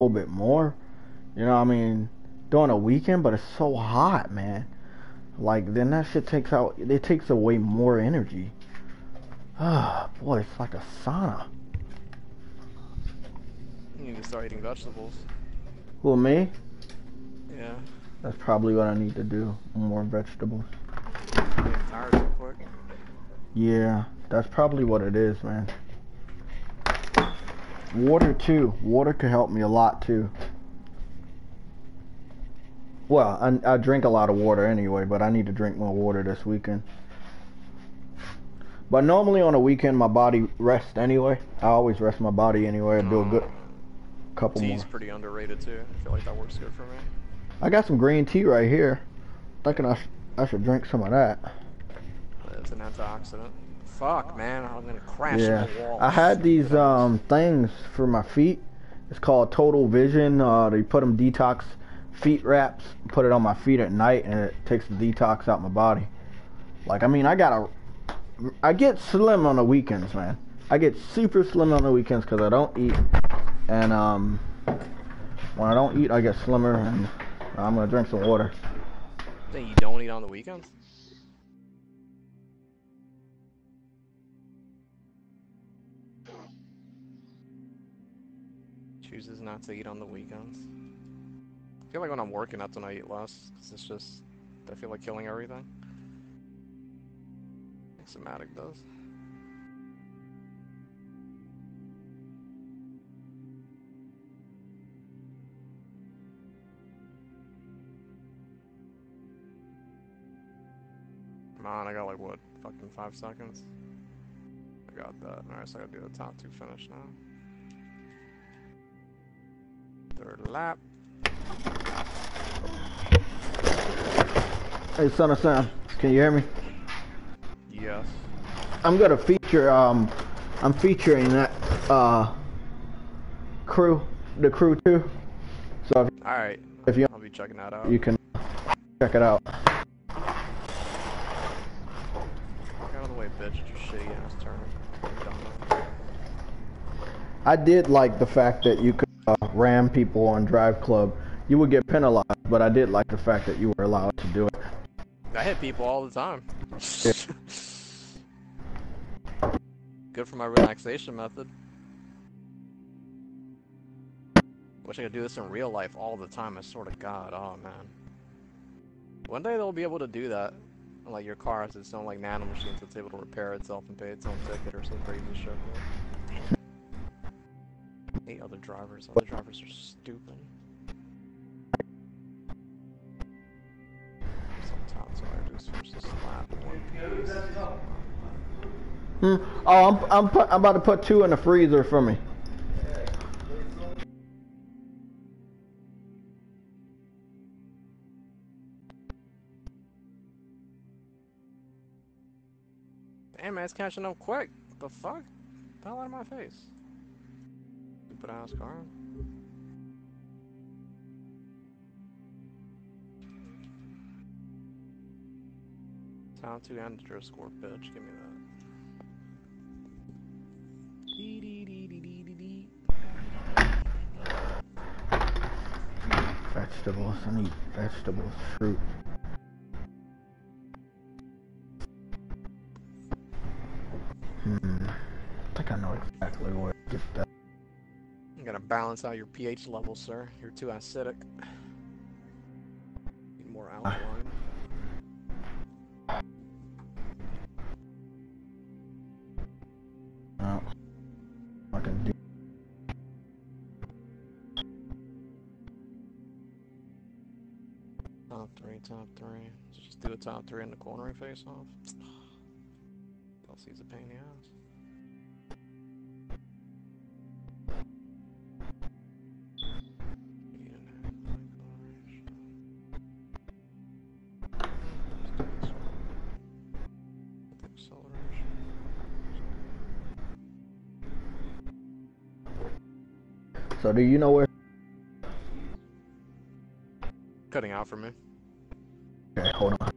little bit more. You know what I mean? During a weekend, but it's so hot, man. Like then that shit takes away more energy. Ah, boy, it's like a sauna. You need to start eating vegetables. Who, me? Yeah. That's probably what I need to do. More vegetables. Getting tired so quick. Yeah, that's probably what it is, man. Water too. Water could help me a lot too. Well, I drink a lot of water anyway, but I need to drink more water this weekend. But normally on a weekend, my body rests anyway. I always rest my body anyway. I do a good couple more. Tea's pretty underrated too. I feel like that works good for me. I got some green tea right here. Thinking I should drink some of that. It's an antioxidant. Fuck, man, I'm gonna crash Yeah, into the wall. I had these things for my feet. It's called Total Vision. They put them detox feet wraps. Put it on my feet at night, and it takes the detox out my body. Like, I mean, I get slim on the weekends, man. I get super slim on the weekends because I don't eat, and when I don't eat, I get slimmer. And I'm gonna drink some water. Then you don't eat on the weekends? Chooses not to eat on the weekends. I feel like when I'm working, that's when I eat less. Cause it's just, I feel like killing everything. Somatic does. Come on, I got like what, fucking 5 seconds? I got that. Alright, so I gotta do the top 2 finish now. Third lap. Hey, son of Sam, can you hear me? Yes. I'm gonna feature. I'm featuring that the crew too. So Alright. if you I'll be checking that out. you can check it out. Get out of the way, bitch. It's your shitty ass turn. I did like the fact that you could ram people on Drive Club. You would get penalized, but I did like the fact that you were allowed to do it. I hit people all the time. Yeah. Good for my relaxation method. Wish I could do this in real life all the time, I swear to God. Oh, man. One day they'll be able to do that. Like your car has its own like nanomachines that's able to repair itself and pay its own ticket or some crazy shit. I hate other drivers. Other drivers are stupid. Sometimes all I do is finish this lap in one piece. Oh, I'm about to put 2 in the freezer for me. Damn, man, it's catching up quick. The fuck? The hell out of my face. Stupid ass car. Time to end your score, bitch. Give me that. Vegetables. I need vegetables, fruit. I think I know exactly where to get that. You gotta balance out your pH level, sir. You're too acidic. Need more alkaline. Oh, I can do. Top 3, top 3. Just do a top 3 in the cornering face off. LC's a pain in the ass. So do you know where? Cutting out for me. Okay, hold on.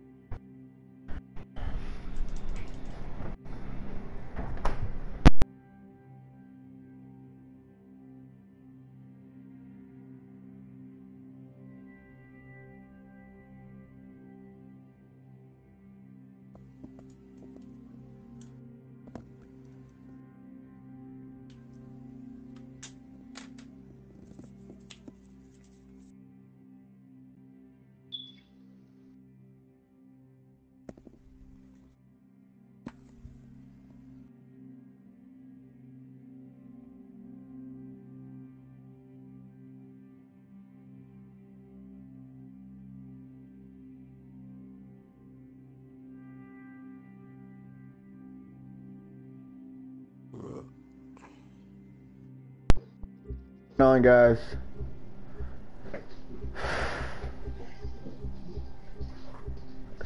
on, guys.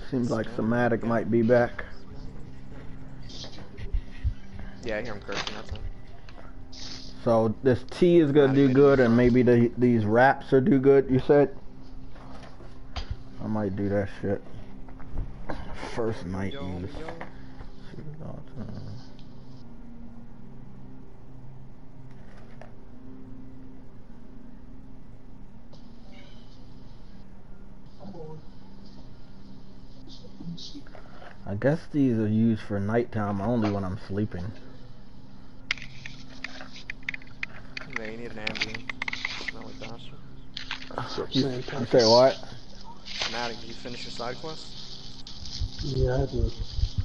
Seems like Somatic might be back. Yeah, I hear him cursing. That's him. So this tea is gonna do good, and maybe these wraps will do good. You said. I might do that shit. First night use. I guess these are used for nighttime only when I'm sleeping. Yeah, you need an ambient. Smelly bastard. You say what? Matic, did you finish your side quest? Yeah, I had to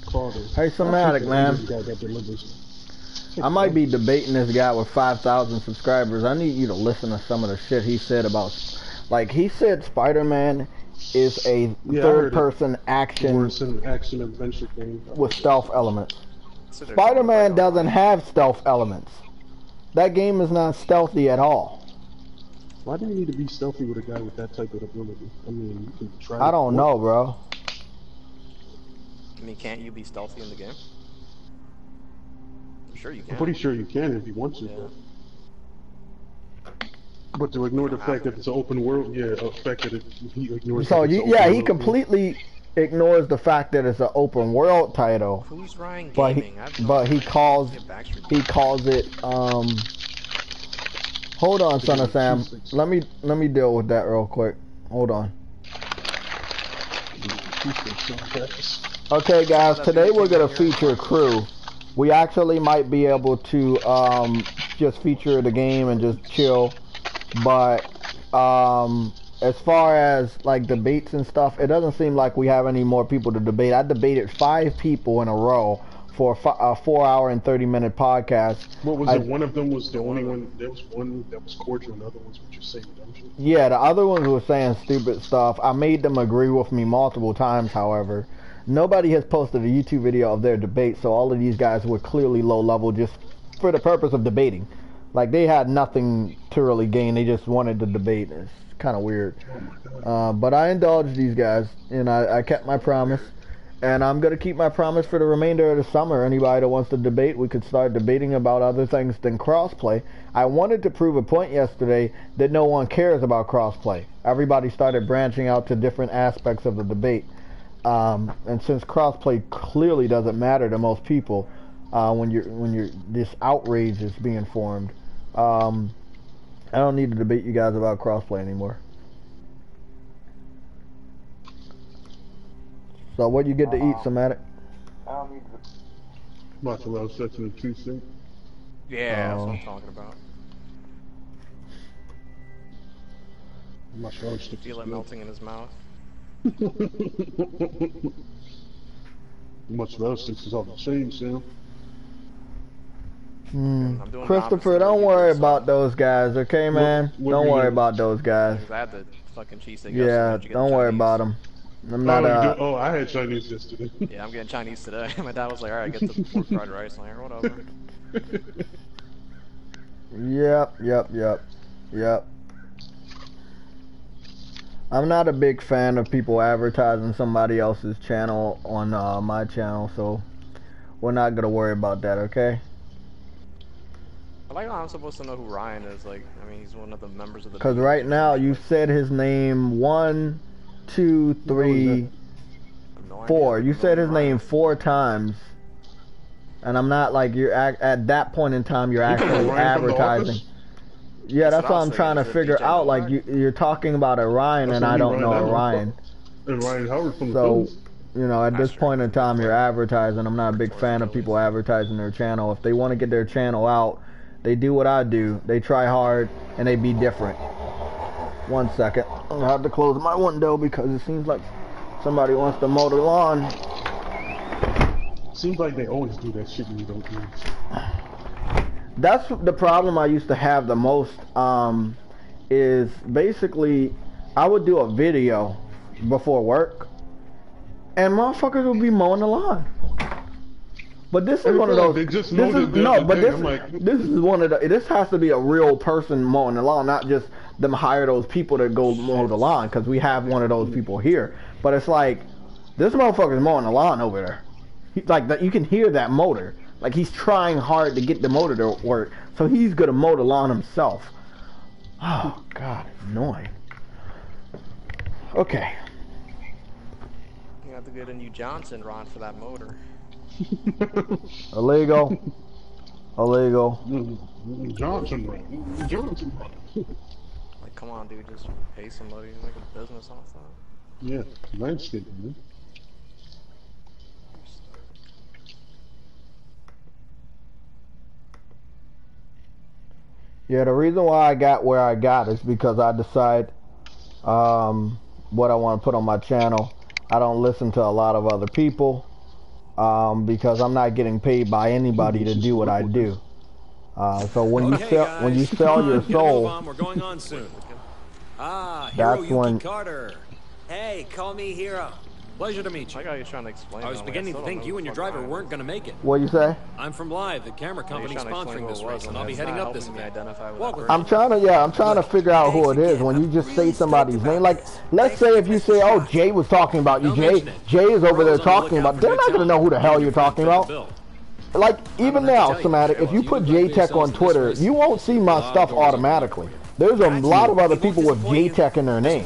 call this. Hey, Somatic, man. I might be debating this guy with 5,000 subscribers. I need you to listen to some of the shit he said about, like, he said Spider-Man is a third-person action adventure thing with stealth elements. Spider-Man doesn't have stealth elements. That game is not stealthy at all. Why do you need to be stealthy with a guy with that type of ability? I mean, you can try. I don't know, bro. I mean, can't you be stealthy in the game? I'm sure you can. I'm pretty sure you can if you want to. Yeah. But to ignore the fact that it's an open world, yeah, the fact that he ignores. So he completely ignores the fact that it's an open world title. Who's Ryan But Gaming? he calls it Hold on, Son of Sam. Let me deal with that real quick. Hold on. Okay, guys. Today we're gonna feature crew. We actually might be able to just feature the game and just chill. But as far as like debates and stuff, it doesn't seem like we have any more people to debate. I debated 5 people in a row for a 4-hour and 30-minute podcast. What was it? One of them was the only one. There was one that was cordial, and the other ones were just saying redemption. Yeah, the other ones were saying stupid stuff. I made them agree with me multiple times, however. Nobody has posted a YouTube video of their debate, so all of these guys were clearly low level just for the purpose of debating. Like, they had nothing to really gain. They just wanted to debate. It's kind of weird. But I indulged these guys, and I kept my promise. And I'm going to keep my promise for the remainder of the summer. Anybody that wants to debate, we could start debating about other things than crossplay. I wanted to prove a point yesterday that no one cares about crossplay. Everybody started branching out to different aspects of the debate. And since crossplay clearly doesn't matter to most people, when this outrage is being formed, I don't need to debate you guys about crossplay anymore. So what you get to eat, Somatic? I don't need to. Mozzarella sticks in a 2 cent. Yeah, that's what I'm talking about. Mozzarella sticks. Feel it melting in his mouth. Mozzarella sticks is off the chain, Sam. Christopher, don't worry about those guys, okay, man? Don't worry about those guys. I had the fucking cheesesteak. Yeah, don't worry about them. I'm not I had Chinese yesterday. Yeah, I'm getting Chinese today. My dad was like, alright, get the pork fried rice. I'm like, whatever. Yep. I'm not a big fan of people advertising somebody else's channel on my channel, so we're not gonna worry about that, okay? I like how I'm supposed to know who Ryan is. Like, I mean, he's one of the members of the. Because right now you said his name 1, 2, 3, 4. You said his name 4 times, and I'm not like you're at that point in time. You're actually advertising. Yeah, that's what I'm trying to figure out. Like you're talking about a Ryan, and I don't know a Ryan. And Ryan Howard from the So, you know, at this point in time, you're advertising. I'm not a big fan of people advertising their channel. If they want to get their channel out, they do what I do. They try hard, and they be different. 1 second. I'm going to have to close my window because it seems like somebody wants to mow the lawn. Seems like they always do that shit when you don't do it. That's the problem I used to have the most, is basically I would do a video before work, and motherfuckers would be mowing the lawn. But this is one of those. They just This know is that no, but this I'm like, this is one of the. This has to be a real person mowing the lawn, not just them hire those people to go mow the lawn. Because we have one of those people here. But it's like this motherfucker's mowing the lawn over there. He's like that. You can hear that motor. Like he's trying hard to get the motor to work. So he's gonna mow the lawn himself. Oh God, annoying. Okay. You have to get a new Johnson rod for that motor. Illegal. Illegal. Johnson. Like, come on, dude, just pay somebody to make a business off that. Yeah, landscaping, man. Yeah, the reason why I got where I got is because I decide what I want to put on my channel. I don't listen to a lot of other people because I'm not getting paid by anybody to do what I do. So when you sell your soul, we're going on soon. that's Hero when. Yuki Carter. Hey, call me Hero. Pleasure to meet I you. got you trying to explain. I was beginning to think you and your driver weren't going to make it. What you say? I'm from Live, the camera company sponsoring this race, and I'll be heading up this event. I'm trying to figure out who it is. When you just say somebody's name, like let's say if you say, "Oh, Jay was talking about you," Jay is over there talking about. They're not gonna know who the hell you're talking about. Like even now, Somatic, if you put JayTech on Twitter, you won't see my stuff automatically. There's a lot of other people with JayTech in their name.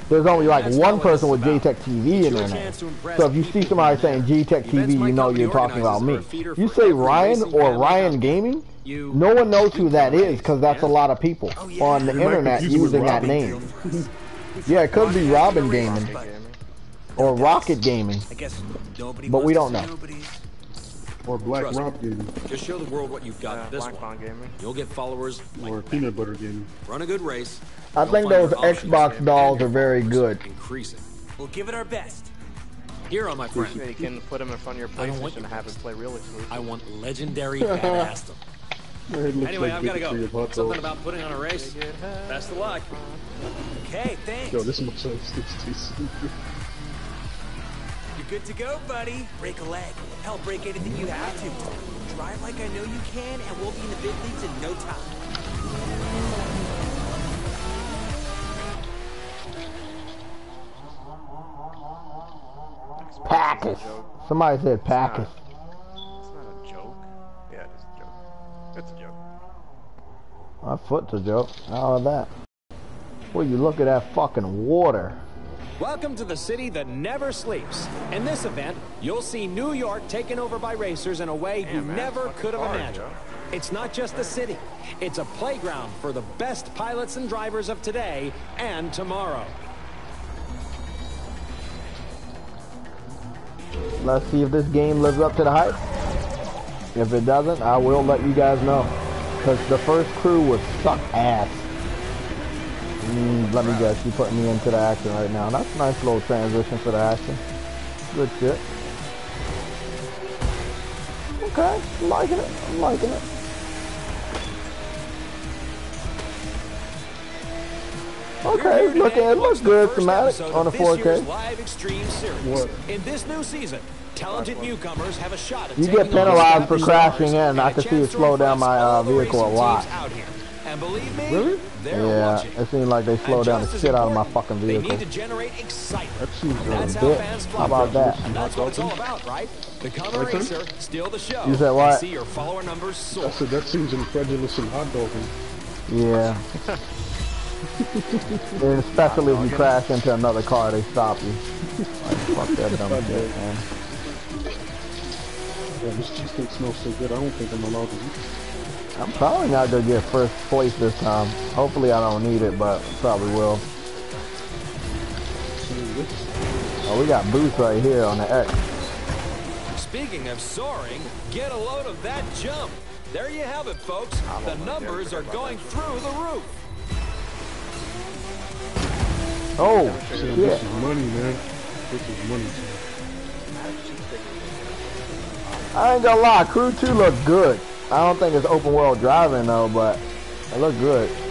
There's only like one person with JayTechTV in their name. So if you see somebody saying JayTechTV, you know you're talking about me. You say Ryan or Ryan Gaming, no one knows who that is because that's a lot of people on the internet using that name. Yeah, it could be Robin Gaming or Rocket Gaming, but we don't know. Or Black Rock Gaming. Just show the world what you've got this one. You'll get followers Or Peanut Butter Gaming. Run a good race. I think those Xbox dolls are very good. Increasing. We'll give it our best. Hero, my friend. You can put him in front of your PlayStation and have it play real exclusive. I want legendary badass them. Anyway, I've got to go. Something about putting on a race. Best of luck. Okay, thanks. Yo, this looks so 60s. You're good to go, buddy. Break a leg. Hell, break anything you have to. Drive like I know you can, and we'll be in the big leagues in no time. Packers. Somebody said Packers. It's not a joke. Yeah, it is a joke. It's a joke. My foot's a joke. How is that? Well, you look at that fucking water. Welcome to the city that never sleeps. In this event, you'll see New York taken over by racers in a way you never could have imagined. It's not just the city. It's a playground for the best pilots and drivers of today and tomorrow. Let's see if this game lives up to the hype. If it doesn't, I will let you guys know. Because the first crew was suck ass. Let me guess, you putting me into the action right now. That's a nice little transition for the action. Good shit. Okay, I'm liking it. I'm liking it. Okay, it looks good, thematic on the 4K. Live Extreme Series. What? In this new season, talented newcomers have a shot at You get penalized for crashing in. I can see it slow down my vehicle a lot. And believe me, Really? Yeah, it seems like they slow down the shit out of my fucking they vehicle. need to generate excitement. That seems That's a how bit. fans How fly. about that? And that's what it's all about, right? Become a racer, steal the show, You said what? and see your follower numbers soar. that seems incredulous and hot dogging. Yeah. And especially if you crash into another car, they stop you. Like, fuck that dumb shit, man. Yeah, this cheesecake smells so good, I don't think I'm allowed to eat it. I'm probably not gonna get first place this time. Hopefully I don't need it, but probably will. Oh, we got boost right here on the X. Speaking of soaring, get a load of that jump. There you have it, folks. The numbers are going through the roof. Oh, This shit. is money, man. This is money. I ain't gonna lie, Crew 2 looks good. I don't think it's open world driving though, but it looks good. What's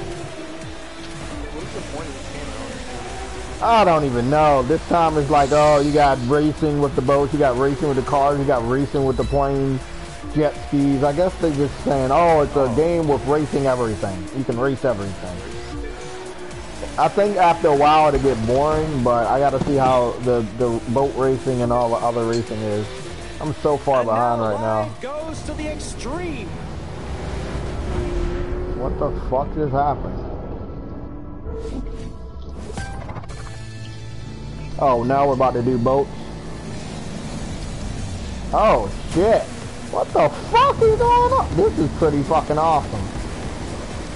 the point of this game? I don't even know. This time it's like, oh, you got racing with the boats, you got racing with the cars, you got racing with the planes, jet skis. I guess they're just saying, oh, it's a game with racing everything. You can race everything. I think after a while it'll get boring, but I gotta see how the boat racing and all the other racing is. I'm so far behind right now. Goes to the extreme. What the fuck just happened? Oh, now we're about to do boats. Oh shit! What the fuck is going on? This is pretty fucking awesome.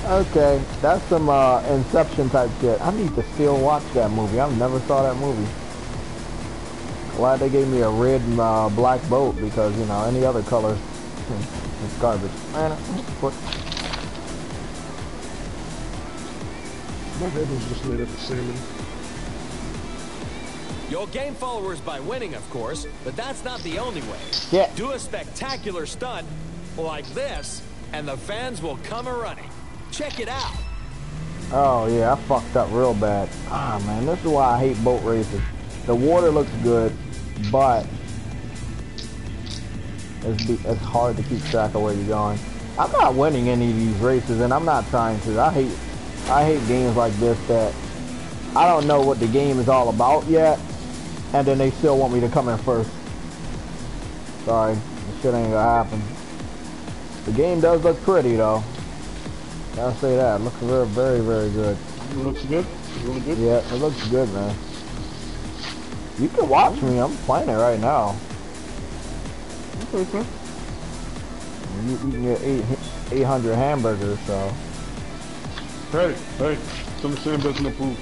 Okay, that's some Inception type shit. I need to still watch that movie. I never saw that movie. Glad they gave me a red and black boat because, you know, any other color is garbage. Man, what? My head was just made up of salmon. You'll gain followers by winning, of course, but that's not the only way. Yeah. Do a spectacular stunt like this, and the fans will come a-running. Check it out. Oh yeah, I fucked up real bad. Ah man, this is why I hate boat races. The water looks good, but it's hard to keep track of where you're going. I'm not winning any of these races, and I'm not trying to. I hate games like this that I don't know what the game is all about yet, and then they still want me to come in first. Sorry, this shit ain't gonna happen. The game does look pretty though. Gotta say that. It looks very, very, very good. It looks good? It's really good? Yeah, it looks good, man. You can watch me. I'm playing it right now. Okay. You can get 800 hamburgers, so. Hey, some Sam doesn't approve.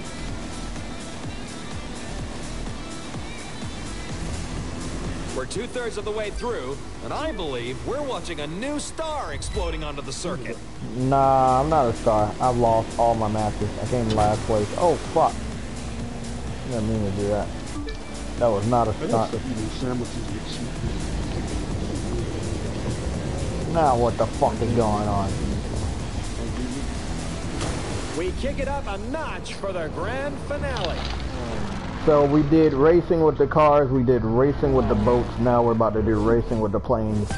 We're 2/3 of the way through, and I believe we're watching a new star exploding onto the circuit. Nah, I'm not a star. I've lost all my matches. I came last place. Oh, fuck. I didn't mean to do that. That was not a stunt. Now what the fuck is going on? We kick it up a notch for the grand finale. So we did racing with the cars, we did racing with the boats, now we're about to do racing with the planes.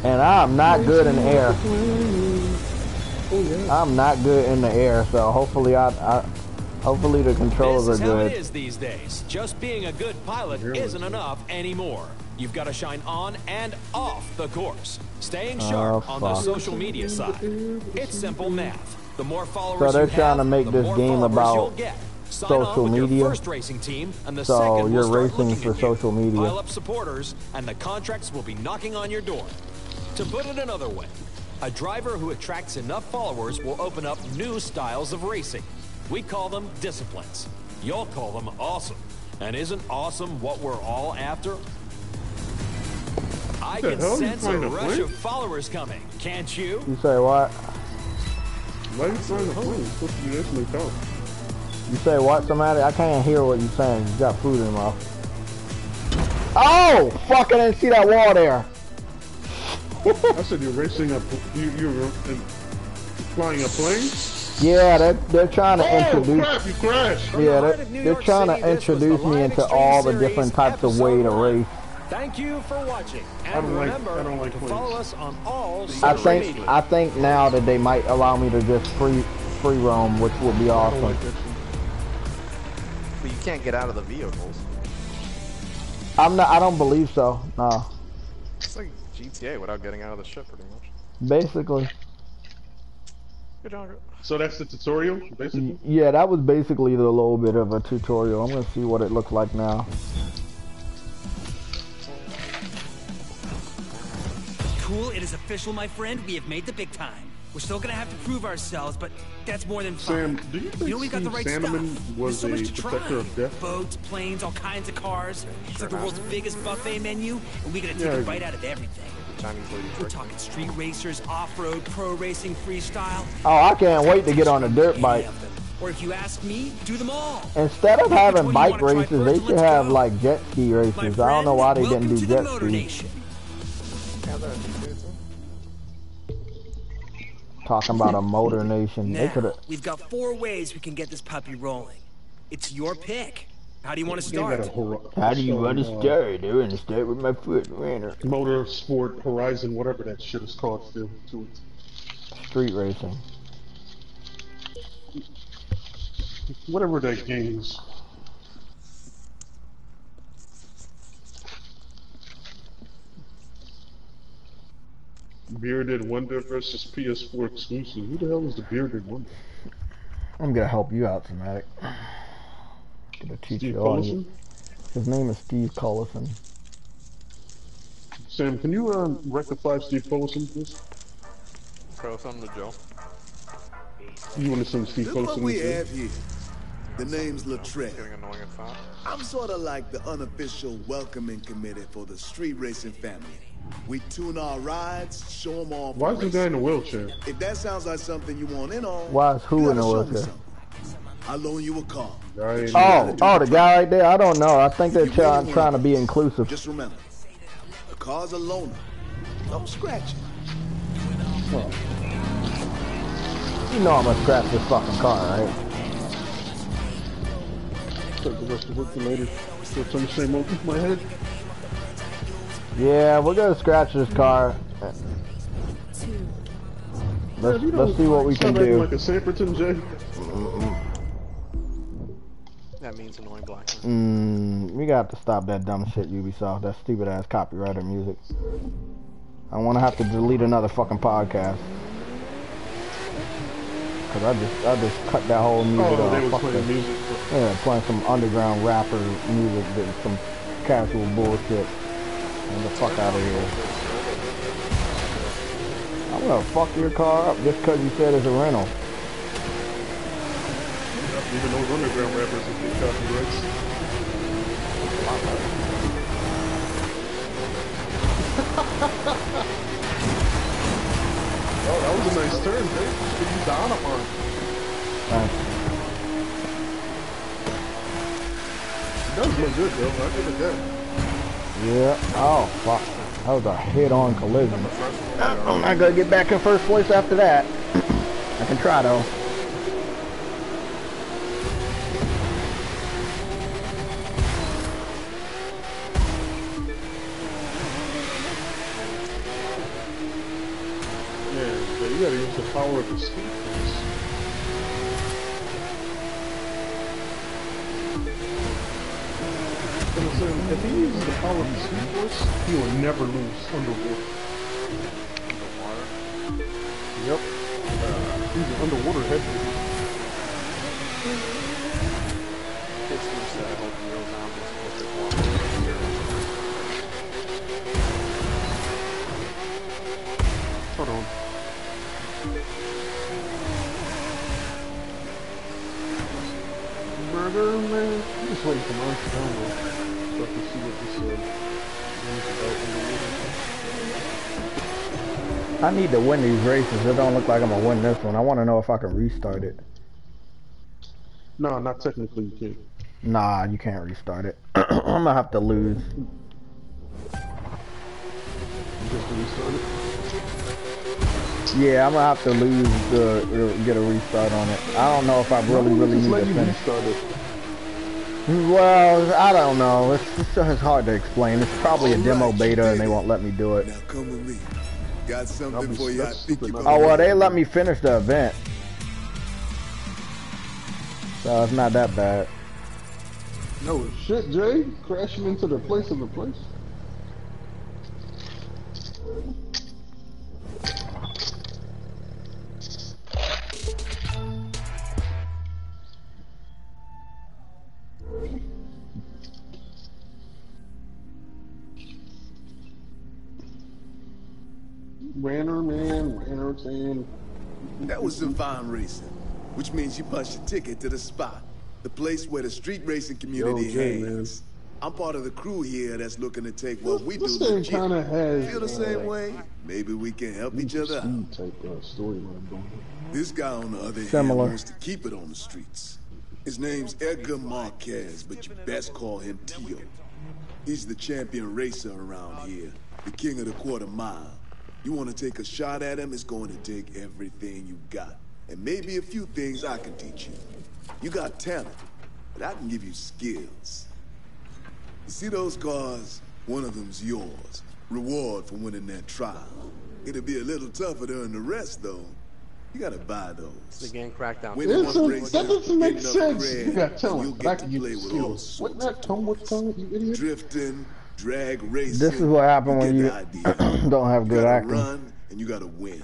And I'm not good in the air. I'm not good in the air, so hopefully hopefully the controls are good. This is how it is these days. Just being a good pilot isn't enough anymore. You've got to shine on and off the course. Staying sharp on the social media side. It's simple math. The more followers so they're trying to make this game about social media. First racing team, and the so you're racing for social media. Pile up supporters, and the contracts will be knocking on your door. To put it another way, a driver who attracts enough followers will open up new styles of racing. We call them disciplines. You'll call them awesome. And isn't awesome what we're all after? I can sense a rush of followers coming, can't you? You say what? Why are you trying to play? It's supposed to be this like that. You say what, somebody? I can't hear what you're saying. You got food in your mouth. Oh! Fuck, I didn't see that wall there. I said you're racing you're flying a plane? Yeah, they're trying to introduce. Crap, you crashed. Yeah, they're trying to introduce me into all the different types of way to race. Thank you for watching. And remember to follow us on all social media. I think now that they might allow me to just free roam, which would be awesome. But you can't get out of the vehicles. I don't believe so. No. It's like GTA without getting out of the ship, pretty much. Basically. Good job. So that's the tutorial, basically? Yeah, that was basically the little bit of a tutorial. I'm gonna see what it looks like now. Cool, it is official, my friend. We have made the big time. We're still gonna have to prove ourselves, but that's more than fun. Sam, do you think we got the right Sandeman stuff. was There's so much a to protector try. of death? Boats, planes, all kinds of cars. It's like the world's biggest buffet menu, and we gotta take a bite out of everything. We're talking street racers, off-road, pro racing, freestyle. Oh, I can't wait to get on a dirt bike. Or if you ask me, do them all. Instead of having bike races, they should have like jet ski races. I don't know why they didn't do jet ski. Talking about a motor nation. They Now, could have. we've got 4 ways we can get this puppy rolling. It's your pick. How do you want to start? How do you want to start? I want to start with my foot. Motor Sport Horizon, whatever that shit is called, still to it. Street racing. Whatever that game is. Bearded Wonder versus PS4 exclusive. Who the hell is the Bearded Wonder? I'm gonna help you out, Somatic. Gonna teach Steve you all. Collison? His name is Steve Collison. Sam, can you rectify Steve Collison, please? Throw something to Joe. You want to sing Steve Collison? Look what we have here. The name's Latrell. Getting annoying and fast. I'm sort of like the unofficial welcoming committee for the street racing family. We tune our rides, show them off. Why is the guy in a wheelchair? If that sounds like something you want in on, Why is who in a wheelchair? I'll loan you a car. Oh, the guy right there? I don't know. I think they're trying to be inclusive. Just remember, the car's a loaner. Don't scratch it. Huh. You know I'm gonna scratch this fucking car, right? Take the rest of the work later. Still some same old in my head. Yeah, we're gonna scratch this car. Let's see what we can do. Like a Samperton, Jay. That means annoying black. We got to stop that dumb shit, Ubisoft. That stupid ass copyrighted music. I want to have to delete another fucking podcast. Cause I just cut that whole music off. They was playing music. Yeah, playing some underground rapper music, some casual bullshit. Get the fuck out of here. I'm gonna fuck your car up just cause you said it's a rental. Even those underground rappers that get copyrights. Oh, that was a nice turn, dude. You used the Autobahn. Thanks. It does look good, though. I'll give it that. Yeah. Oh, fuck. That was a head-on collision. I'm not gonna get back in first place after that. I can try, though. You gotta use the power of the speed force. If he uses the power of the speed force, he will never lose underwater. Underwater? Yep. He's an underwater heavyweight. Hold on. Murder, man. I'm just waiting for mine to download so I can see what this is about. I need to win these races. It don't look like I'm gonna win this one. I want to know if I can restart it. No, not technically. You can't. Nah, you can't restart it. I'm gonna have to lose. Just to restart it? Yeah, I'm gonna have to lose to get a restart on it. I don't know if I really need to finish. Well, I don't know. It's hard to explain. It's probably a demo beta and they won't let me do it. Now come with me. Got something for you. I think you Oh, well, they let me finish the event. So it's not that bad. No shit, Jay. Crashing into the place of the place. Ranner. That was some fine racing, which means you punched your ticket to the spot, the place where the street racing community hangs. Man. I'm part of the crew here that's looking to take what we do legit. Feel the same way? Maybe we can help each other out. This guy, on the other hand, wants to keep it on the streets. His name's Edgar Marquez, but you best call him Tio. He's the champion racer around here, the king of the quarter mile. You want to take a shot at him, it's going to take everything you got. And maybe a few things I can teach you. You got talent, but I can give you skills. You see those cars? One of them's yours. Reward for winning that trial. It'll be a little tougher to earn the rest, though. You gotta buy those. The game crackdown. That doesn't make sense. You got talent, but I can give you skills. Wouldn't that come with talent, you idiot? Drifting, drag racing. This is what happens when you don't have good acting. Run and you gotta win.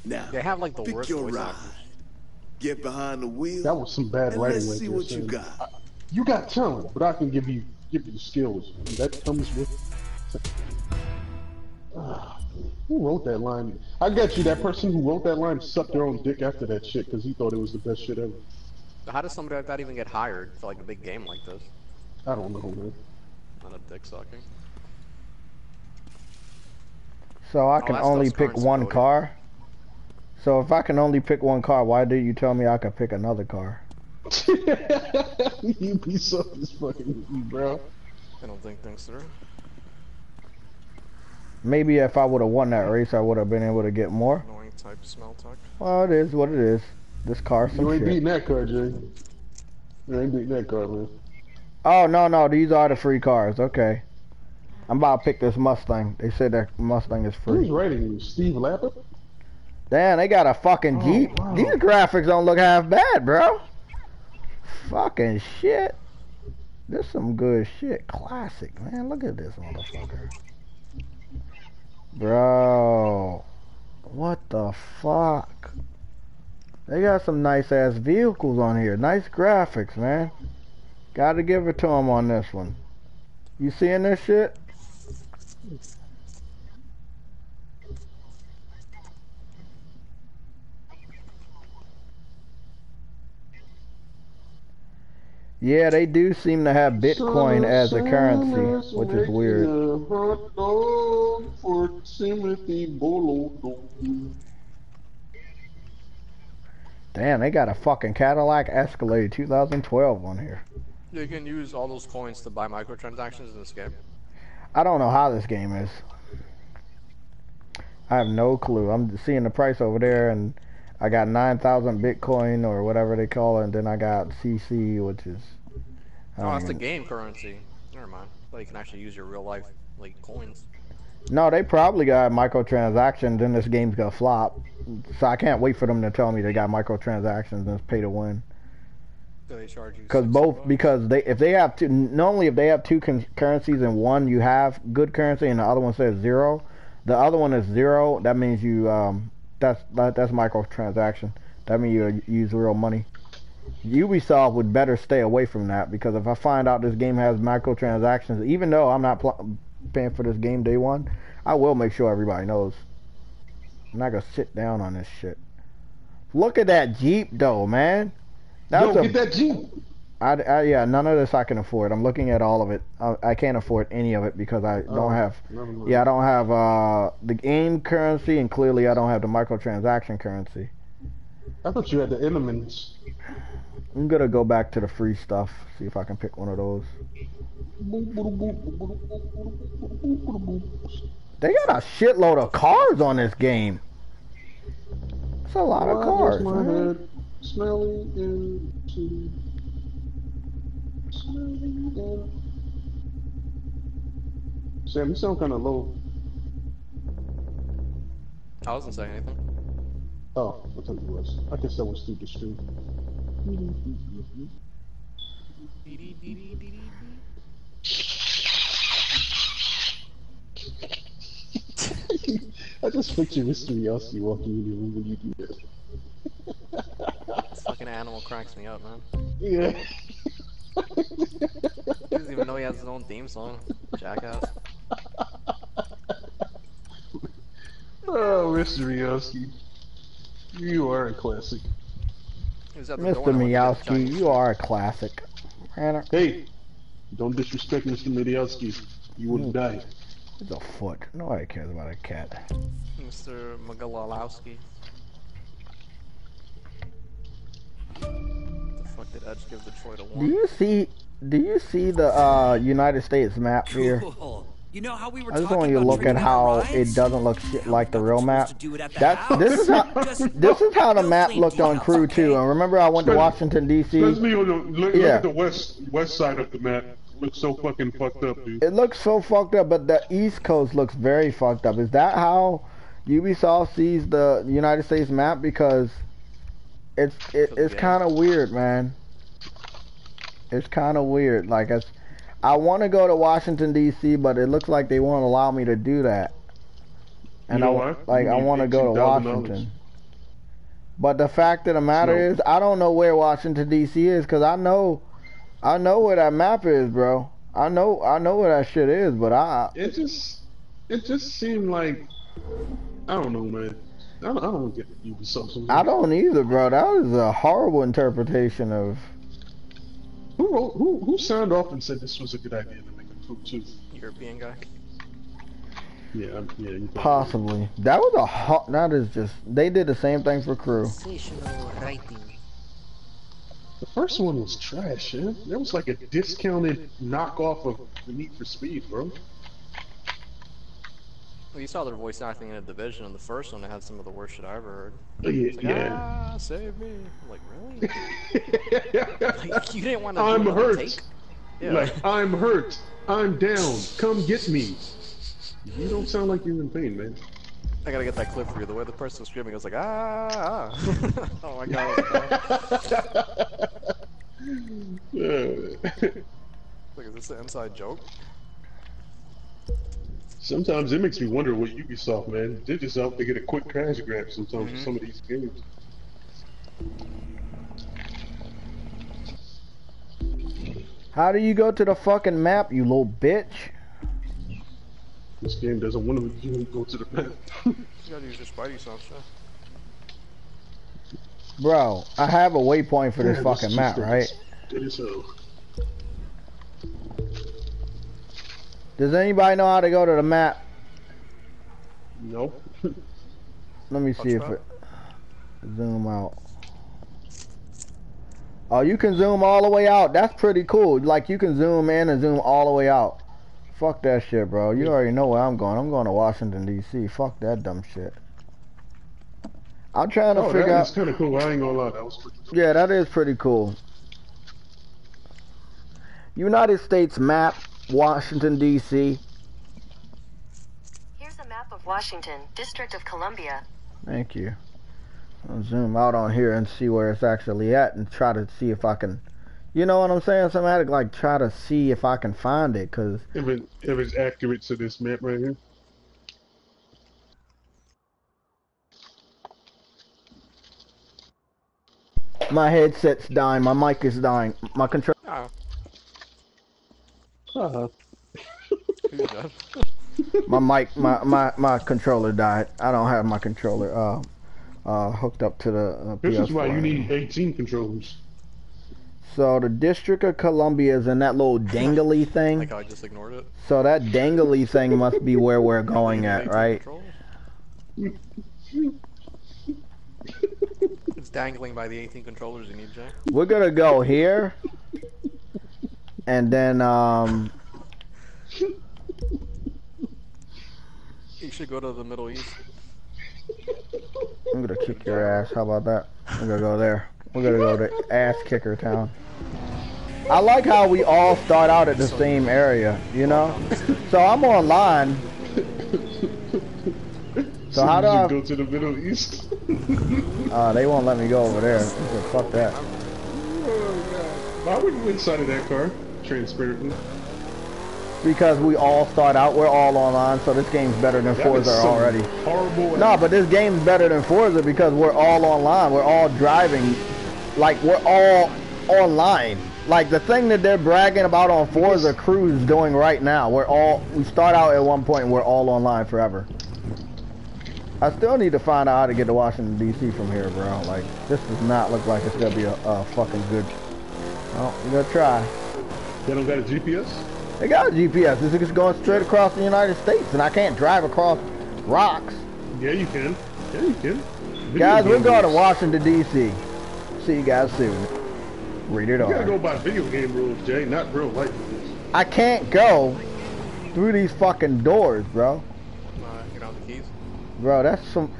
Now, they have like the pick worst your voice ride. actors. Get behind the wheel. That was some bad writing. Let's right see there, what you got. You got talent, but I can give you skills. That comes with. Who wrote that line? I got you. That person who wrote that line sucked their own dick after that shit because he thought it was the best shit ever. How does somebody like that even get hired for like a big game like this? I don't know, man. Not a dick sucking. So I can only pick one car? So if I can only pick one car, why did you tell me I could pick another car? You be so this fucking with me, bro. I don't think things through. Maybe if I would have won that race, I would have been able to get more. Annoying type smell talk. Well, it is what it is. This car's some You ain't shit. beating that car, Jay. You ain't beating that car, man. Oh, no, these are the free cars. Okay. I'm about to pick this Mustang. They said that Mustang is free. Who's writing you? Steve Lapper? Damn, they got a fucking Jeep. Wow. These graphics don't look half bad, bro. Fucking shit. This some good shit. Classic, man. Look at this motherfucker. Bro. What the fuck? They got some nice ass vehicles on here. Nice graphics, man. Gotta give it to them on this one. You seeing this shit? Yeah, they do seem to have Bitcoin as a currency, which is weird. Damn, they got a fucking Cadillac Escalade 2012 on here. You can use all those coins to buy microtransactions in this game. I don't know how this game is. I have no clue. I'm seeing the price over there, and I got 9,000 Bitcoin or whatever they call it, and then I got CC, which is... Oh, that's the game currency. Never mind. But you can actually use your real life, like, coins. No, they probably got microtransactions, then this game's gonna flop. So I can't wait for them to tell me they got microtransactions and it's pay to win. So they charge you because if they have two, normally if they have two currencies and one you have good currency and the other one says zero, the other one is zero. That means you that's microtransaction. That means you use real money. Ubisoft would better stay away from that, because if I find out this game has microtransactions, even though I'm not paying for this game day one, I will make sure everybody knows. I'm not gonna sit down on this shit. Look at that Jeep though, man. Get that Jeep. Yeah, none of this I can afford. I'm looking at all of it. I can't afford any of it because I don't have. Yeah, I don't have the game currency, and clearly I don't have the microtransaction currency. I thought you had the elements. I'm gonna go back to the free stuff. See if I can pick one of those. They got a shitload of cars on this game. It's a lot of cars. Man. Sam, you sound kind of low. I wasn't saying anything. Oh, I thought you was. I guess that was through the stream. I just picture Mr. Yossi walking in your room when you do that. This fucking animal cracks me up, man. Yeah. He doesn't even know he has his own theme song. Jackass. Oh, Mr. Yossi. You are a classic. Mr. Miyowski, you are a classic. Hey, don't disrespect Mr. Miyowski. You wouldn't die. It's a foot. Nobody cares about a cat. Mr. Magalalowski. The fuck did Edge give Detroit a 1? Do you see the United States map here? Cool. You know how we were I just talking want you to about look at how it doesn't look shit like the real map. This is how the map looked on Crew 2. And remember I went to Washington D.C. Especially on the look at the west side of the map. Looks so fucking fucked up, dude. It looks so fucked up, but the East Coast looks very fucked up. Is that how Ubisoft sees the United States map? Because it's kind of weird, man. It's kind of weird. Like I want to go to Washington D.C., but it looks like they won't allow me to do that. And I want to go to Washington. But the fact of the matter is, I don't know where Washington D.C. is, because I know where that map is, bro. I know where that shit is, but it just seemed like, I don't know, man. I don't get Ubisoft. I don't either, bro. That is a horrible interpretation of. Who signed off and said this was a good idea to make a Crew 2? European guy. Yeah. Possibly. That was that is just. They did the same thing for Crew. The first one was trash, man. That was like a discounted knockoff of the Need for Speed, bro. Well, you saw their voice acting in a Division, and the first one had some of the worst shit I ever heard. Yeah. Save me. I'm like, really? Like, you didn't want to. I'm hurt. Take? Yeah. Like, I'm hurt. I'm down. Come get me. You don't sound like you're in pain, man. I gotta get that clip for you. The way the person was screaming, I was like, ah. Oh my god. Like, is this an inside joke? Sometimes it makes me wonder what Ubisoft, man. They're just out to get a quick cash grab sometimes for some of these games. How do you go to the fucking map, you little bitch? This game doesn't want to go to the map. You gotta use your Spidey sense, Bro, I have a waypoint for this fucking map, right? Does anybody know how to go to the map? Nope. Let me see if it zoom out. Oh, you can zoom all the way out. That's pretty cool. Like, you can zoom in and zoom all the way out. Fuck that shit, bro. You already know where I'm going. I'm going to Washington, D.C. Fuck that dumb shit. I'm trying to figure out. That's kind of cool. I ain't gonna lie. That was pretty cool. Yeah, that is pretty cool. United States map, Washington, D.C. Here's a map of Washington, District of Columbia. Thank you. I'll zoom out on here and see where it's actually at and try to see if I can, you know what I'm saying? Somebody like try to see if I can find it, cause if it's accurate to this map right here. My headset's dying, my mic is dying, my control. My mic, my controller died. I don't have my controller hooked up to the This PS4. is why you need 18 controllers. So the District of Columbia is in that little dangly thing. Like how I just ignored it. So that dangly thing must be where we're going at, right? It's dangling by the 18 controllers you need, Jay. We're gonna go here, and then you should go to the Middle East. I'm gonna kick your ass. How about that? We're gonna go there. We're gonna go to ass kicker town. I like how we all start out at the same area, you know? So I'm online. So how do I go to the Middle East? they won't let me go over there. Fuck that. Oh god. Why would you inside of that car? Transparently. Because we all start out, we're all online, so this game's better than Forza already. Horrible. No, but this game's better than Forza because we're all online. We're all driving. Like, we're all online. Like, the thing that they're bragging about on Forza Crew is doing right now. We start out at one point and we're all online forever. I still need to find out how to get to Washington, D.C. from here, bro. Like, this does not look like it's gonna be a fucking good... Oh, we're gonna try. They don't got a GPS? They got a GPS. This is just going straight across the United States, and I can't drive across rocks. Yeah, you can. Yeah, you can. Guys, we're going to Washington, D.C. See you guys soon. Read it on. You gotta go by video game rules, Jay, not real life rules. I can't go through these fucking doors, bro. You know the keys? Bro, that's some...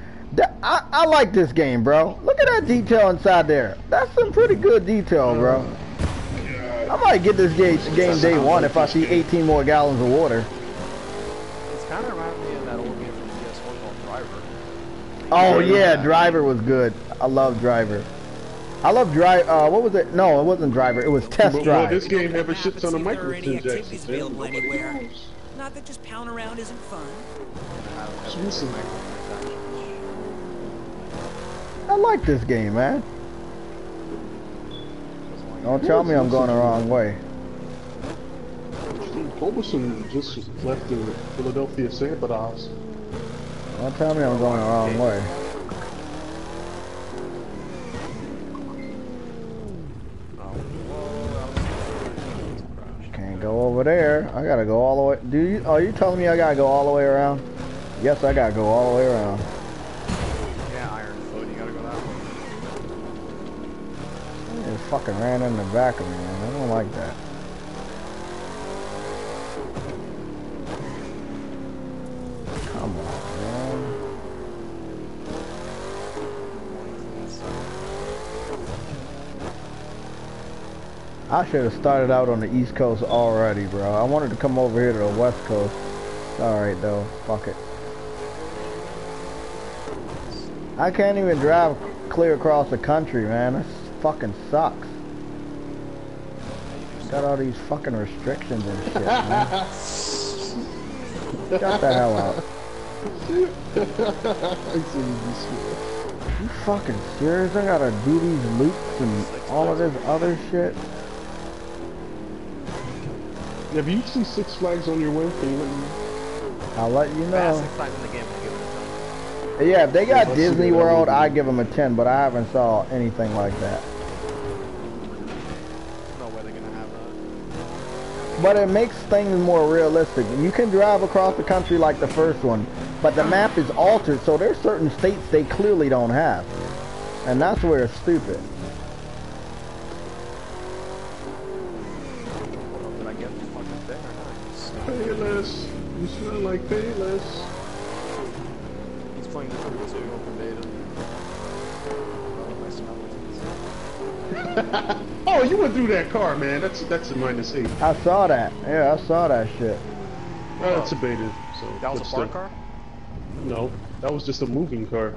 I like this game, bro. Look at that detail inside there. That's some pretty good detail, bro. I might get this game day one if I see 18 more gallons of water. It's kind of reminds me of that old game from PS4 called Driver. Oh yeah, Driver was good. I love Driver. I love Drive. What was it? No, it wasn't Driver. It was Test Drive. This game have a shit ton of microtransactions. Available anywhere. Not that just pound around isn't fun. I like this game, man. Don't tell me I'm going the wrong way. Culberson just left the Philadelphia Sabres. Don't tell me I'm going the wrong way. Can't go over there. I gotta go all the way. Are you telling me I gotta go all the way around? Yes, I gotta go all the way around. Yeah, Iron Foot, you gotta go that way. It fucking ran in the back of me, man. I don't like that. Come on, man. I should have started out on the East Coast already, bro. I wanted to come over here to the West Coast. Alright, though. Fuck it. I can't even drive clear across the country, man. This fucking sucks. Got all these fucking restrictions and shit, man. Shut the hell up. You fucking serious? I gotta do these loops and all of this other shit? Have you seen Six Flags on your way? Can you let me know? I'll let you know. Six Flags in the game, I'll give it a 10. Yeah, if they got Disney World, I give them a 10, but I haven't saw anything like that. No way they're gonna have that. But it makes things more realistic. You can drive across the country like the first one, but the map is altered, so there's certain states they clearly don't have. And that's where it's stupid. Did I get the fucking thing or not? Payless. You smell like Payless. He's playing the 2 open beta. Oh, you went through that car, man. That's a -8. I saw that. Yeah, I saw that shit. Oh, that's a beta. So That was a bar car? No, that was just a moving car.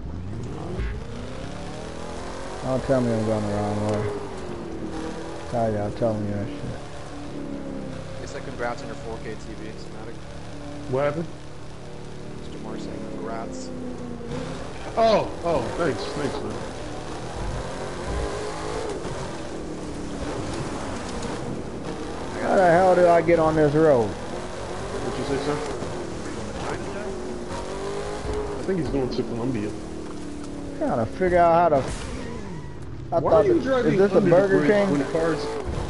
Don't tell me I'm going the wrong way. Tell y'all telling me that shit. They said congrats on your 4K TV schematic. What happened? Mr. Moore saying congrats. Oh, thanks, man. How the hell do I get on this road? What'd you say, sir? I think he's going to Columbia. Trying to figure out how to... Why are you driving is this a under Burger the bridge King? when cars...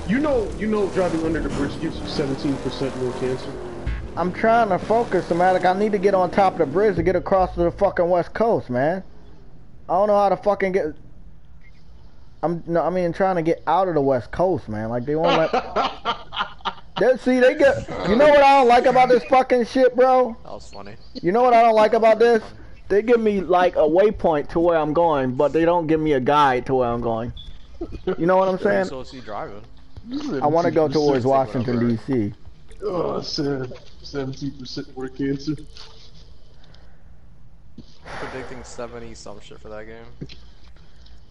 You know driving under the bridge gives you 17% more cancer? I'm trying to focus, Somatic. I need to get on top of the bridge to get across to the fucking West Coast, man. I don't know how to fucking get... trying to get out of the West Coast, man. Like, they won't let... they get... You know what I don't like about this fucking shit, bro? That was funny. You know what I don't like about this? They give me, like, a waypoint to where I'm going, but they don't give me a guide to where I'm going. You know what I'm saying? So is he driving? I want to go towards Washington, D.C. Oh, sad. 17% more cancer. Predicting 70 some shit for that game.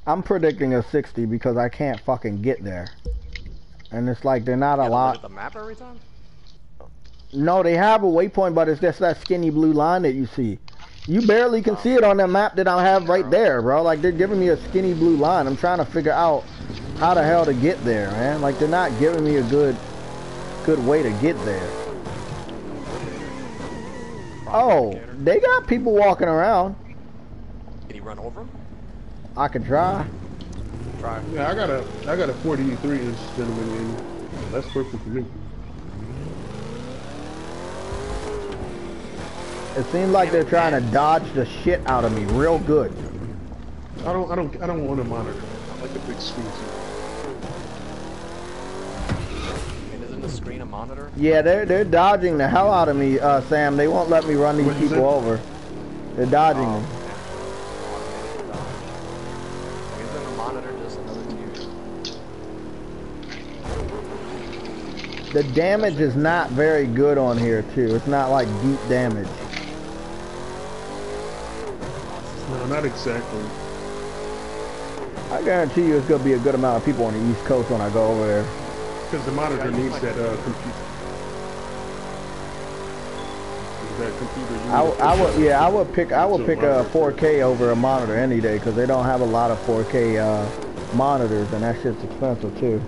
I'm predicting a 60 because I can't fucking get there. And it's like they're not allowed. Look at the map every time? No, they have a waypoint, but it's just that skinny blue line that you see. You barely can see it on that map that I have right there, bro. Like, they're giving me a skinny blue line. I'm trying to figure out how the hell to get there, man. Like, they're not giving me a good way to get there. Oh, they got people walking around. Can you run over them? I could try. Try. Yeah, I got a 43-inch gentleman game. That's perfect for me. It seems like they're trying to dodge the shit out of me real good. I don't want to monitor. I like a big screen. And isn't the screen a monitor? Yeah, they're dodging the hell out of me, Sam. They won't let me run these people over. They're dodging me. Isn't a monitor just another TV? The damage is not very good on here too. It's not like deep damage. No, not exactly. I guarantee you it's gonna be a good amount of people on the East Coast when I go over there. Because the monitor needs that computer. I would pick a 4K over a monitor any day because they don't have a lot of 4K monitors, and that shit's expensive too.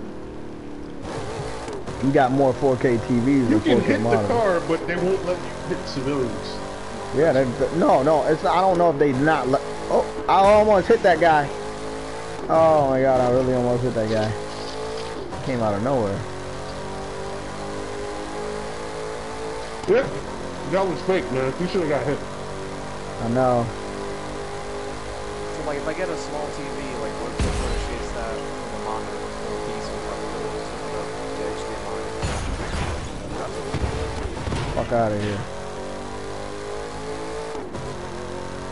You got more 4K TVs than 4K monitors. You can hit the car, but they won't let you hit civilians. Yeah, no, it's I don't know if they not let. Oh, I almost hit that guy. Oh my god, I really almost hit that guy. Came out of nowhere. Yep, that was fake, man. You should have got hit. I know. So like, if I get a small TV, like what differentiates that from a monitor or a PC or the HDMI? Fuck out of here.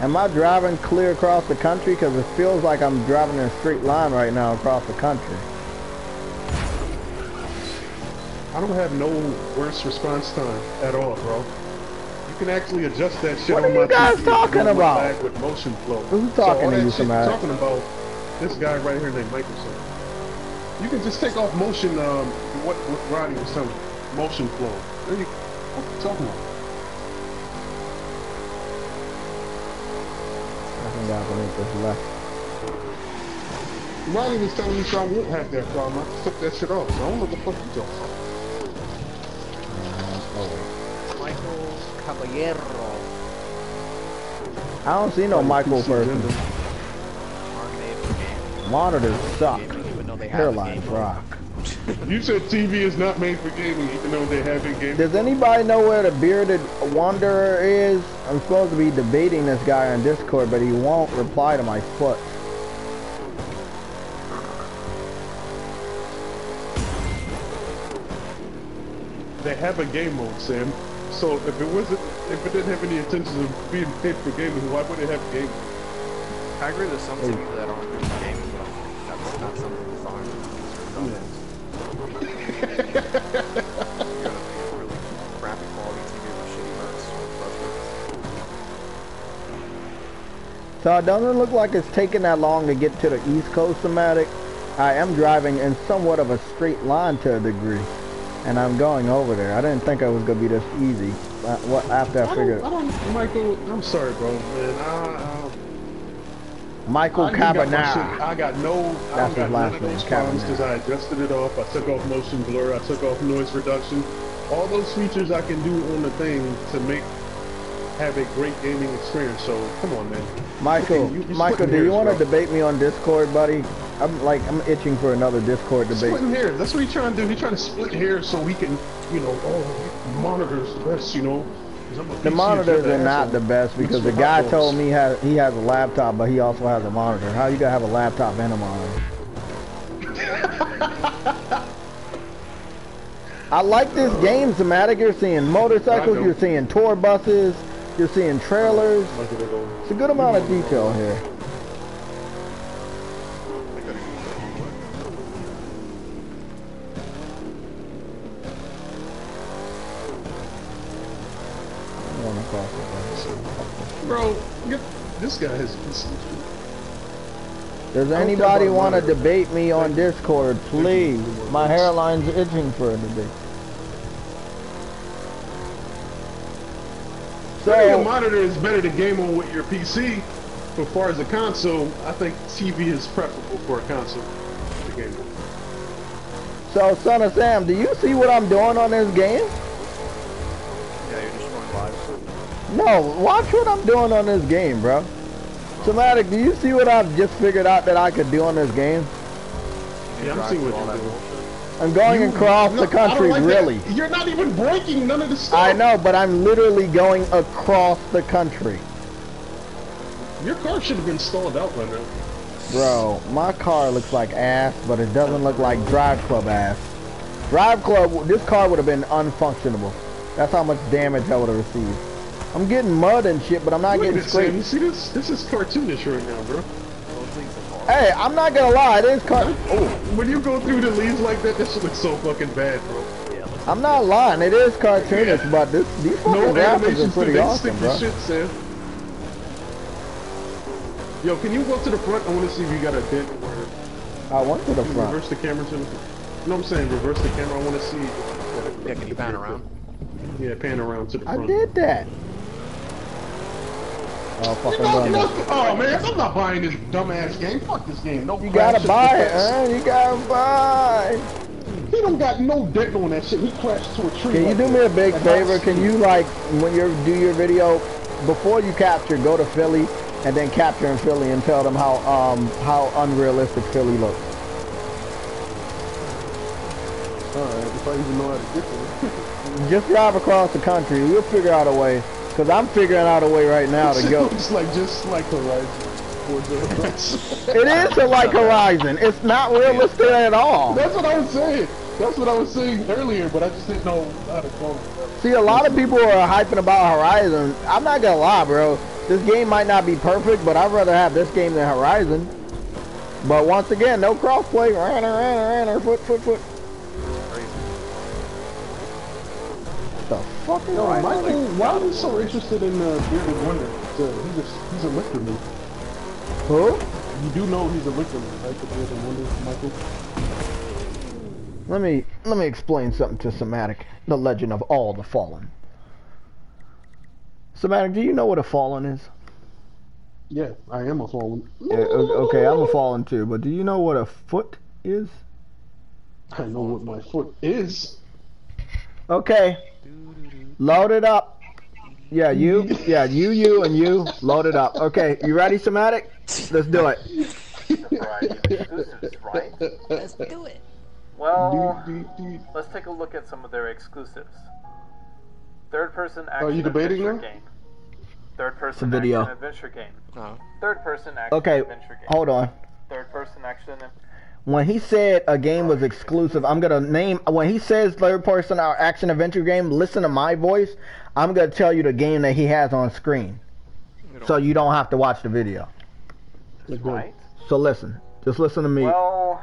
Am I driving clear across the country? Because it feels like I'm driving in a straight line right now across the country. I don't have no worse response time at all, bro. You can actually adjust that shit on my TV. What are you guys talking about? With motion flow. Who's talking to you, somebody? Talking about this guy right here named Microsoft. You can just take off motion, what Roddy was telling you. Motion flow. What are you talking about? Down to make this left. Ronnie was telling me so I won't have that problem. I took that shit off, so I don't know what the fuck you talking about. Michael Caballero. I don't see no Michael person. Monitors suck. Hairlines rock. You said TV is not made for gaming, even though they have it gaming. Does anybody know where the bearded wanderer is? I'm supposed to be debating this guy on Discord, but he won't reply to my foot. They have a game mode, Sam. So if it didn't have any intentions of being made for gaming, why would it have game mode? I agree with some TVs that aren't good for gaming, but that's not something designed. You're gonna be a really crappy quality TV with shitty hertz or So it doesn't look like it's taking that long to get to the East Coast, Somatic. I am driving in somewhat of a straight line to a degree, and I'm going over there. I didn't think it was gonna be this easy. After I figured. Michael, I'm sorry, bro, man. Michael Cabanera. I got no. That's his last name, problems because I adjusted it off. I took off motion blur. I took off noise reduction. All those features I can do on the thing to have a great gaming experience. So come on, man. Michael, do you want to debate me on Discord, buddy? I'm itching for another Discord debate. Splitting hairs. That's what he's trying to do. He's trying to split hairs so we can, monitors the best, The monitors are not the best because the guy told me he has a laptop, but he also has a monitor. How you gonna have a laptop and a monitor? I like this game, Somatic. You're seeing motorcycles, you're seeing tour buses, you're seeing trailers. It's a good amount of detail here. Bro, this guy has. Does anybody want to debate me on Discord, please? My hairline's itching for a debate. So your monitor is better to game on with your PC. As far as a console, I think TV is preferable for a console to game on. So, Son of Sam, do you see what I'm doing on this game? Yeah, you're just going live. No, watch what I'm doing on this game, bro. Somatic, do you see what I've just figured out that I could do on this game? Yeah, I'm seeing what you're doing. I'm going across the country, really. You're not even breaking none of the stuff. I know, but I'm literally going across the country. Your car should have been stalled out by now. Bro, my car looks like ass, but it doesn't look like Drive Club ass. Drive Club, this car would have been unfunctionable. That's how much damage I would have received. I'm getting mud and shit, but I'm not getting scraped. You see this? This is cartoonish right now, bro. Hey, I'm not gonna lie, it is When you go through the leaves like that, this shit looks so fucking bad, bro. I'm not lying, it is cartoonish, but these fucking graphics are pretty awesome, bro. Shit, Sam. Yo, can you go to the front? I want to see if you got a dent. I went to the front. Reverse the camera to the front. You know what I'm saying? Reverse the camera. I want to see. Yeah, can you pan around? Yeah, pan around to the front. I did that. Oh, fucking oh man, I'm not buying this dumbass game. Fuck this game. No, you gotta buy it, man. You gotta buy. He don't got no dent on that shit. He crashed to a tree. Can you do me a big favor? Can you, like, when you do your video, before you capture, go to Philly and then capture in Philly and tell them how unrealistic Philly looks. Alright, if I even know how to get there. Just drive across the country. We'll figure out a way. Cause I'm figuring out a way right now to go. It's like just like Horizon. It is like Horizon. It's not realistic at all. That's what I was saying. That's what I was saying earlier, but I just didn't know how to call it. See, a lot of people are hyping about Horizon. I'm not gonna lie, bro. This game might not be perfect, but I'd rather have this game than Horizon. But once again, no crossplay. Foot. The fuck is Michael, why are you so interested in Bearded Wonder? He's a liquor man. Who? You do know he's a liquor man, right? The Bearded Wonder, Michael. Let me explain something to Somatic, the legend of all the fallen. Somatic, do you know what a fallen is? Yeah, I am a fallen. Okay, I'm a fallen too, but do you know what a foot is? I know what my foot is. Okay. Load it up. Yeah, you, and you. Load it up. Okay, you ready, Somatic? Let's do it. Right? Let's do it. Well, let's take a look at some of their exclusives. Third-person action adventure game. Third-person action adventure game. Third-person action adventure game. Hold on. Third-person action. When he said a game was exclusive, I'm gonna name. When he says third-person action adventure game, listen to my voice. I'm gonna tell you the game that he has on screen, so you don't have to watch the video. Right. So listen. Just listen to me. Well,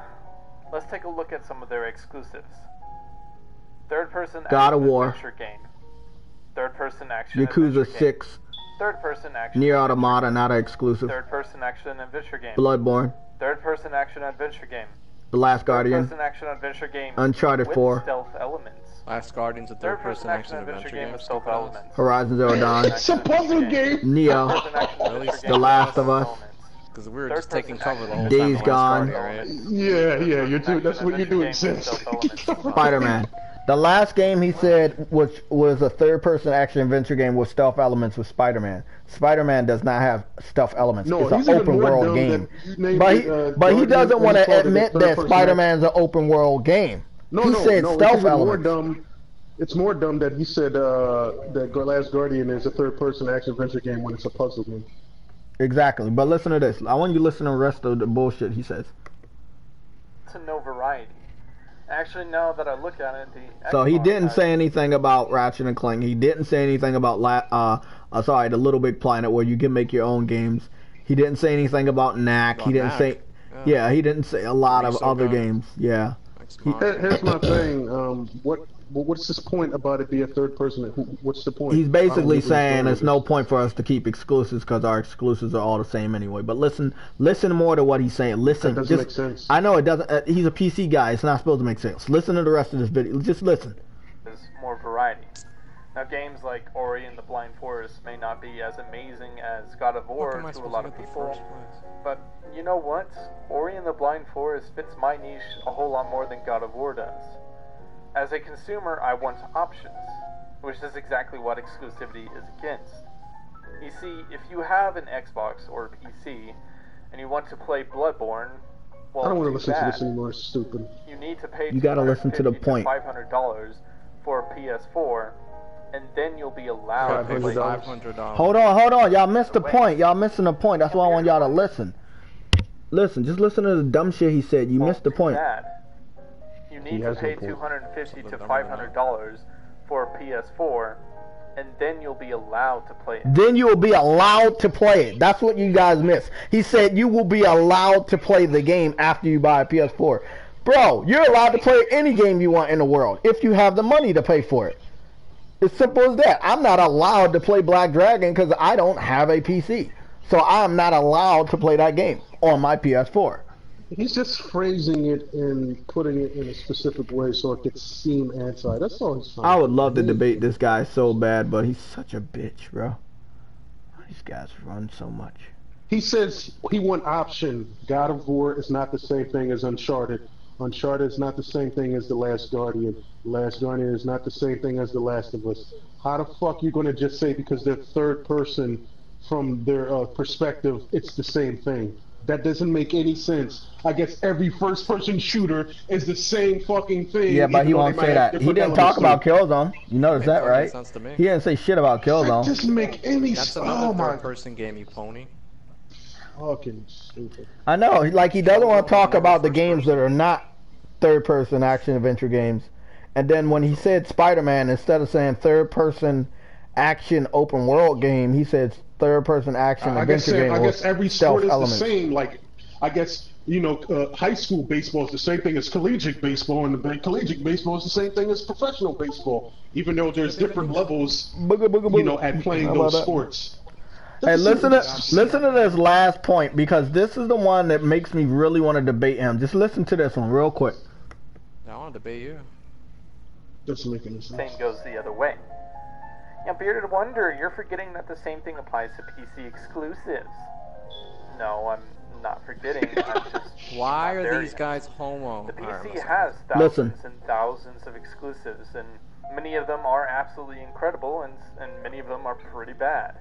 let's take a look at some of their exclusives. Third-person God action of War. adventure game. Third-person action Yakuza 6. Third-person action. Nier Automata, not an exclusive. Third-person action adventure game. Bloodborne. Third-person action adventure game. The Last Guardian. Third-person action adventure game. Uncharted 4. Stealth elements. Last Guardian's a third-person action adventure game with stealth elements. Horizon Zero Dawn. It's a puzzle game. Neo. The Last of Us. Because we were just taking cover the whole Days time. Gone. Right? Yeah, you're doing. That's what you're doing, sis. Spider-Man. The last game he said was a third-person action adventure game with stealth elements with Spider-Man. Spider-Man does not have stealth elements. No, it's an open-world game. But he doesn't want to admit that Spider-Man's an open-world game. He said stealth elements. It's more dumb that he said that Last Guardian is a third-person action adventure game when it's a puzzle game. Exactly. But listen to this. I want you to listen to the rest of the bullshit he says. To no variety. Actually, now that I look at it, so he didn't say anything about Ratchet and Clank. He didn't say anything about the Little Big Planet where you can make your own games. He didn't say anything about Knack. He didn't say, he didn't say a lot of other games. Yeah. Here's my thing. What's this point about it be a third person? What's the point? He's basically saying there's no point for us to keep exclusives because our exclusives are all the same anyway. But listen more to what he's saying. Listen, that doesn't make sense. I know it doesn't. He's a PC guy. It's not supposed to make sense. Listen to the rest of this video. Just listen. There's more variety. Now, games like Ori and the Blind Forest may not be as amazing as God of War to a lot of people, but you know what? Ori and the Blind Forest fits my niche a whole lot more than God of War does. As a consumer, I want options, which is exactly what exclusivity is against. You see, if you have an Xbox or a PC, and you want to play Bloodborne, well, I don't want to listen to this anymore, it's stupid. You need to pay you gotta listen to the point. $500 for a PS4, and then you'll be allowed to play $500. Hold on, y'all missed the point. Y'all missing the point. That's why I want y'all to listen. Listen, just listen to the dumb shit he said. You missed the point. You need to pay $250 to $500 for a PS4, and then you'll be allowed to play it. Then you will be allowed to play it. That's what you guys miss. He said you will be allowed to play the game after you buy a PS4. Bro, you're allowed to play any game you want in the world if you have the money to pay for it. It's simple as that. I'm not allowed to play Black Dragon because I don't have a PC. So I'm not allowed to play that game on my PS4. He's just phrasing it and putting it in a specific way so it could seem anti. That's all he's trying. I would love to debate this guy so bad, but he's such a bitch, bro. These guys run so much. He says he want option. God of War is not the same thing as Uncharted. Uncharted is not the same thing as The Last Guardian. The Last Guardian is not the same thing as The Last of Us. How the fuck you gonna just say because they're third person from their perspective, it's the same thing? That doesn't make any sense. I guess every first-person shooter is the same fucking thing. Yeah, but he won't say that. He didn't talk about Killzone. You notice that, right? He didn't say shit about Killzone. That doesn't make any sense. That's another third-person game, you pony. Fucking stupid. I know, like he doesn't want to talk about the games that are not third-person action-adventure games. And then when he said Spider-Man, instead of saying third-person action open-world game, he said third-person action-adventure game. I guess every sport is the same. Like, I guess, you know, high school baseball is the same thing as collegiate baseball, and collegiate baseball is the same thing as professional baseball, even though there's different levels, you know, at playing those sports. Hey, listen to this last point, because this is the one that makes me really want to debate him. Just listen to this one real quick. I want to debate you. Doesn't make any sense. Same goes the other way. Yeah, Bearded Wonder, you're forgetting that the same thing applies to PC exclusives. No, I'm not forgetting. I'm just why are these guys homo? The PC has thousands and thousands of exclusives, and many of them are absolutely incredible, and many of them are pretty bad.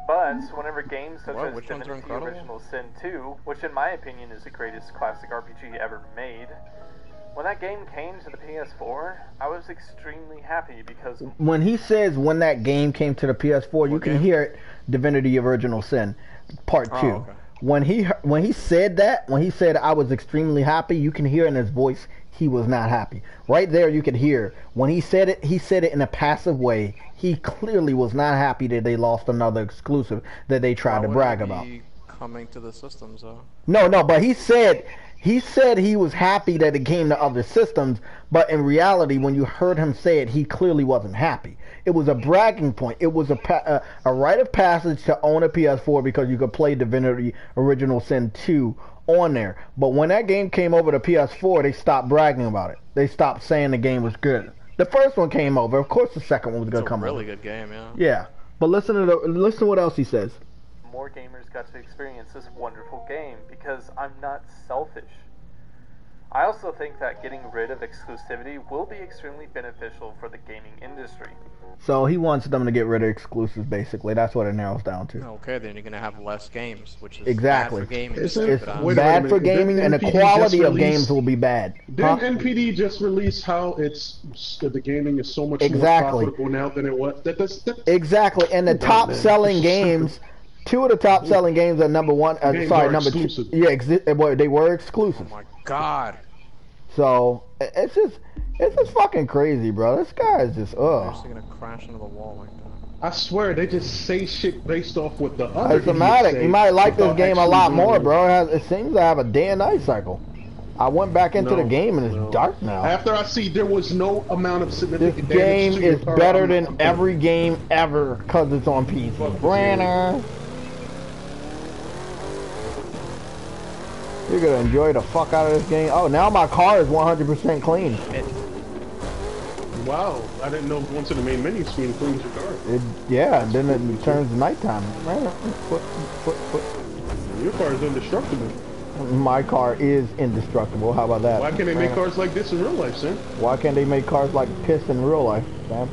But whenever games such as Divinity Original Sin 2, which in my opinion is the greatest classic RPG ever made, when that game came to the PS4, I was extremely happy because... When he says when that game came to the PS4, you can hear it, Divinity Original Sin, Part 2. Okay. When he said that, when he said I was extremely happy, you can hear in his voice he was not happy. Right there you could hear. When he said it in a passive way. He clearly was not happy that they lost another exclusive that they tried to brag about. Coming to the systems, though. No, but he said he was happy that it came to other systems, but in reality, when you heard him say it, he clearly wasn't happy. It was a bragging point. It was a rite of passage to own a PS4 because you could play Divinity Original Sin 2 on there. But when that game came over to PS4, they stopped bragging about it. They stopped saying the game was good. The first one came over. Of course, the second one was going to come over. It's a really good game, yeah. Yeah, but listen to what else he says. More gamers got to experience this wonderful game because I'm not selfish. I also think that getting rid of exclusivity will be extremely beneficial for the gaming industry. So he wants them to get rid of exclusives, basically. That's what it narrows down to. Okay, then you're going to have less games, which is exactly bad for gaming. It's bad for gaming, and the quality of games will be bad. Didn't NPD just release how the gaming is so much more profitable now than it was? Exactly, and the top-selling games... Two of the top-selling games are number one. Number two. Yeah, they were exclusive. Oh my god! So it's just fucking crazy, bro. This guy is just They're just gonna crash into the wall like that. I swear they just say shit based off what the other. It's dramatic. You might like this game a lot more, bro. It seems to have a day and night cycle. I went back into the game and it's dark now. After I see there was no amount of significant this game is better than every game ever because it's on PC. Brenner. You're gonna enjoy the fuck out of this game. Oh, now my car is 100% clean. Wow, I didn't know once in the main menu screen cleans your car. Yeah, then it turns to nighttime. Your car is indestructible. My car is indestructible. How about that? Why can't they make cars like this in real life, Sam? Why can't they make cars like piss in real life, Sam?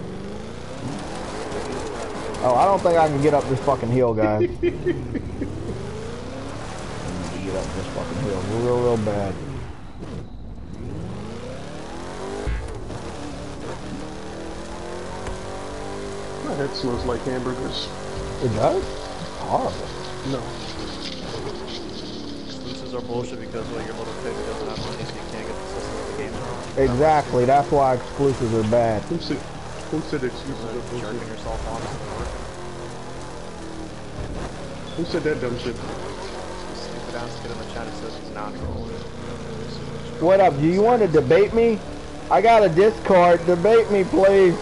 Oh, I don't think I can get up this fucking hill, guys. Get up this fucking hill real bad. My head smells like hamburgers. It does? It's horrible. No. Exclusives are bullshit because your little pig doesn't have money, so you can't get the system of the game. Exactly. That's why exclusives are bad. Who said exclusives are bullshit? Jerking yourself off. Who said that dumb shit? Stupid ass kid in the chat says he's natural. What up? Do you want to debate me? I got a Discord. Debate me, please.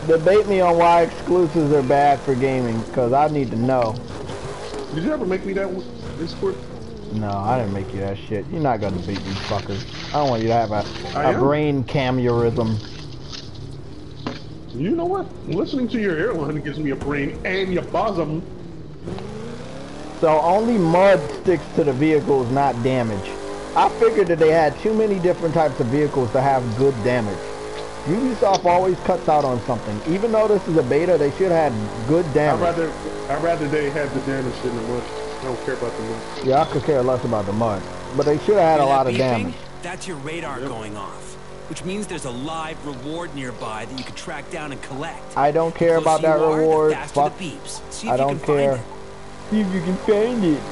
Debate me on why exclusives are bad for gaming, because I need to know. Did you ever make me that Discord? No, I didn't make you that shit. You're not gonna beat these fuckers. I don't want you to have a brain cameurism. You know what? Listening to your airline gives me a brain and your bosom. So only mud sticks to the vehicles, not damage. I figured that they had too many different types of vehicles to have good damage. Ubisoft always cuts out on something. Even though this is a beta, they should have had good damage. I'd rather they had the damage than the mud. I don't care about the mud. Yeah, I could care less about the mud. But they should have had a lot of damage. That's your radar going off. Which means there's a live reward nearby that you can track down and collect. I don't care about that reward. Fuck. I don't care. See if you can find it.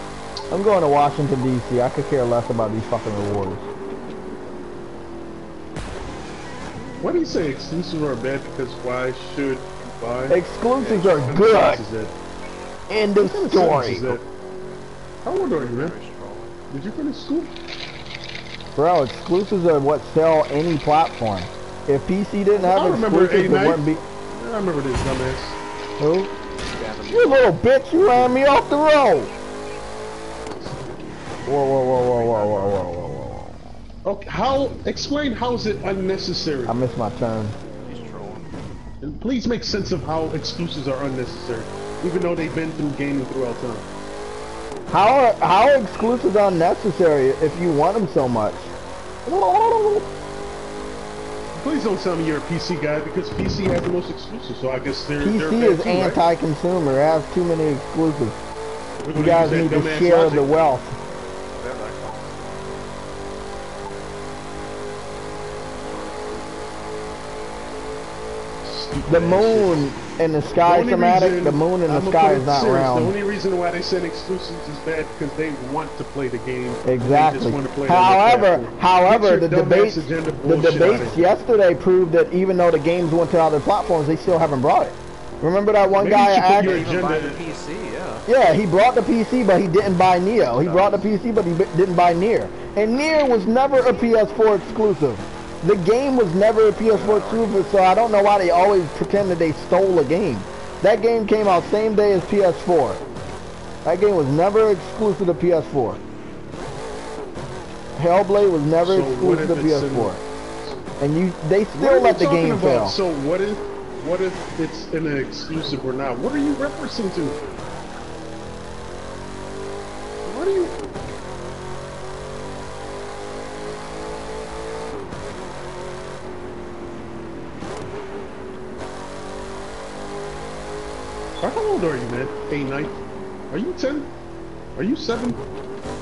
I'm going to Washington, D.C. I could care less about these fucking rewards. Why do you say exclusives are bad? Because why should you buy? Exclusives are good. End of story. How old are you, man? Did you finish school? Bro, exclusives are what sell any platform. If PC didn't have exclusives, it wouldn't be... I remember this dumbass. Who? You little bitch, you ran me off the road! Whoa. Okay, explain how is it unnecessary? I missed my turn. He's trolling. And please make sense of how exclusives are unnecessary, even though they've been through gaming throughout time. How are exclusives unnecessary if you want them so much? Please don't tell me you're a PC guy, because PC has the most exclusives, so I guess they're PC is anti-consumer, it has too many exclusives. You guys need to share the wealth. The moon in the sky thematic, the moon in the sky is not round. The only reason why they said exclusives is bad because they want to play the game. Exactly. However, the debates yesterday proved that even though the games went to other platforms, they still haven't brought it. Remember that one guy actually buy the PC, yeah, he brought the PC, but he didn't buy Neo. He brought the PC, but he didn't buy Nier. And Nier was never a PS4 exclusive. The game was never a PS4 exclusive, so I don't know why they always pretend that they stole a game. That game came out same day as PS4. That game was never exclusive to PS4. Hellblade was never exclusive to PS4. And they still let the game fail. So what if it's an exclusive or not? What are you referencing to? What are you... How old are you, man? A-Knife? Are you 10? Are you 7?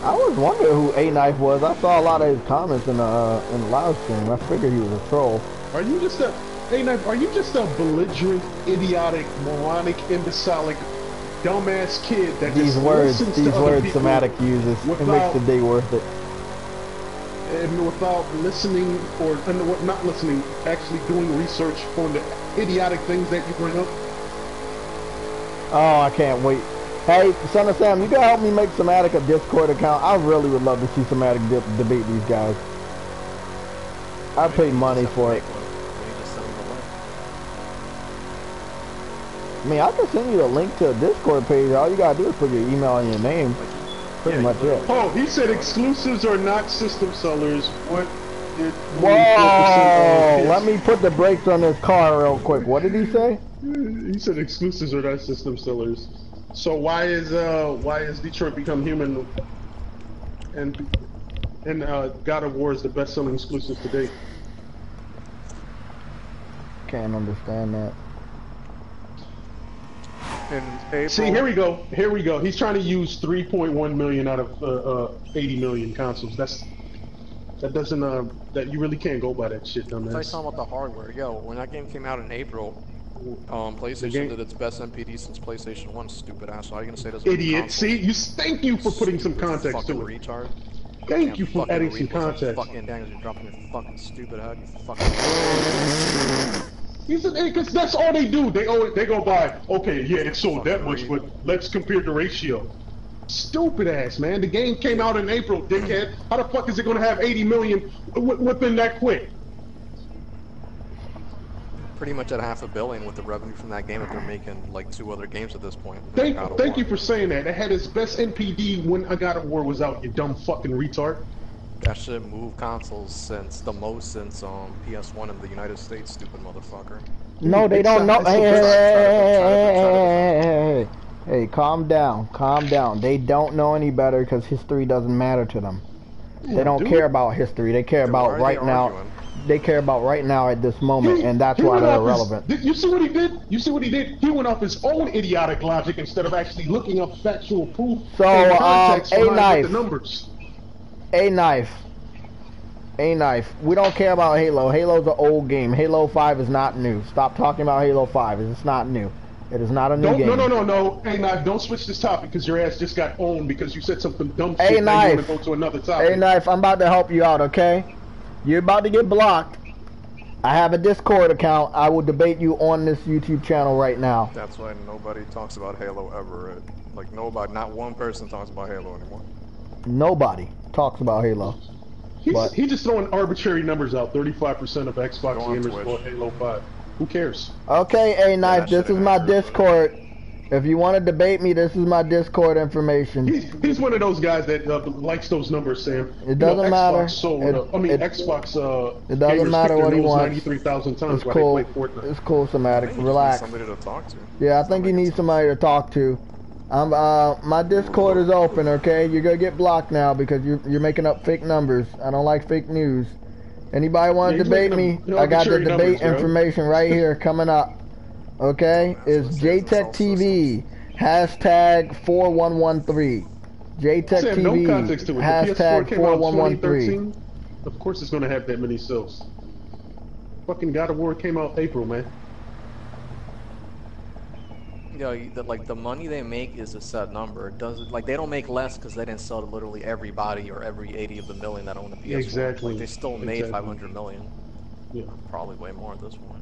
I was wondering who A-Knife was. I saw a lot of his comments in the live stream. I figured he was a troll. Are you just a... A-Knife, are you just a belligerent, idiotic, moronic, imbecilic, dumbass kid that these words Somatic uses, it makes the day worth it. And without listening, or not listening, actually doing research on the idiotic things that you bring up? Oh, I can't wait. Hey, Son of Sam, you gotta help me make Somatic a Discord account. I really would love to see Somatic debate these guys. I'd pay money for it. I mean, I can send you a link to a Discord page. All you gotta do is put your email and your name. Pretty much it. Oh, he said exclusives are not system sellers. What did... Whoa! Let me put the brakes on this car real quick. What did he say? He said exclusives are not system sellers. So why is Detroit Become Human and God of War is the best-selling exclusive to date? Can't understand that. See, here we go. He's trying to use 3.1 million out of 80 million consoles. That doesn't that you really can't go by that shit, dumbass. I talking about the hardware. Yo, when that game came out in April, PlayStation did its best NPD since PlayStation 1. Stupid ass. So how are you gonna say this? Idiot. See, thank you for putting some context to it. Retard. Thank you for adding some context. Fucking dang, you're dropping your fucking stupid head, you fucking. Because that's all they do. They go by, okay, yeah, it sold that much, but let's compare the ratio. Stupid ass, man. The game came out in April, dickhead. How the fuck is it gonna have 80 million within that quick? Pretty much at $500 million with the revenue from that game if they're making like 2 other games at this point. Thank you for saying that. It had its best NPD when God of War was out, you dumb fucking retard. That shit moved consoles since PS1 in the United States, stupid motherfucker. No, they don't know. Hey, calm down, calm down. They don't know any better because history doesn't matter to them. They don't care about history. They care about right now. They care about right now at this moment, and that's why they're irrelevant. You see what he did? You see what he did? He went off his own idiotic logic instead of actually looking up factual proof. So, A knife. We don't care about Halo. Halo's an old game. Halo 5 is not new. Stop talking about Halo 5. It's not new. It is not a new game. No. A knife, don't switch this topic because your ass just got owned because you said something dumb shit. A knife. You want to go to another topic. A knife. I'm about to help you out. Okay. You're about to get blocked. I have a Discord account. I will debate you on this YouTube channel right now. That's why nobody talks about Halo ever. Like nobody, not one person talks about Halo anymore. Nobody talks about Halo. He's just throwing arbitrary numbers out. 35% of Xbox gamers bought Halo 5. Who cares? Okay, A Knife, this is my Discord. If you want to debate me, this is my Discord information. He's one of those guys that likes those numbers, Sam. It doesn't matter. Xbox. It doesn't matter what he wants. 93,000 times. It's cool. It's cool, Somatic. Relax. Somebody to talk to. Yeah, I think he needs somebody to talk to. My Discord is open. Okay, you're gonna get blocked now because you're making up fake numbers. I don't like fake news. Anybody want to debate me? I got the debate information right here coming up. Okay, it's JayTechTV #4113. JayTechTV #4113. Of course, it's gonna have that many sales. Fucking God of War came out April, man. Yeah, like the money they make is a set number. It doesn't like they don't make less because they didn't sell to literally everybody or every 80 of the million that own a PS4. Exactly. Like, they still made 500 million. Yeah. Probably way more at this point.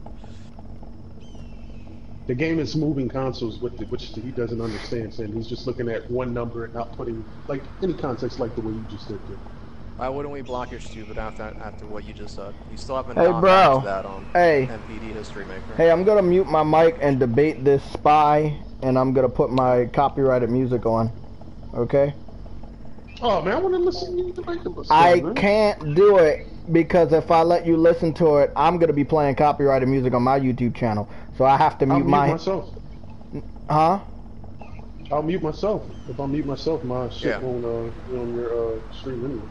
The game is moving consoles with it, which he doesn't understand. Saying he's just looking at one number and not putting like any context like the way you just did. Why wouldn't we block your stupid after what you just said? You still haven't gone back to that MPD History Maker. Hey, I'm gonna mute my mic and debate this spy, and I'm gonna put my copyrighted music on. Okay? Oh man, I want to listen. You debate the I can't do it because if I let you listen to it, I'm gonna be playing copyrighted music on my YouTube channel. So I have to mute myself. Huh? I'll mute myself. If I mute myself, my shit won't on your stream anyway.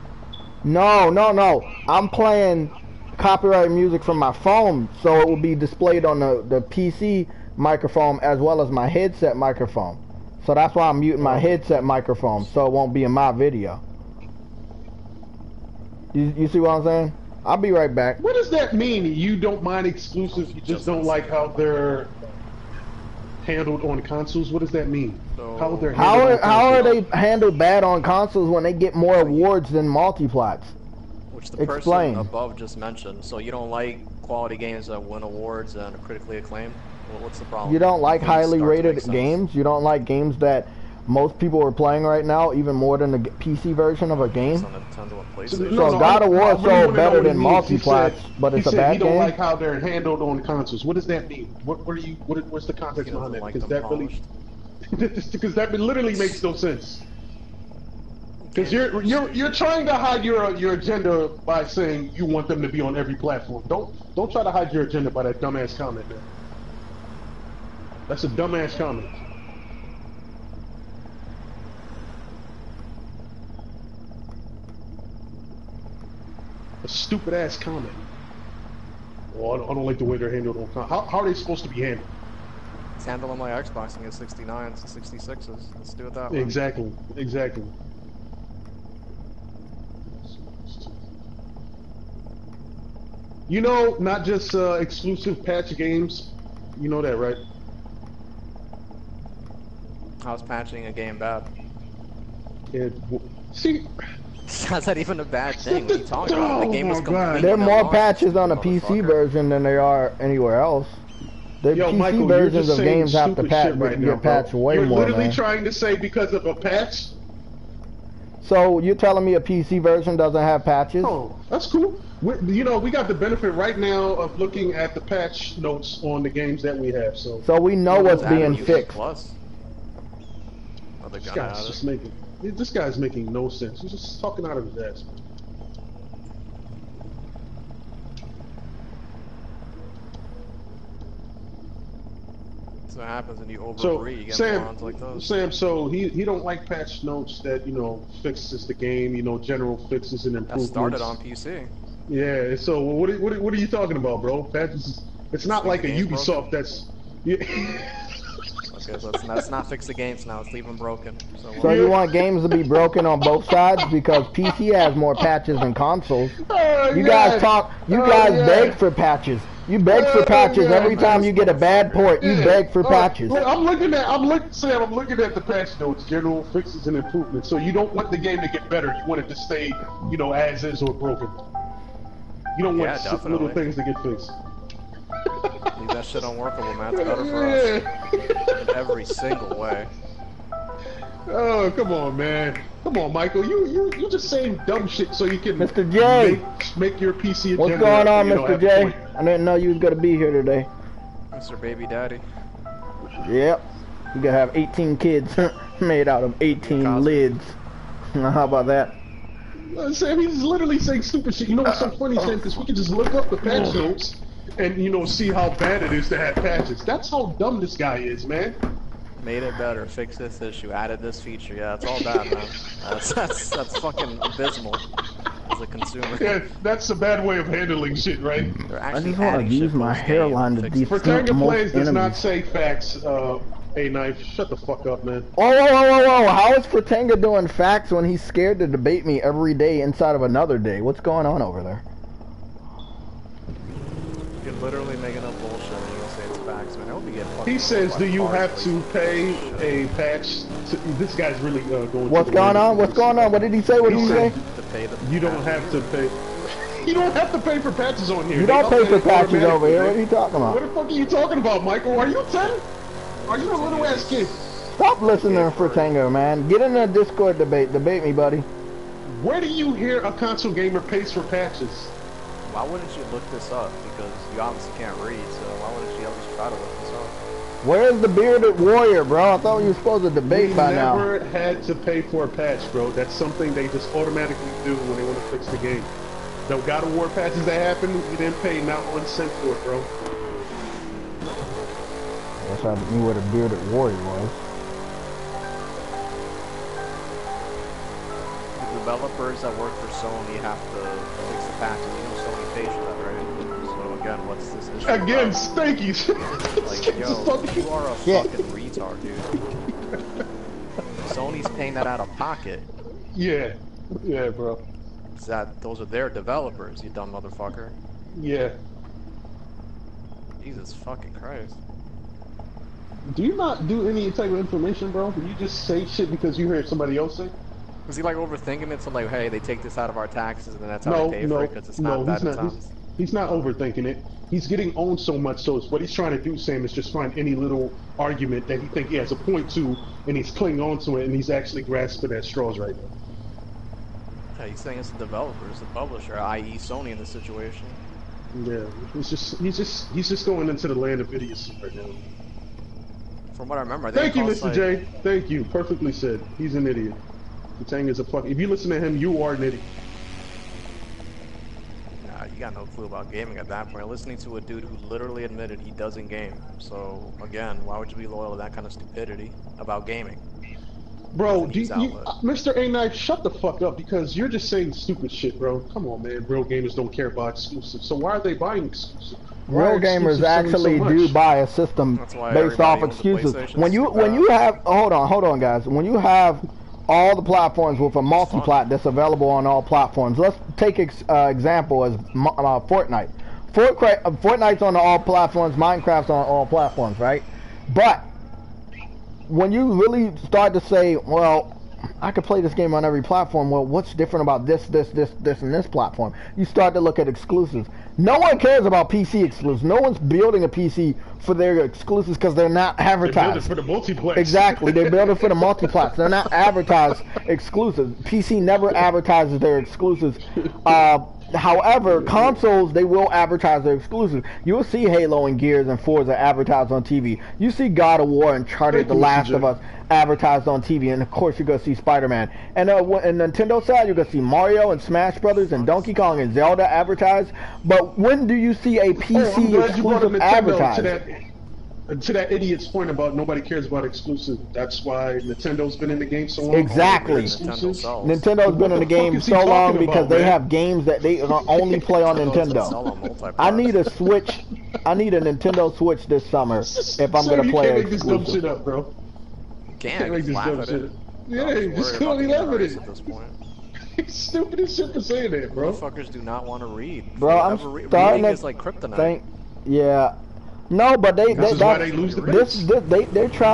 No. I'm playing copyrighted music from my phone, so it will be displayed on the PC microphone as well as my headset microphone. So that's why I'm muting my headset microphone, so it won't be in my video. You see what I'm saying? I'll be right back. What does that mean? You don't mind exclusives, you just don't like how they're handled on consoles? What does that mean? How are they handled bad on consoles when they get more awards than multiplats? Which the person above just mentioned. So you don't like quality games that win awards and are critically acclaimed? Well, what's the problem? You don't like highly rated games? You don't like games that most people are playing right now, even more than the PC version of a game? So God of War sold better than multiplats, but it's a bad game? He don't like how they're handled on consoles. What does that mean? What's the context behind that? Because that really... because that literally makes no sense. Because you're trying to hide your agenda by saying you want them to be on every platform. Don't try to hide your agenda by that dumbass comment, man. That's a dumbass comment. A stupid ass comment. Well, I don't like the way they're handled on consoles. How are they supposed to be handled? It's handled on my Xbox and get 69s and 66s. Let's do it that way. Exactly. You know, not just exclusive patch games. You know that, right? How's patching a game bad? See, How's that even a bad thing? What are you talking about? The game was complete. There are more patches on the PC version than there are anywhere else. The PC Michael, versions of games have to patch, right get patched way more. You're literally trying to say because of a patch? So you're telling me a PC version doesn't have patches? Oh, that's cool. We got the benefit right now of looking at the patch notes on the games that we have. So we know what's being fixed. This guy's making no sense. He's just talking out of his ass. That's what happens when you overbreed. You get morons like those. Sam, so he don't like patch notes that fixes the game. General fixes and improvements. That started on PC. Yeah. So what are you talking about, bro? Patches. It's not like a Ubisoft that's. Okay, so let's not fix the games now. Let's leave them broken. So you want games to be broken on both sides because PC has more patches than consoles. You guys beg for patches. You beg for patches every time you get a bad port. You beg for patches. Look, I'm looking at the patch notes, general fixes and improvements. So you don't want the game to get better. You want it to stay, as is or broken. You don't want little things to get fixed. Leave that shit unworkable, man. It's better for us. In every single way. Oh, come on, man. Come on, Michael. You just saying dumb shit so you can Mr. J. Make your PC agenda. What's going on, Mr. J? I didn't know you was gonna be here today. Mr. Baby Daddy. Yep. You gotta have 18 kids made out of 18 lids. How about that? Sam, he's literally saying stupid shit. You know what's so funny, Sam? Because we can just look up the patch notes and see how bad it is to have patches. That's how dumb this guy is, man. Made it better, fixed this issue, added this feature. Yeah, it's all bad, man. That's fucking abysmal as a consumer. Yeah, that's a bad way of handling shit, right? I just want to use my hairline to defeat Pretender most Plays enemies. does not say facts. A-Knife, shut the fuck up, man. Whoa! How is Pretender doing facts when he's scared to debate me every day inside of another day? What's going on over there? You're literally making up bullshit and you'll say it's facts, man. I hope you get fucking. He says, do you have to pay a patch? This guy's really going. What's going on? What's going on? What did he say? What did he say? You don't have to pay. You don't have to pay for patches on here. You don't pay for patches over here. What are you talking about? What the fuck are you talking about, Michael? Are you 10? Are you a little ass kid? Stop listening for Tango, man. Get in a Discord debate. Debate me, buddy. Where do you hear a console gamer pays for patches? Why wouldn't you look this up? Because you obviously can't read, so why wouldn't you at least try to look this up? Where's the bearded warrior, bro? I thought you were supposed to debate by now. We never had to pay for a patch, bro. That's something they just automatically do when they want to fix the game. The God of War patches that happened, we didn't pay not 1 cent for it, bro. I guess I knew what a bearded warrior was. The developers that work for Sony have to fix the patches. You know Sony pays for that, right? So again, what's this issue Again, about? Stankies. Like, yo, you are a fucking retard, dude. Sony's paying that out of pocket. Yeah, bro. Those are their developers, you dumb motherfucker. Yeah. Jesus fucking Christ. Do you not do any type of information, bro? Do you just say shit because you heard somebody else say? Was he like overthinking it? So like, hey, they take this out of our taxes and then that's how they pay for it because it's not that. He's not overthinking it. He's getting owned so much, so what he's trying to do, Sam, is just find any little argument that he thinks he has a point to, and he's clinging on to it, and he's actually grasping at straws right now. Yeah, he's saying it's the developers, the publisher, i.e. Sony in this situation. Yeah, he's just going into the land of idiocy right now. From what I remember, thank you, Mr. J. Thank you. Perfectly said. He's an idiot. Tang is a fuck. If you listen to him, you are an idiot. Nah, you got no clue about gaming at that point. Listening to a dude who literally admitted he doesn't game. So again, why would you be loyal to that kind of stupidity about gaming? Bro, Mr. A-Knife, shut the fuck up because you're just saying stupid shit, bro. Come on, man. Real gamers don't care about exclusives. So why are they buying exclusives? Real gamers actually do buy a system based off excuses. When you have hold on guys, when you have all the platforms with a multi-plat that's available on all platforms. Let's take example as Fortnite. Fortnite's on all platforms, Minecraft's on all platforms, right? But when you really start to say, well, I could play this game on every platform. Well, what's different about this, and this platform? You start to look at exclusives. No one cares about PC exclusives. No one's building a PC for their exclusives because they're not advertised. They're building for the multiplex. Exactly, they're building for the multiplex. They're not advertised exclusives. PC never advertises their exclusives. However, consoles, they will advertise their exclusives. You will see Halo and Gears and Forza advertised on TV. You see God of War, Uncharted, The Last of Us advertised on TV. And of course, you're going to see Spider-Man. And on Nintendo side, you're going to see Mario and Smash Brothers and Donkey Kong and Zelda advertised. But when do you see a PC exclusive advertised? To that idiot's point about nobody cares about exclusive, that's why Nintendo's been in the game so long. Exactly. Nintendo's been in the game so long because they have games that they only play on Nintendo. I need a Switch. I need a Nintendo Switch this summer if I'm going to play it. You can't make this dumb shit up, bro. Can't make this dumb shit. Yeah, you just clearly laugh at it. It's stupid as shit for saying that, bro. Motherfuckers do not want to read. Bro, I'm starting to like kryptonite. Yeah. No, but they're trying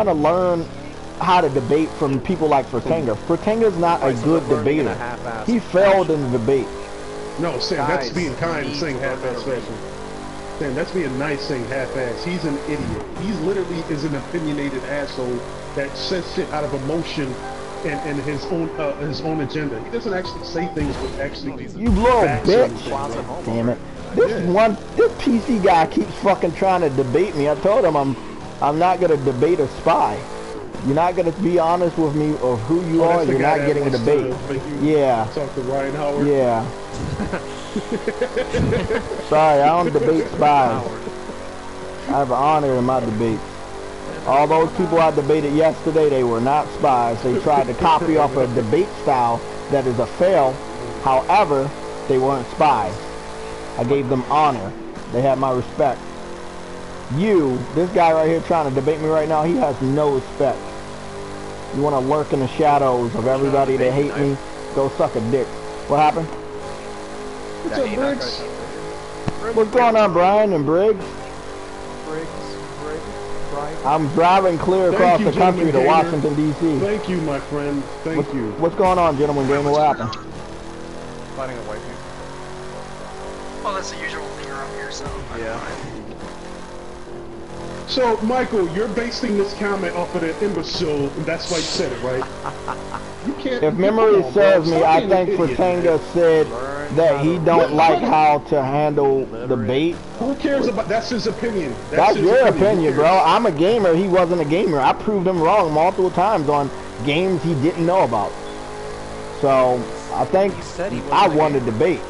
to learn how to debate from people like Furtenga. Furtenga's not a good debater. He failed in the debate. No, Sam, that's being kind and saying half-ass fashion. Sam, that's being nice saying half-ass. He's an idiot. He's literally is an opinionated asshole that says shit out of emotion and his own agenda. He doesn't actually say things with actually. You little bitch! Damn it. This PC guy keeps fucking trying to debate me. I told him I'm not gonna debate a spy. You're not gonna be honest with me of who you are. You're not getting a debate. Yeah. Talk to Ryan Howard. Yeah. Sorry, I don't debate spies. I have honor in my debates. All those people I debated yesterday, they were not spies. They tried to copy off a debate style that is a fail. However, they weren't spies. I gave them honor. They had my respect. This guy right here trying to debate me right now, he has no respect. You want to lurk in the shadows of everybody that hate me? Go suck a dick. What happened? What's up, Briggs? What's going on, Brian and Briggs? I'm driving clear across the country to Washington, D.C. Thank you, my friend. Thank you. What's going on, gentlemen? Gamer, what happened? Fighting a white dude. Well, that's the usual thing around here, so... Yeah. So, Michael, you're basing this comment off of the imbecile, and that's why you said it, right? You can't... If memory serves me, I think Furtenga said that he don't like how to handle debate. Who cares about... That's his opinion. That's your opinion, bro. I'm a gamer. He wasn't a gamer. I proved him wrong multiple times on games he didn't know about. So, I think I won the debate.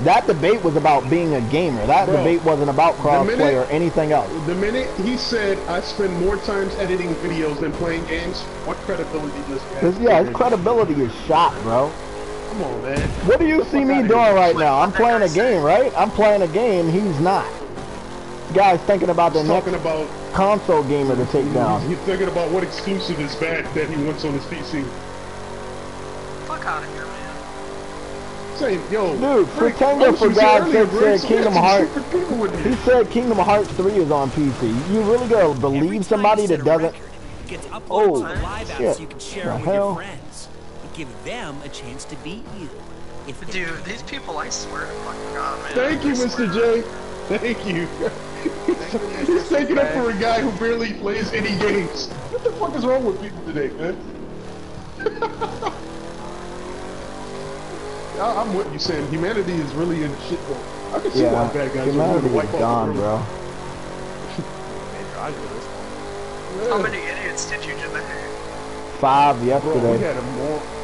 That debate was about being a gamer. That debate wasn't about crossplay or anything else. The minute he said, I spend more times editing videos than playing games, what credibility does he have? Yeah, his credibility is shot, bro. Come on, man. What do you see me doing right now? I'm playing a game, right? I'm playing a game. He's not. Guy's thinking about the next console gamer to take down. He's thinking about what exclusive is bad that he wants on his PC. Fuck out of here, man. Say, yo, dude, Furtenga, for God's sake, said Kingdom Hearts. He said Kingdom Hearts 3 is on PC. You really gonna believe somebody that doesn't? Oh, shit. So you can share it with your friends. Give them a chance to beat you. Dude, these people, I swear to fucking God, man. Thank you, Mr. J. Thank you. He's taking up for a guy who barely plays any games. What the fuck is wrong with people today, man? I'm with you, Sam. Humanity is really in shit though. I can see why bad guys humanity is gone, bro. How many idiots did you debate? 5 yesterday. Bro,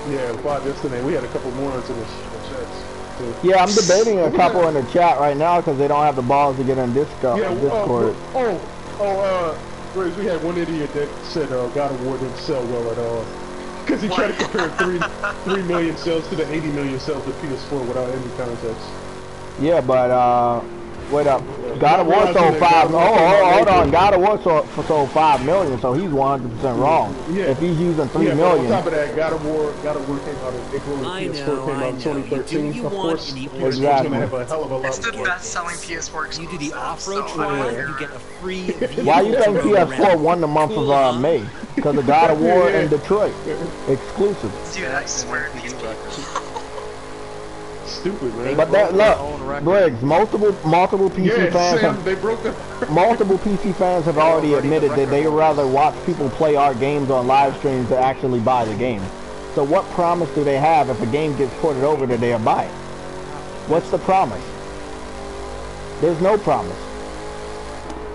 we had 5 yesterday. We had a couple more into the chats. Yeah, I'm debating a couple in the chat right now because they don't have the balls to get in Discord. Graves, we had one idiot that said God of War didn't sell well at all. Because he tried to compare 3 million sales to the 80 million sales of PS4 without any context. Yeah, but wait up. God of War sold 5. Hold on. God of War sold 5 million, so he's 100% wrong. Yeah. If he's using 3 yeah, million. On top of that, God of War came out in April, and PS4 came out in 2013. Of course, PS4's gonna have a hell of a lot. It's the best-selling PS4 exclusive. You do the off-road trial, you get a free. Why you think PS4 won the month of May? Because of God of War and Detroit exclusive. Dude, I swear these people. Stupid, man. But that look, Briggs, multiple PC fans multiple PC fans have already admitted that they rather watch people play our games on live streams than actually buy the game. So what promise do they have if a game gets ported over that they'll buy it? What's the promise? There's no promise.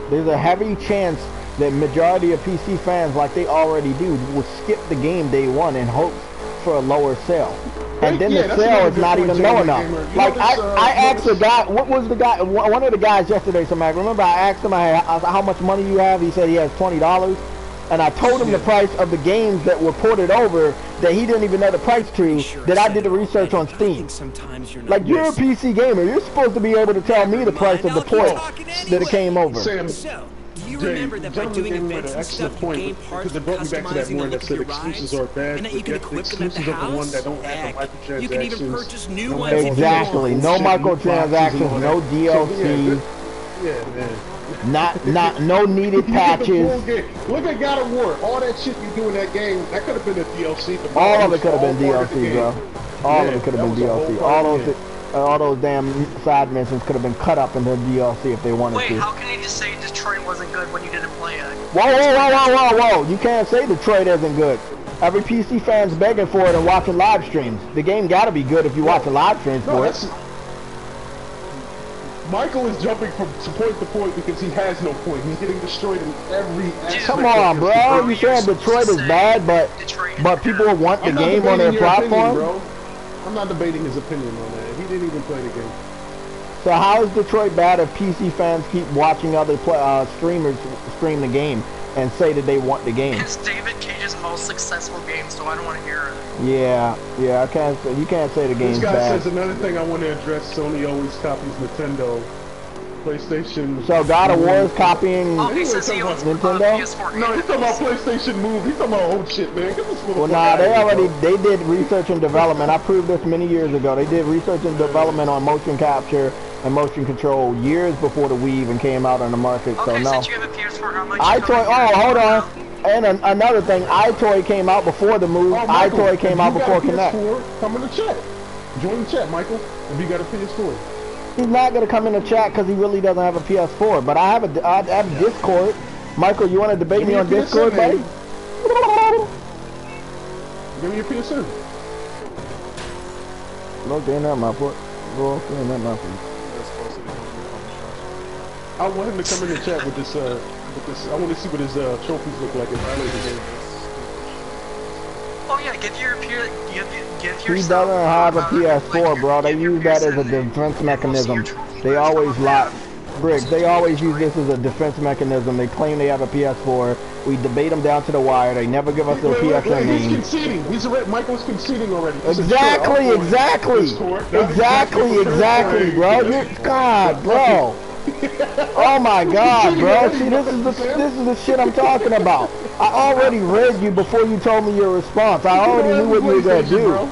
There's a heavy chance that majority of PC fans, like they already do, will skip the game day one in hopes for a lower sale. And then the sale is not even low enough. Like, I asked a guy, what was the guy, one of the guys yesterday, remember I asked him how much money you have? He said he has $20. And I told him the price of the games that were ported over that he didn't even know the price to, that I did the research on Steam. Like, you're a PC gamer, you're supposed to be able to tell me the price of the port that it came over. Do you remember that by doing events and stuff, you gain parts for customizing the look of your rides, and that you can equip them at the house? Heck, you can even purchase new ones. Exactly. No microtransactions, no DLC. Yeah, man. No needed patches. Look at God of War. All that shit you do in that game, that could have been a DLC. All of it could have been DLC, bro. All of it could have been DLC. All those damn side missions could have been cut up into DLC if they wanted to. Wait, how can you just say Detroit wasn't good when you didn't play it? Whoa. You can't say Detroit isn't good. Every PC fan's begging for it and watching live streams. The game gotta be good if you watch a live stream for it. Michael is jumping from point to point because he has no point. He's getting destroyed in every aspect. Come on, bro. You saying Detroit is bad, but people will want the game on their platform? Bro. I'm not debating his opinion on that. He didn't even play the game. So how is Detroit bad if PC fans keep watching other streamers stream the game and say that they want the game? It's David Cage's most successful game, so I don't want to hear it. Yeah, you can't say the game's bad. This guy says another thing I want to address. Sony always copies Nintendo. PlayStation. So God of War is copying Nintendo? No, he's talking about PlayStation Move. He's talking about old shit, man. Well, nah, they did research and development. I proved this many years ago. They did research and development on motion capture and motion control years before the Wii even came out on the market. Okay, so no. Since you have a PS4, how much hold on. And another thing, iToy came out before the Move. iToy came out before Kinect. Come in the chat. Join the chat, Michael. If you got a PS4. He's not gonna come in the chat because he really doesn't have a PS4. But I have Discord. Michael, you want to debate me on Discord, buddy? Give me your PSN. No, they're not my foot. Bro, they're not my foot. I want him to come in the chat with this. I want to see what his trophies look like if I play the game. Oh yeah, give your He doesn't have a PS4, bro. They use that as a defense mechanism. They always lie. Briggs, they always use this as a defense mechanism. They claim they have a PS4. We debate them down to the wire. They never give us their PSN name. He's conceding. Michael's conceding already. Exactly, bro. God, bro. Oh my God, bro. See, this is the shit I'm talking about. I already read you before you told me your response. I already knew what you were gonna do.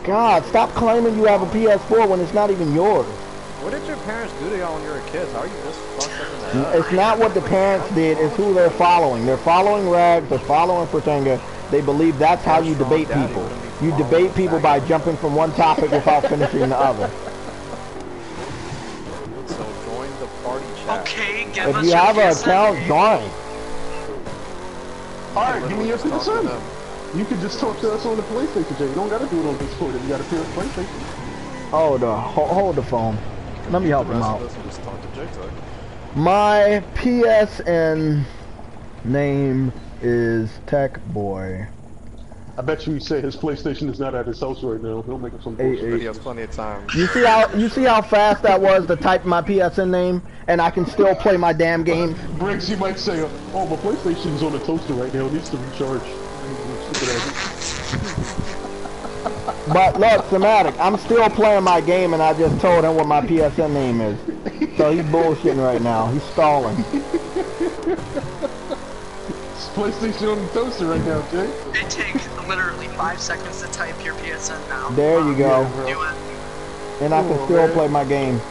God, stop claiming you have a PS4 when it's not even yours. What did your parents do to y'all when you were kids? How are you this fucked up in the head? It's not what the parents did, it's who they're following. They're following Rags, they're following Pratenga. They believe that's how you debate people. You debate people by jumping from one topic without finishing the other. So join the party chat. Okay, if you have an account, join. Alright, give me your PSN. You can just talk to us on the PlayStation, Jay. You don't gotta do it on Discord if you got a PlayStation. Hold the phone. Let me help him out. My PSN name is Tech Boy. I bet you he said his PlayStation is not at his house right now. He'll make up some bullshit. He has plenty of time. You see how fast that was to type my PSN name, and I can still play my damn game. Briggs, you might say, "Oh, my PlayStation's on the toaster right now. It needs to recharge." But look, Somatic, I'm still playing my game and I just told him what my PSN name is. So he's bullshitting right now. He's stalling. It's PlayStation on the toaster right now, Jay. It takes literally 5 seconds to type your PSN now. There you go. Do it. And I can still play my game.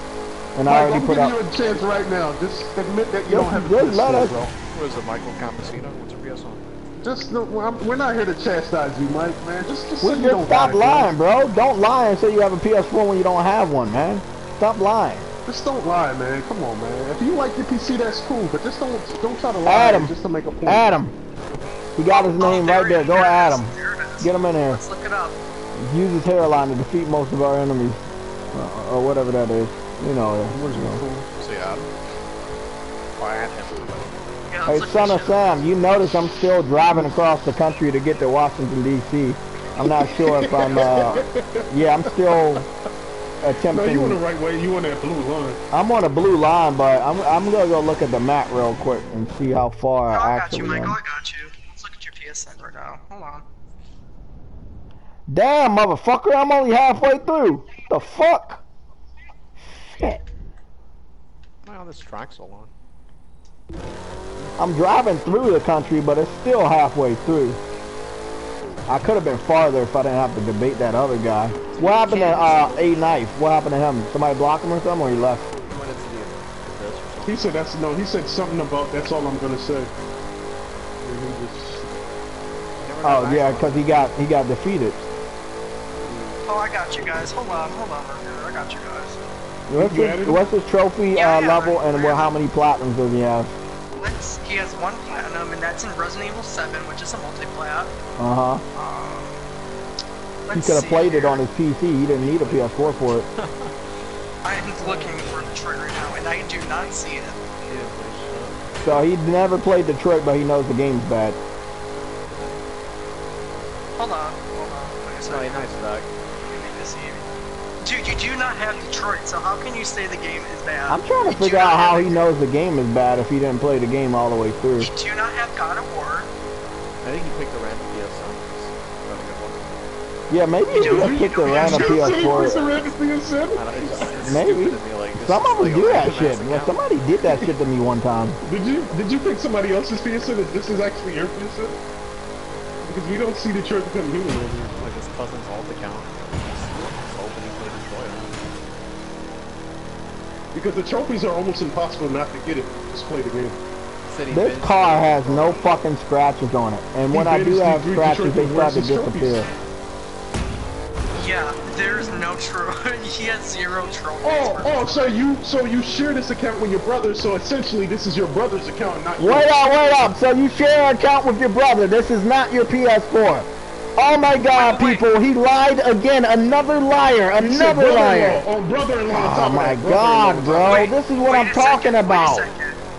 And I already put up. I'm giving you a chance right now. Just admit that you don't have a just let us. bro. What is it, Michael Campesino? What's your PS on? Just no, we're not here to chastise you, Mike, man. Just stop lying, bro. Don't lie and say you have a PS4 when you don't have one, man. Stop lying. Just don't lie, man. Come on, man. If you like your PC, that's cool, but just don't try to lie just to make a point. Adam. He got his name right there. Go Adam. Get him in there. Let's look it up. Use his hairline to defeat most of our enemies. Or whatever that is. You know. Say Adam. Oh, I had him. Yeah, hey, son of Sam, you notice I'm still driving across the country to get to Washington, D.C. I'm not sure if I'm, yeah, I'm still attempting. No, you on the right way. You on that blue line. I'm on a blue line, but I'm going to go look at the map real quick and see how far I actually am. I got you. Let's look at your PSN right now. Hold on. Damn, motherfucker, I'm only halfway through. The fuck? Shit. Wow, this track's so long. I'm driving through the country, but it's still halfway through. I could have been farther if I didn't have to debate that other guy. What happened to A Knife? What happened to him? Somebody blocked him or something, or he left? He said he said something about that's all I'm gonna say. Oh yeah, because he got defeated. Oh, I got you guys. Hold on right here. I got you guys. What's his trophy level and how many platinums does he have? He has 1 platinum, and that's in Resident Evil 7, which is a multiplayer. He could have played it on his PC. He didn't need a PS4 for it. I'm looking for Detroit right now, and I do not see it. So he never played Detroit, but he knows the game's bad. Hold on. Really nice, Doug. Dude, you do not have Detroit, so how can you say the game is bad? I'm trying to figure out how he knows the game is bad if he didn't play the game all the way through. You do not have God of War. I think he picked a random PS1. Yeah, maybe he just picked a random PS4. Maybe. Some of them do that shit. Well, somebody did that shit to me one time. Did you pick somebody else's PSN? This is actually your PSN? Because we don't see Detroit become human over here. Like his cousin's alt account. Because the trophies are almost impossible not to get it. Just play the game. This car has no fucking scratches on it. And when I do have scratches, they start to disappear. Yeah, there's no he has 0 trophies. So you share this account with your brother, so essentially this is your brother's account, not yours. Wait up. So you share an account with your brother. This is not your PS4. Oh my God, people, he lied again. Another liar, another liar. Oh, brother-in-law. Oh my God, bro. This is what I'm talking about.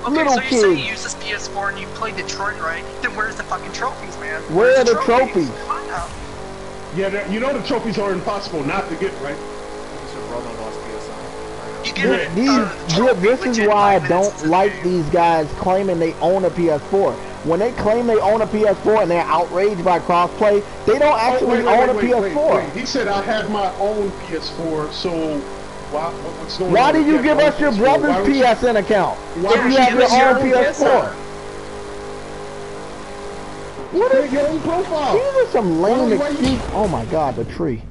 Little kids. So you say you use this PS4 and you play Detroit, right? Then where's the fucking trophies, man? Where are the trophies? Yeah, you know the trophies are impossible not to get, right? This is why I don't like these guys claiming they own a PS4. When they claim they own a PS4 and they're outraged by crossplay, they don't actually own a PS4. Wait. He said I have my own PS4, so what's going on? Why do you give us your brother's PSN account if you have your own PS4? What is your own profile? These are some lame excuses. Oh my God, the tree.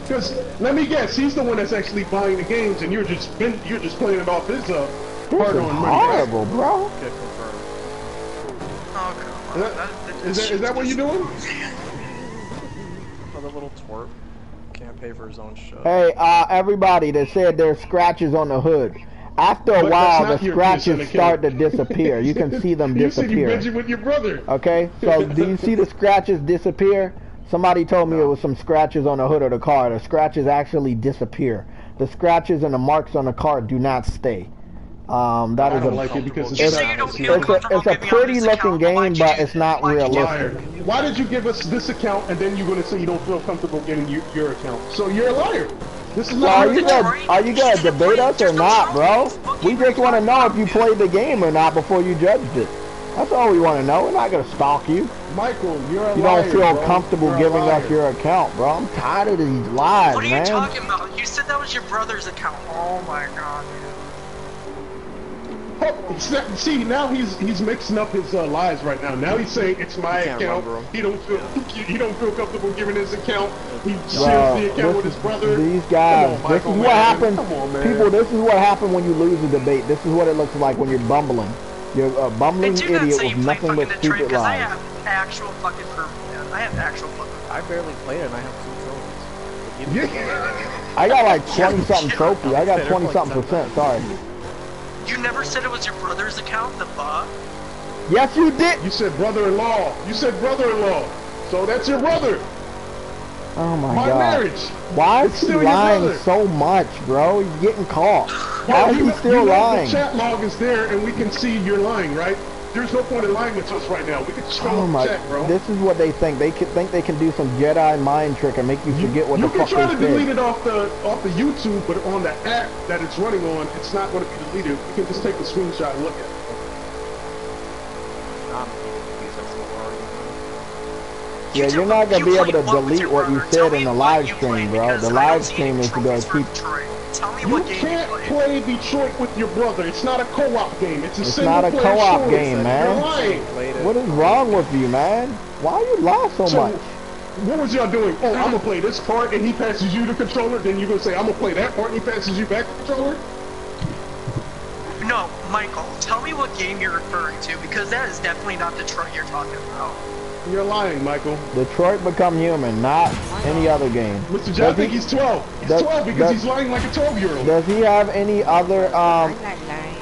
Because let me guess, he's the one that's actually buying the games, and you're just playing it off his hard-earned money. Horrible, bro. Is that what you're doing? Another little twerp. Can't pay for his own shit. Hey, everybody that said there's scratches on the hood. After a while, the scratches start to disappear. You can see them disappear. You said you with your brother. Okay, so do you see the scratches disappear? Somebody told me it was some scratches on the hood of the car. The scratches actually disappear. The scratches and the marks on the car do not stay. That is it's a pretty looking game, but it's not realistic. Why did you give us this account and then you're going to say you don't feel comfortable getting your account? So you're a liar. This is not. Are you gonna debate us or not, bro? We just want to know if you played the game or not before you judged it. That's all we want to know. We're not gonna stalk you. Michael, you're a liar. You don't feel bro. comfortable giving us your account, bro. I'm tired of these lies, What are man. you talking about? You said that was your brother's account. Oh my god, Oh, see, now he's mixing up his lies right now. Now he's saying it's my account. He don't feel comfortable giving his account. He shares the account with his brother. These guys, on, Michael, this is what happens. Come on, man. People, this is what happens when you lose a debate. This is what it looks like when you're bumbling. You're a bumbling idiot with nothing but stupid lies. I have actual fucking proof, man. I have actual fucking proof. I barely played it and I have 2 trophies. I got like 20-something trophies. I got 20-something %, sorry. You never said it was your brother's account, the bug? Yes, you did. You said brother-in-law. You said brother-in-law. So that's your brother. Oh my God. God. Marriage. Why is he lying so much, bro? He's getting caught. Why is he still lying? The chat log is there and we can see you're lying, right? There's no point in lying with us right now. We can show the chat, bro. This is what they think. They think they can do some Jedi mind trick and make you forget what the fuck they said. You can try to delete it off the YouTube, but on the app that it's running on, it's not going to be deleted. You can just take a screenshot and look at it. Yeah, you're not going to be able to delete what you said in the live stream, bro. The live stream is going to keep... You can't play Detroit with your brother. It's not a co-op game. It's a single-player story. It's not a co-op game, man. You're lying. What is wrong with you, man? Why you lie so much? What was y'all doing? Oh, I'm going to play this part and he passes you the controller. Then you're going to say, I'm going to play that part and he passes you back the controller? No, Michael, tell me what game you're referring to, because that is definitely not Detroit you're talking about. You're lying, Michael. Detroit Become Human, not any other game. Mr. J, I think he's 12. He's 12 because he's lying like a 12-year-old. Does he have any other,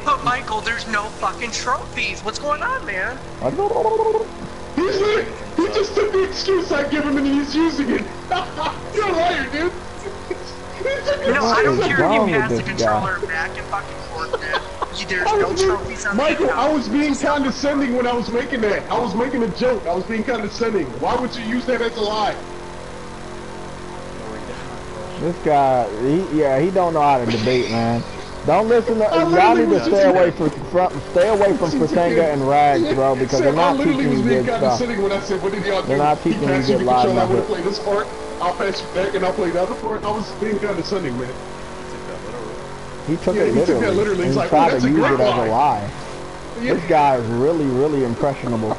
But Michael, there's no fucking trophies. What's going on, man? He just took the excuse I give him and he's using it. You're a liar, dude. No, I don't care if you pass the controller back and fucking forth, man. There's no trophies on Michael, the account. I was being condescending when I was making that. I was making a joke. I was being condescending. Why would you use that as a lie? This guy, he don't know how to debate, man. Don't listen to, y'all need to stay away from Fratanga and Rags, bro, because they're not teaching you good stuff. When I said, what did y'all do? They're not teaching you good live. I would have played this part, I'll pass you back, and I'll play the other part. I was being condescending, man. He took it literally. And he tried to use it as a lie. This guy is really, really impressionable.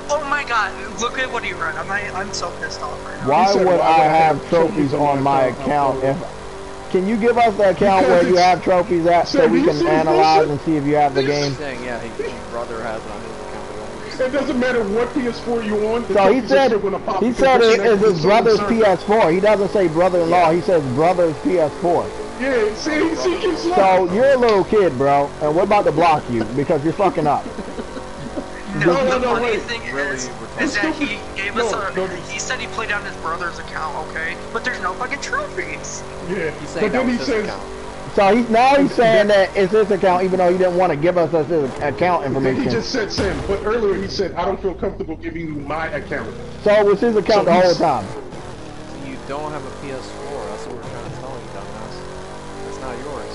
Oh my god, look at what he read. I'm so pissed off right now. Why would I have trophies on my account if... Can you give us the account where you have trophies at so we can analyze and see if you have the game? Yeah, his brother has it on his account. It doesn't matter what PS4 you on. So he said it's his brother's PS4. He doesn't say brother-in-law. He says brother's PS4. Yeah, see, so you're a little kid, bro, and we're about to block you because you're fucking up. No, the funny thing is that he gave us he said he played on his brother's account, okay? But there's no fucking trophies. Yeah, but then he says... So he's saying that it's his account even though he didn't want to give us his account information. He just said Sam, but earlier he said, I don't feel comfortable giving you my account. So it was his account the whole time. You don't have a PS4, that's what we're trying to tell you, dumbass. That's not yours.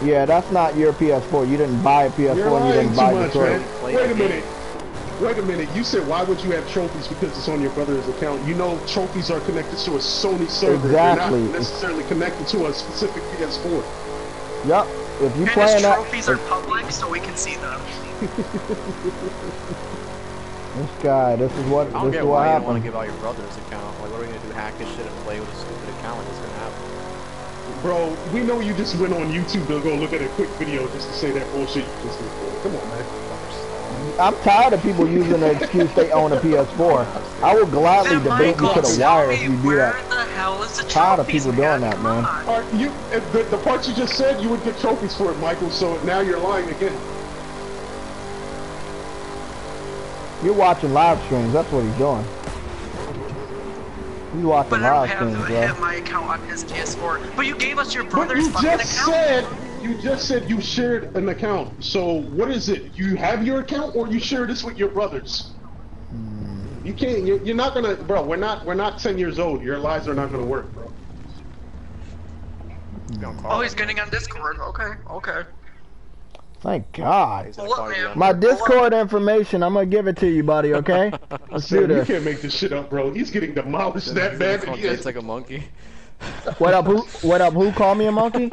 Yeah, that's not your PS4. You didn't buy a PS4 and you didn't buy Detroit. Wait a minute. You said why would you have trophies because it's on your brother's account? You know trophies are connected to a Sony server. Exactly. They're not necessarily connected to a specific PS4. Yep. If you play that, trophies are public, so we can see them. This guy, this is what I don't get why you don't want to give out your brother's account. Like, what are we gonna do? Hack this shit and play with a stupid account? Like, what's gonna happen? Bro, we know you just went on YouTube to go look at a quick video just to say that bullshit you just did. Come on, man. I'm tired of people using the excuse they own a PS4. I will gladly debate you to the wire if you do that. Where the hell is the trophies, tired of people doing that, man. The part you just said, you would get trophies for it, Michael, so now you're lying again. You're watching live streams, that's what he's doing. He's watching live streams, bro. But I don't have my account on his PS4. But you gave us your brother's fucking account. You just said you shared an account. So what is it? You have your account or you share this with your brothers? You can't. You're not gonna, bro. We're not 10 years old. Your lies are not gonna work, bro. Oh, he's getting on Discord. Okay. Thank God. Look, My Discord information, I'm gonna give it to you, buddy, okay? Let's do this. You can't make this shit up, bro. He's getting demolished that bad. It's like a monkey. What up, who? What up, who? Call me a monkey?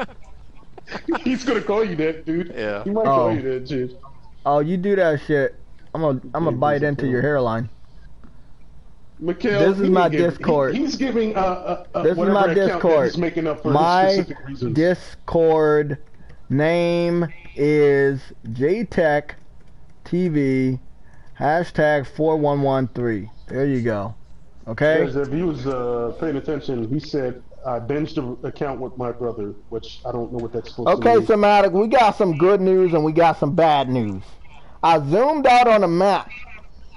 He's gonna call you that, dude. Yeah. He might call you that, dude. Oh, you do that shit. I'm gonna bite into your hairline. Mikhail, this is my Discord. He's giving this is my Discord. He's making up for my specific reasons. Discord name is JayTechTV #4113. There you go. Okay. Because if he was paying attention, he said I binged the account with my brother, which I don't know what that's supposed to mean. Okay, Somatic, we got some good news and we got some bad news. I zoomed out on a map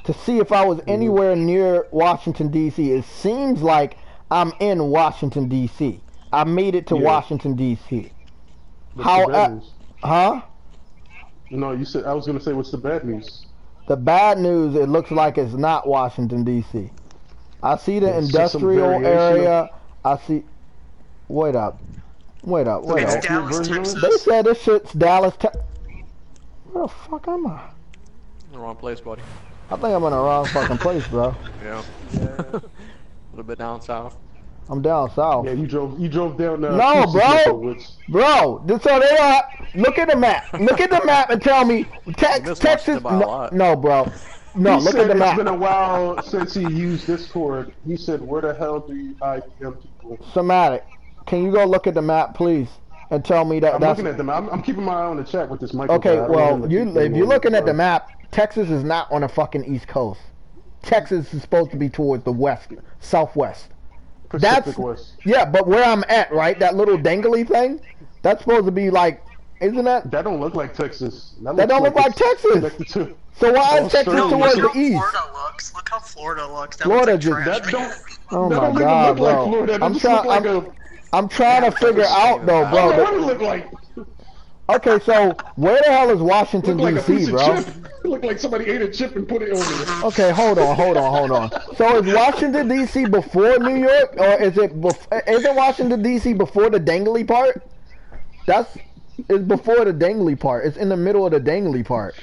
to see if I was anywhere near Washington, D.C. It seems like I'm in Washington, D.C. I made it to Washington, D.C. Huh? No, you said, I was going to say, what's the bad news? The bad news, it looks like it's not Washington, D.C. I see the industrial area. I see... Wait up. It's Dallas, Texas. They said this shit's Dallas, Texas. Where the fuck am I? In the wrong place, buddy. I think I'm in the wrong fucking place, bro. Yeah. A little bit down south. I'm down south. Yeah, you drove down. No, bro. So they are. Look at the map. Look at the map and tell me Texas. No, bro. No, look at the map. It's been a while since he used Discord. He said, "Where the hell do you IPM people?" Somatic, can you go look at the map, please, and tell me that? I'm looking at the map. I'm keeping my eye on the chat with this mic. Okay, well, if you're looking at the map, Texas is not on the fucking East Coast. Texas is supposed to be towards the west, southwest. Pacific West. Yeah, but where I'm at, right? That little dangly thing, that's supposed to be like, isn't that? That don't look like Texas. That don't look like Texas. So why is Texas towards the east? Look how Florida looks. Florida just oh my God, bro. I'm trying to figure out though, bro. What does it look like? Okay, so where the hell is Washington D.C., bro? It looked like somebody ate a chip and put it on there. Okay, hold on. So is Washington D.C. before New York, or isn't Washington D.C. before the dangly part? It's before the dangly part. It's in the middle of the dangly part.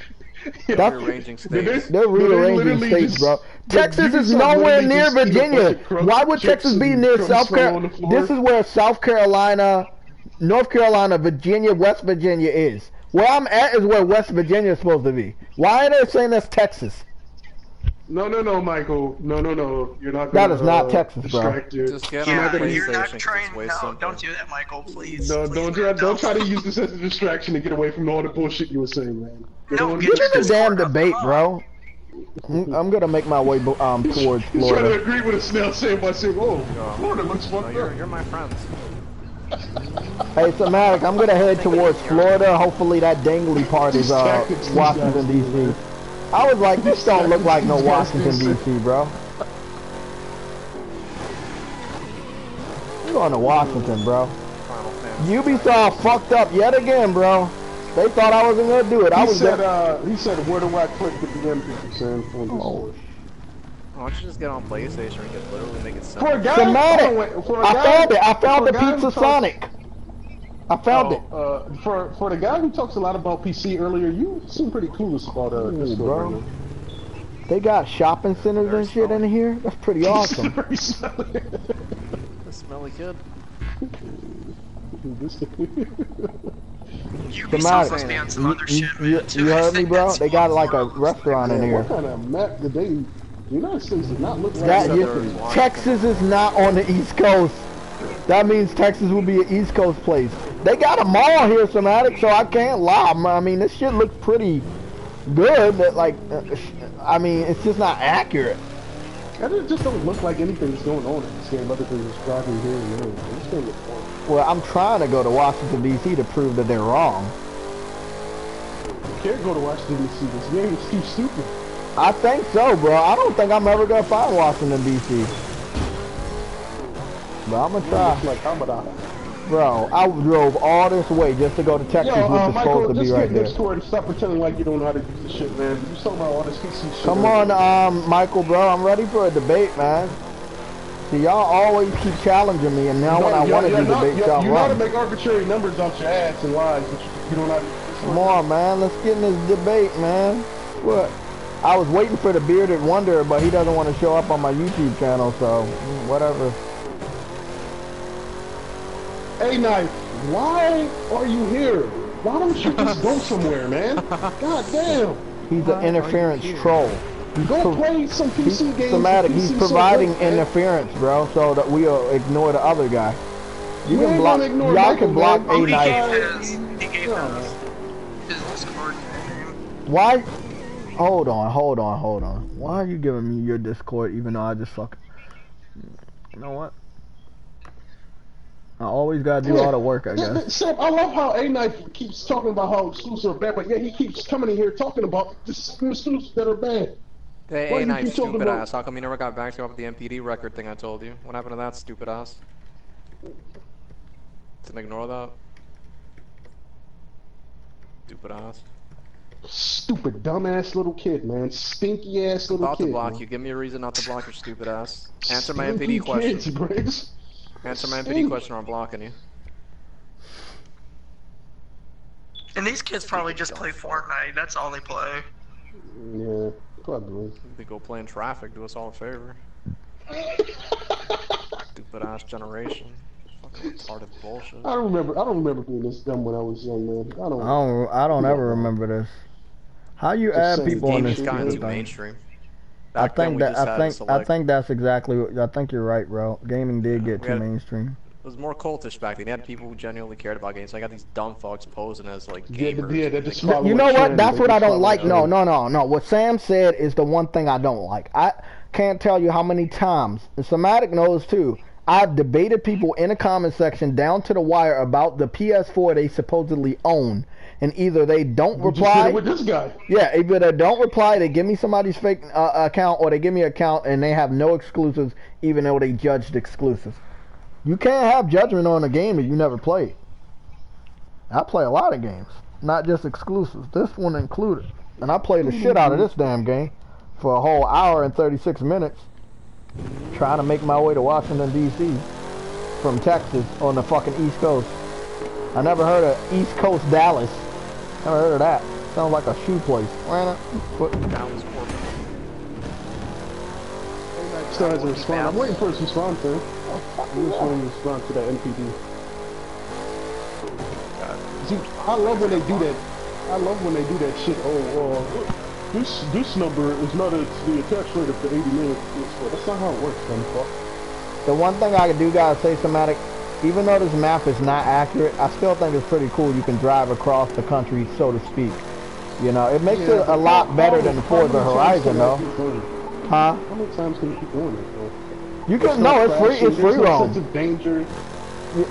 They're rearranging states. They're rearranging states, bro. Texas is nowhere near Virginia. Why would Texas be near South Carolina? This is where South Carolina, North Carolina, Virginia, West Virginia is. Where I'm at is where West Virginia is supposed to be. Why are they saying that's Texas? No, Michael. No. You're not. That is not Texas, bro. Just get on the you're not PlayStation. trying. No, don't do that, Michael. Please. No, don't try to use this as a distraction to get away from all the bullshit you were saying, man. No, get in the damn debate, bro. I'm gonna make my way towards Florida. He's trying to agree with a snail saying by saying, "Oh, Florida looks fucked up." You're my friends. Hey, Somatic, I'm gonna head towards Florida. Hopefully that dangly part is Washington D.C. I was like, this don't look like no Washington D.C., bro. We're going to Washington, bro. Ubisoft fucked up yet again, bro. They thought I wasn't gonna do it. He said, where do I click to begin? Why don't you just get on PlayStation and get literally make it simple? For a guy, I found the Pizza Sonic. I found it. For the guy who talks a lot about PC earlier, you seem pretty clueless about this, bro. They got shopping centers and shit in here. That's pretty awesome. The smelly kid. Ubisoft must be on some other shit, man. You heard me, bro? They got like a restaurant in here. What kind of map did they? The United States does not look like Texas is not on the East Coast. That means Texas will be an East Coast place. They got a mall here, Somatic, so I can't lie. I mean, this shit looks pretty good, but like, I mean, it's just not accurate. It just don't look like anything's going on in this game other than just driving here and there. This game looks boring. Well, I'm trying to go to Washington, D.C. to prove that they're wrong. You can't go to Washington, D.C. This game is too stupid. I think so, bro. I don't think I'm ever gonna find Washington, D.C. But I'm gonna try. Like Hamada. Bro, I drove all this way just to go to Texas, which is supposed to be right there. Just get stop pretending like you don't know how to use this shit, man. You talking about all this PC shit. Come on, Michael, bro. I'm ready for a debate, man. See, y'all always keep challenging me, and now when I want to do debate, y'all you know how to make arbitrary numbers out your ass and lies, but you don't know how to use Come on, man. Let's get in this debate, man. What? I was waiting for the bearded wonder, but he doesn't want to show up on my YouTube channel, so whatever. Hey, Knife, why are you here? Why don't you just go somewhere, man? God damn. He's an interference troll. Go play some PC games. Thematic. He's providing interference, bro, so that we'll ignore the other guy. You can block. Y'all can block a Knife. He gave us his Discord name. Why? Hold on. Why are you giving me your Discord even though I just fucking... You know what? I always gotta do all the work, I guess. Seb, I love how A-Knife keeps talking about how exclusives are bad, but yeah, he keeps coming in here talking about the exclusives that are bad. Hey, A-Knife, stupid ass. How come you never got back to me about the MPD record thing I told you? What happened to that, stupid ass? Didn't ignore that. Stupid ass. Stupid, dumbass little kid, man. Stinky ass little kid. I'm about to block you. Give me a reason not to block your stupid ass. Answer my MPD question. Answer my MPD question or I'm blocking you. And these kids probably just play Fortnite. That's all they play. Yeah, probably. They go play in traffic. Do us all a favor. Stupid ass generation. Fucking retarded bullshit. I don't remember being this dumb when I was young, man. I don't ever remember this. How you add people on this thing? Mainstream. I think that's exactly. I think you're right, bro. Gaming did get too mainstream. It was more cultish back then. You had people who genuinely cared about games. So I got these dumb fucks posing as like gamers. You know what? That's what I don't like. No. What Sam said is the one thing I don't like. I can't tell you how many times, and Somatic knows too, I've debated people in the comment section down to the wire about the PS4 they supposedly own. And either they don't reply. With this guy. Yeah, either they don't reply, they give me somebody's fake account, or they give me an account and they have no exclusives, even though they judged exclusives. You can't have judgment on a game that you never played. I play a lot of games, not just exclusives. This one included. And I played the shit out of this damn game for a whole hour and 36 minutes, trying to make my way to Washington, D.C. from Texas on the fucking East Coast. I never heard of East Coast Dallas. Never heard of that. Sounds like a shoe place. Dallas Still hasn't responded. I'm waiting for his response, man. I'm just waiting to respond to that MPD. See, I love when they do that. I love when they do that shit. This number is not the attach rate of the 80 minutes. That's not how it works, man. The one thing I do gotta say, Somatic, even though this map is not accurate, I still think it's pretty cool. You can drive across the country, so to speak. You know, it makes it a lot better than Forza Horizon, though. Huh? How many times can you keep doing it, bro? You can, no, it's free. It's free roam. There's no sense of danger.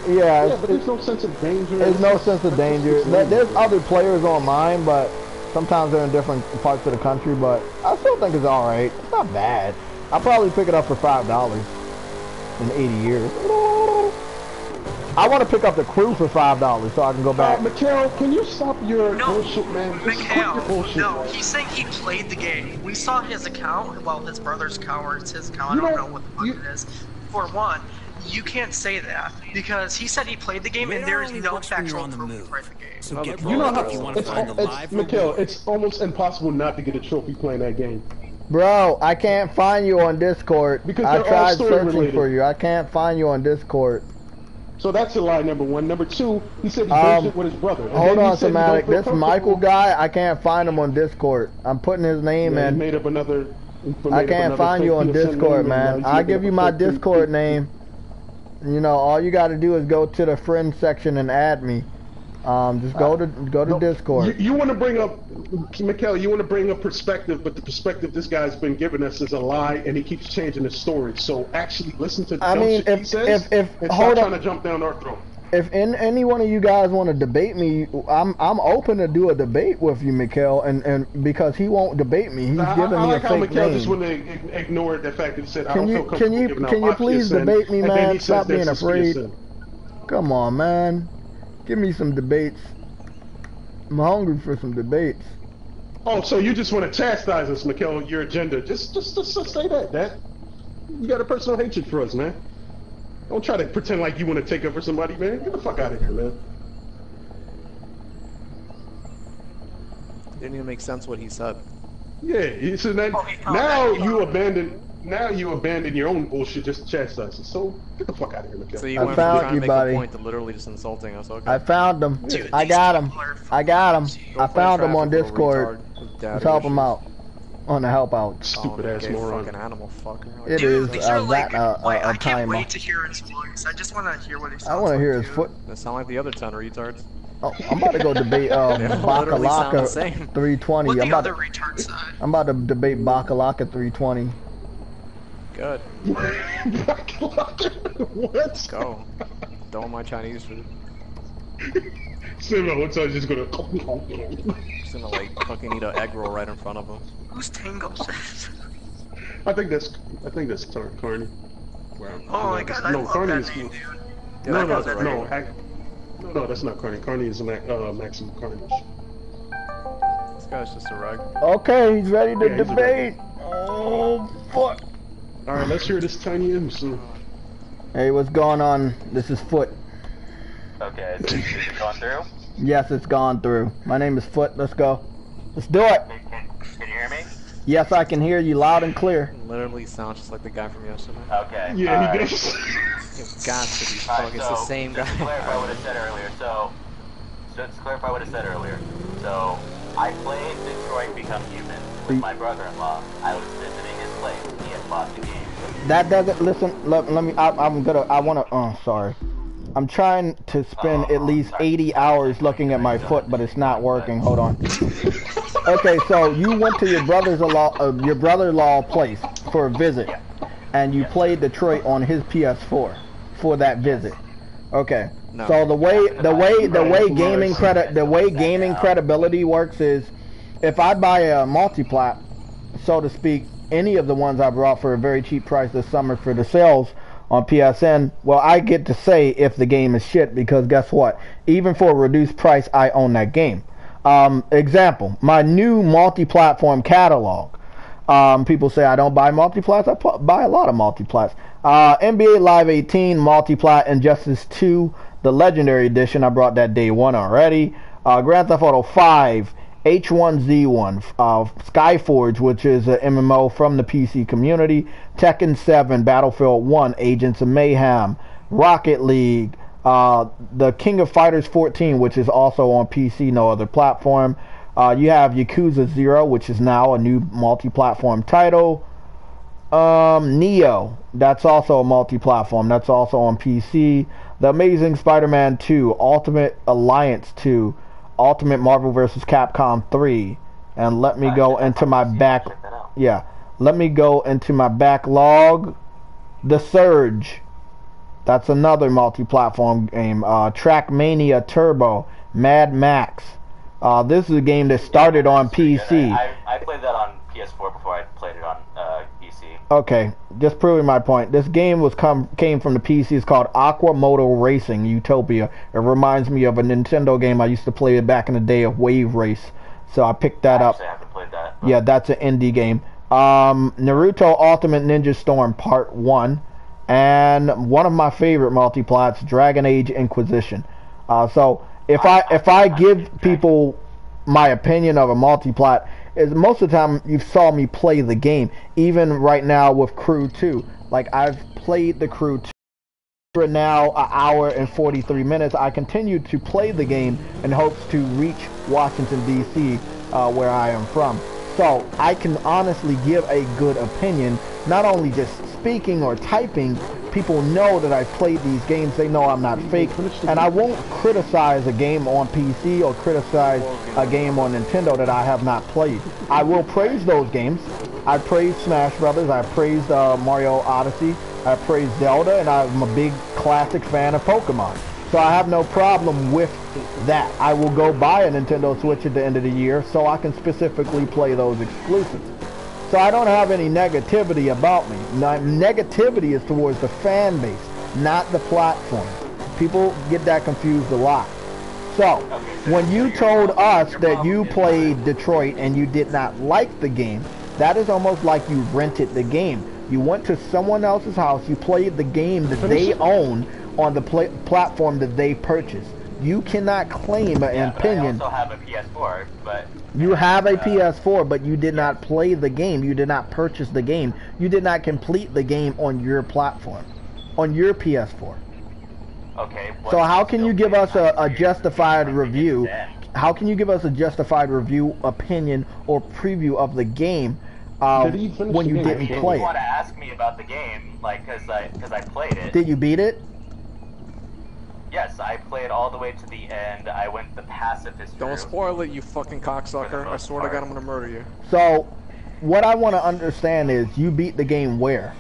Yeah, but there's no sense of danger. There's no sense of danger. There's other players on mine, but sometimes they're in different parts of the country. But I still think it's all right. It's not bad. I'll probably pick it up for $5 in 80 years. I want to pick up the crew for $5 so I can go back. Mikhail, can you stop your bullshit, man? Mikhail, no, he's saying he played the game. We saw his account, well, his brother's account, or it's his account, I don't know what the fuck it is. For one, you can't say that, because he said he played the game and there is no factual proof he played the game. So you know how, Mikhail, it's almost impossible not to get a trophy playing that game. Bro, I can't find you on Discord. Because I tried searching for you. I can't find you on Discord. So that's a lie, number one. Number two, he said he based it with his brother. Hold on, Somatic. This Michael guy, I can't find him on Discord. I'm putting his name in. He made up another. I can't find you on Discord, man. I'll give you my Discord name. You know, all you got to do is go to the friend section and add me. Just go to Discord. You want to bring up, Mikhail, you want to bring up perspective, but the perspective this guy's been giving us is a lie, and he keeps changing his story. So actually listen to the shit he says, and stop trying to jump down our throat. If any one of you guys want to debate me, I'm open to do a debate with you, Mikhail, and because he won't debate me, he's giving me a fake name. I like how Mikhail just wouldn't ignore the fact that he said, I don't feel comfortable giving out Can you please debate me, man? Stop being afraid. Sin. Come on, man. Give me some debates. I'm hungry for some debates. Oh, so you just want to chastise us, Mikhail, your agenda. Just say that. You got a personal hatred for us, man. Don't try to pretend like you want to take over somebody, man. Get the fuck out of here, man. Didn't even make sense what he said. Yeah, so that, now you abandon your own bullshit just to chastise us. So get the fuck out of here, Miguel. So you went from trying to make a point to literally just insulting us. Okay. I found him. I got him. I found him on Discord. Let's help him out. On the help out. Stupid ass moron. Fucking animal fucker. It is I can't wait to hear his voice. I just want to hear what he sounds like. I want to hear his foot. That sound like the other 10 retards. Oh, I'm about to go debate Bakalaka 320. What the other retard side? I'm about to debate Bakalaka 320. Good. What? Let's go. Don't my Chinese food. Simba, what's just gonna... Just gonna like fucking eat an egg roll right in front of him. Who's Tango? I think that's Carney. Oh my god, I love Carney that is name, dude. No, that's not Carney. Carney is Maximum Carnage. This guy's just a rug. Okay, he's ready to debate. Oh, fuck. Alright, let's hear this tiny MC. Hey, what's going on? This is Foot. Okay, is it gone through? Yes, it's gone through. My name is Foot. Let's go. Let's do it. Can you hear me? Yes, I can hear you loud and clear. Literally sounds just like the guy from yesterday. Okay. Yeah, he does. It's got to be fucking. It's the same guy. To clarify what I said earlier, so I played Detroit Become Human with my brother-in-law. I was visiting his place. He had bought the game. That doesn't, listen, let me, sorry. I'm trying to spend at least 80 hours looking at my foot, but it's not working. Hold on. Okay, so you went to your brother-in-law place for a visit, and you played Detroit on his PS4 for that visit. Okay. No. So the way gaming credibility works is, if I buy a multiplat, so to speak, any of the ones I brought for a very cheap price this summer for the sales on PSN, well, I get to say if the game is shit, because guess what? Even for a reduced price, I own that game. Example, my new multi-platform catalog. People say I don't buy multiplats. I buy a lot of multiplats. NBA Live 18 multiplat, Injustice 2, the Legendary Edition. I brought that day one already. Grand Theft Auto 5, H1Z1, Skyforge, which is an MMO from the PC community, Tekken 7, Battlefield 1, Agents of Mayhem, Rocket League, the King of Fighters 14, which is also on PC, no other platform. You have Yakuza 0, which is now a new multi-platform title. Neo, that's also a multi-platform, that's also on PC. The Amazing Spider-Man 2, Ultimate Alliance 2, Ultimate Marvel vs. Capcom 3, and let me go into my backlog. The Surge, that's another multi-platform game. Trackmania Turbo, Mad Max. This is a game that started on PC. I played that on PS4 before I played it on PC. Okay, just proving my point. This game came from the PC. It's called Aqua Moto Racing Utopia. It reminds me of a Nintendo game I used to play back in the day of Wave Race. So I picked that up. I haven't played that. Yeah, that's an indie game. Naruto Ultimate Ninja Storm Part 1. And one of my favorite multiplats, Dragon Age Inquisition. So if I give people my opinion of a multiplat, is most of the time you saw me play the game. Even right now with Crew 2, like I've played the Crew 2 for now an hour and 43 minutes. I continue to play the game in hopes to reach Washington DC, where I am from. So I can honestly give a good opinion, not only just speaking or typing. People know that I've played these games. They know I'm not fake, and I won't criticize a game on PC or criticize a game on Nintendo that I have not played. I will praise those games. I praise Smash Brothers. I praised Mario Odyssey. I praise Zelda, and I'm a big classic fan of Pokemon. So I have no problem with that. I will go buy a Nintendo Switch at the end of the year so I can specifically play those exclusives. So I don't have any negativity about me. Negativity is towards the fan base, not the platform. People get that confused a lot. So, when you told us that you played Detroit and you did not like the game, that is almost like you rented the game. You went to someone else's house, you played the game that they own on the platform that they purchased. You cannot claim an opinion. I also have a PS4, but... You have a PS4, but you did not play the game. You did not purchase the game. You did not complete the game on your platform, on your PS4. Okay. So how can you give us a justified review? How can you give us a justified review, opinion, or preview of the game when you didn't play it? You want to ask me about the game, like, because I played it. Did you beat it? Yes, I played all the way to the end. I went the pacifist route. Don't spoil it, you fucking cocksucker. I swear to God, I'm gonna murder you. So, what I want to understand is, you beat the game where?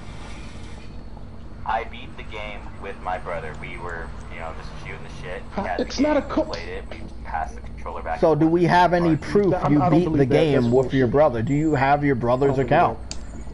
I beat the game with my brother. We were, you know, just shooting the shit. It's not a played it. We passed the controller back. So, do we have any proof you beat the game with your brother? Do you have your brother's account?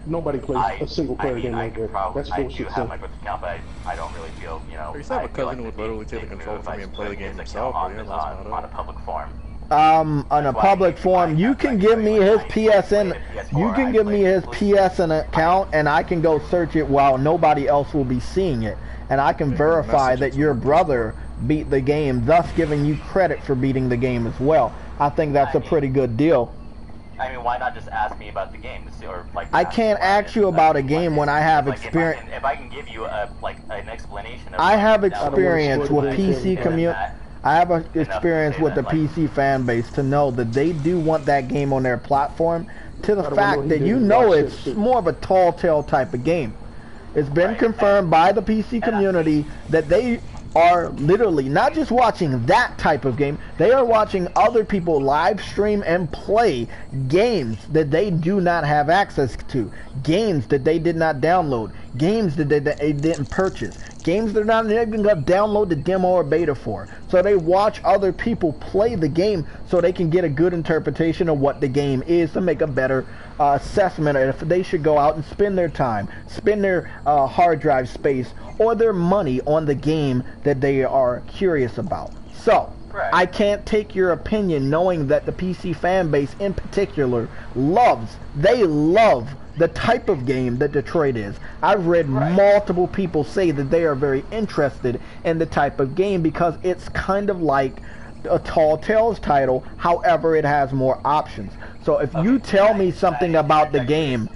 Nobody plays a single player game like that. That's I do bullshit. have my brother's account, but I don't really feel, you know. You still have a cousin who would literally take the controller from me and play the game himself, on a public forum. On a public forum, you can give me his PSN. You can give me his PSN account, and I can go search it while nobody else will be seeing it, and I can verify that your brother beat the game, thus giving you credit for beating the game as well. I think that's a pretty good deal. I mean, why not just ask me about the game? Or, like, I can't ask you about a game when I have experience. If I can give you an explanation. I have experience with PC community. I have experience with the PC fan base to know that they do want that game on their platform. To the fact that you know it's more of a tall tale type of game. It's been confirmed by the PC community that they are literally not just watching that type of game, they are watching other people live stream and play games that they do not have access to, games that they did not download, games that they didn't purchase, games they're not even going to download the demo or beta for. So they watch other people play the game so they can get a good interpretation of what the game is to make a better assessment of if they should go out and spend their time, spend their hard drive space or their money on the game that they are curious about. So, I can't take your opinion knowing that the PC fan base in particular love the type of game that Detroit is. I've read multiple people say that they are very interested in the type of game because it's kind of like a Tall Tales title, however it has more options. So if you tell me something about the game,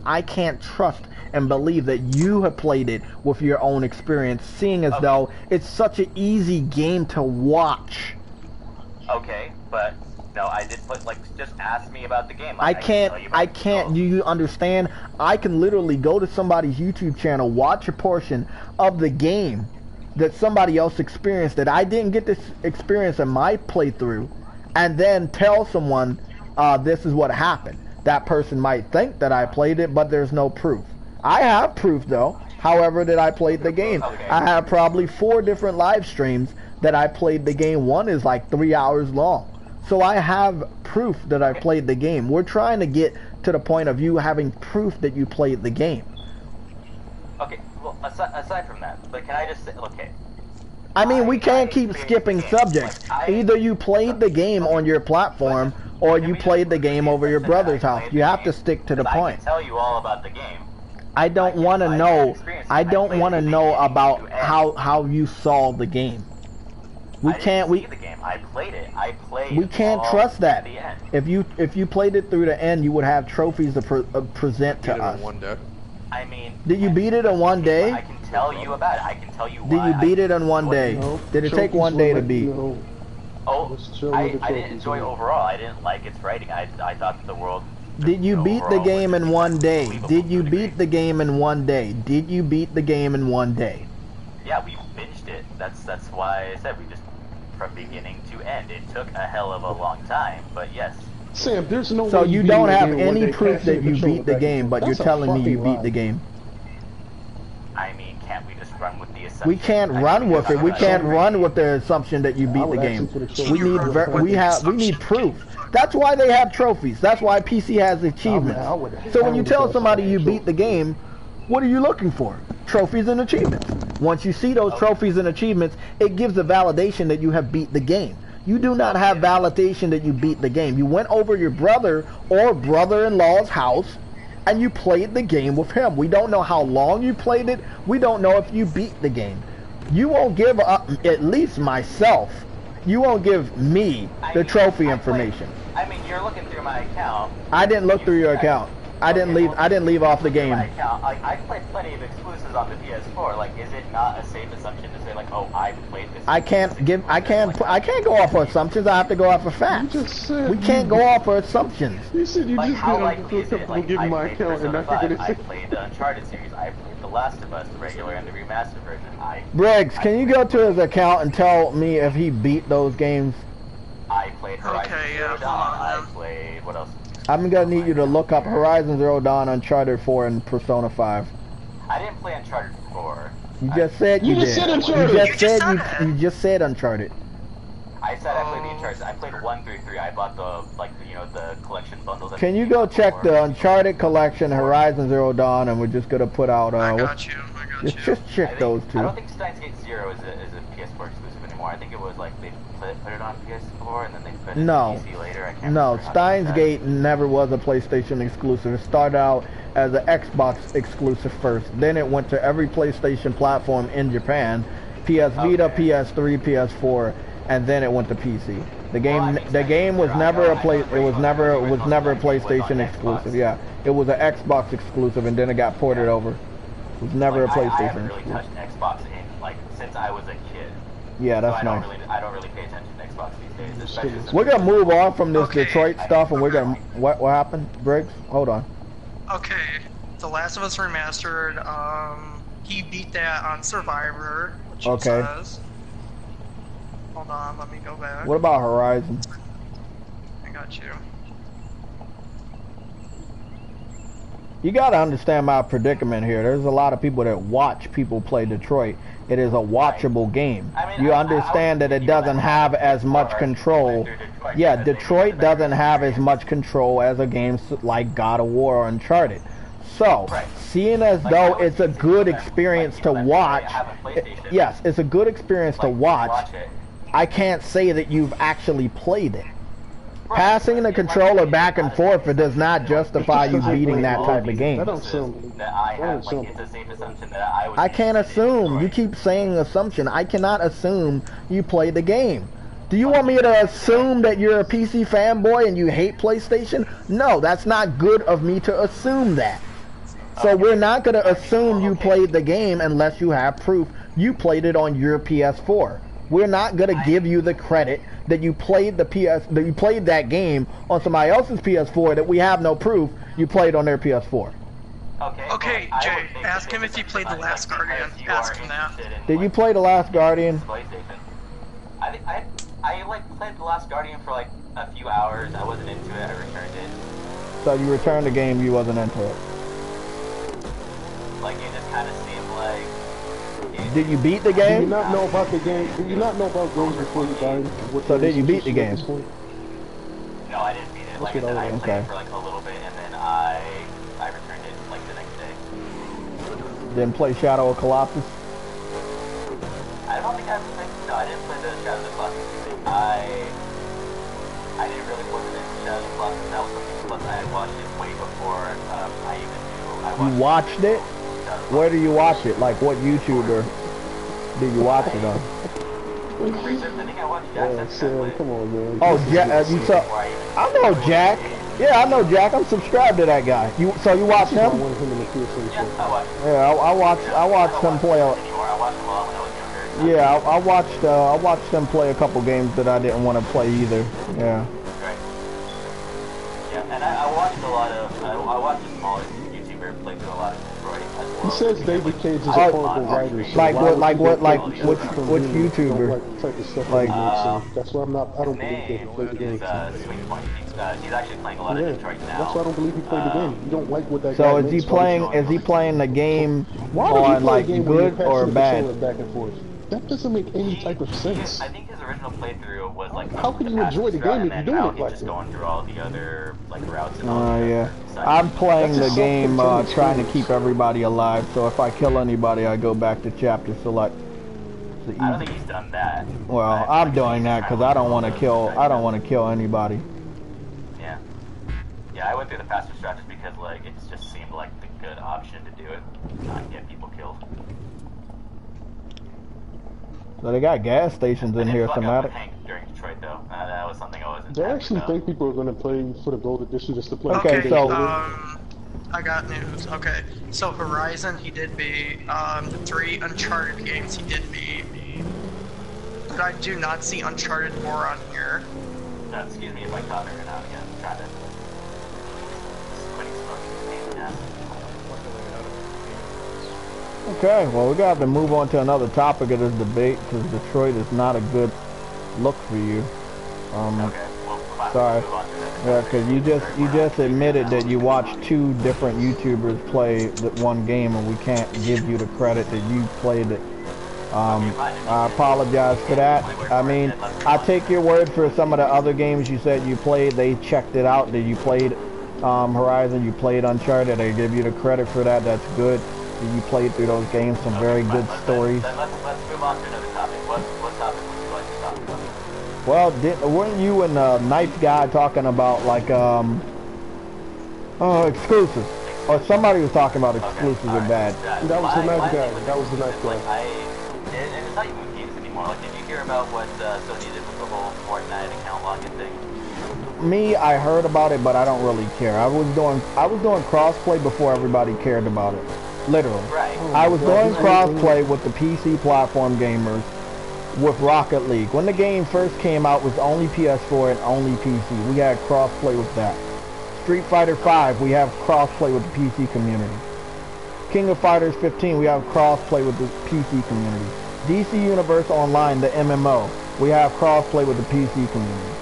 I can't trust and believe that you have played it with your own experience, seeing as though it's such an easy game to watch. Okay, but no, I did put, like, just ask me about the game. I can't, you understand? I can literally go to somebody's YouTube channel, watch a portion of the game that somebody else experienced that I didn't get this experience in my playthrough, and then tell someone, this is what happened. That person might think that I played it, but there's no proof. I have proof though, however, that I played the game. I have probably 4 different live streams that I played the game. One is like 3 hours long. So I have proof that I played the game. We're trying to get to the point of you having proof that you played the game. Okay, well, aside from that, but can I just say, okay. I mean, we can't keep skipping subjects. Either you played the game on your platform, or you played the game over your brother's house. You have to stick to the point. I can tell you all about the game. I don't want to know. I don't want to know about how you saw the game. We can't. See the game. I played it. We can't trust that. If you played it through the end, you would have trophies to present to us. I mean, did you beat it in one day? I can tell you about it. I can tell you why. Did you beat it in one day? No. Did it take one day to beat? No. Oh, I didn't enjoy overall. I didn't like its writing. I thought that the world. Did you beat the game in one day? Did you beat the game in one day? Did you beat the game in one day? Yeah, we binged it. That's why I said we just from beginning to end. It took a hell of a long time, but yes. Sam, there's no. So you don't have any proof that you beat the game, but you're telling me you beat the game. I mean, can't we just run with the assumption? We can't run with it. We can't run with the assumption that you beat the game. We need proof. That's why they have trophies. That's why PC has achievements. So when you tell somebody you beat the game, what are you looking for? Trophies and achievements. Once you see those trophies and achievements, it gives a validation that you have beat the game. You do not have validation that you beat the game. You went over your brother or brother-in-law's house and you played the game with him. We don't know how long you played it. We don't know if you beat the game. You won't give up, at least myself, you won't give me the trophy information. I mean, you're looking through my account. I didn't look through your account. I didn't leave off the game. I played plenty of exclusives on the PS4. Like, is it not a safe assumption to say like, oh, I played this? I can't go off of assumptions. I have to go off of facts. We can't go off of assumptions. You said you like, just how didn't likely feel is it? comfortable Like, giving I my played account and Persona I figured 5, it's I played the Uncharted series. I played The Last of Us, the regular and the remastered version. Briggs, can you go to his account and tell me if he beat those games? I played Horizon Zero Dawn. I played, what else? I'm gonna need you to look up Horizon Zero Dawn, Uncharted 4, and Persona 5. I didn't play Uncharted 4. You just said you did. Said Uncharted. You just said Uncharted. I said I played the Uncharted. I played 1 through 3. I bought the, like, the collection bundles. Can you go check the Uncharted collection, Horizon Zero Dawn, and we're just gonna put out, I got you. Just check those two. I don't think Steins Gate Zero is a PS4 exclusive anymore. I think it was, like, they put it on PS4 and then they put it on PC later. I can't remember Steins Gate never was a PlayStation exclusive. It started out as an Xbox exclusive first. Then it went to every PlayStation platform in Japan, PS Vita, PS3, PS4, and then it went to PC. The game was never a PlayStation exclusive. Yeah, it was an Xbox exclusive, and then it got ported over. It was never a PlayStation. I haven't really touched Xbox since I was a kid. Yeah, that's nice. I don't really pay attention to Xbox these days. We're gonna move on from this Detroit stuff, and we're gonna what happened, Briggs? Hold on. Okay, The Last of Us Remastered. He beat that on Survivor. Which says. Hold on, let me go back. What about Horizon? I got you. You gotta understand my predicament here. There's a lot of people that watch people play Detroit. It is a watchable game. You understand that it doesn't have as much control. Yeah, Detroit doesn't have as much control as a game like God of War or Uncharted. So, seeing as though it's a good experience to watch, yes, it's a good experience to watch, I can't say that you've actually played it. Passing the controller back and forth, it does not justify you beating that type of game. I can't assume. You keep saying assumption. I cannot assume you played the game. Do you want me to assume that you're a PC fanboy and you hate PlayStation? No, that's not good of me to assume that. So we're not going to assume you played the game unless you have proof you played it on your PS4. We're not going to give you the credit that you played that you played that game on somebody else's PS4 that we have no proof you played on their PS4. Okay, Jay, ask him if he played The Last Guardian. Ask him that. Did you play The Last Guardian? I played The Last Guardian for like a few hours. I wasn't into it. I returned it. So you returned the game, you wasn't into it. Like it just kind of seemed like. Did you beat the game? Did you not know about the game? Did you not know about games before you died? So did you beat the game? No, I didn't beat it. Like I said, I played it for like a little bit, and then I returned it like the next day. Didn't play Shadow of Colossus? I don't think I played. No, I didn't play the Shadow of Colossus thing. I didn't really play the Shadow of Colossus. That was something plus I had watched it way before I even knew. You watched it? Where do you watch it? Like what YouTuber do you watch it on? Come on, man. Oh, Jack, you saw? I know Jack. Yeah, I know Jack. I'm subscribed to that guy. So you watch him? Yeah, I watched him play. Yeah, I watched them play a couple games that I didn't want to play either. Yeah. Yeah, and I watched a lot of. I watched the smallest YouTuber play through a lot of Detroit as well. He says David Cage is a horrible writer. So which YouTuber? That's why I don't believe he played the game. He's actually playing a lot of Detroit now. That's why I don't believe he played the game. You don't like what that guy So is he playing the game on like good or bad? Back and forth? That doesn't make any type of sense. I think his original playthrough was like. How can you enjoy the game if you're doing it like just going through all the other like routes and all. Yeah. I'm playing the game trying to keep everybody alive. So if I kill anybody, I go back to chapter select. I don't think he's done that. Well, I'm doing that because I don't want to kill. I don't want to kill anybody. Yeah. Yeah, I went through the faster strat just because like it just seemed like the good option to do it, not get people killed. So they got gas stations in here, somatic. During Detroit, though. That was something I wasn't. Do I actually think people are going to play for the gold edition just to play? Okay, so I got news. Okay, so Horizon he did beat. The 3 Uncharted games he did beat. But I do not see Uncharted 4 on here. No, excuse me if I caught her now again. I'm trying to. Quitting smoking. Yeah. Okay, well, we got to move on to another topic of this debate because Detroit is not a good look for you. Okay, well, sorry. Yeah, because you just admitted that you watched 2 different YouTubers play that one game, and we can't give you the credit that you played it. I apologize for that. I mean, I take your word for some of the other games you said you played. They checked it out that you played Horizon, you played Uncharted. I give you the credit for that. That's good. You played through those games, some very good stories. Let's move on to another topic. What topic would you like to talk about? Well, weren't you and the Knife guy talking about like exclusives? Or somebody was talking about exclusives are bad. That was the Knife guy. That was the Knife guy. And it's not even games anymore. Like, did you hear about what Sony did with the whole Fortnite account locking thing? Me, I heard about it, but I don't really care. I was doing crossplay before everybody cared about it. Literally. Right. I was doing crossplay with the PC platform gamers with Rocket League. When the game first came out, it was only PS4 and only PC. We had crossplay with that. Street Fighter 5, we have crossplay with the PC community. King of Fighters 15, we have crossplay with the PC community. DC Universe Online, the MMO, we have crossplay with the PC community.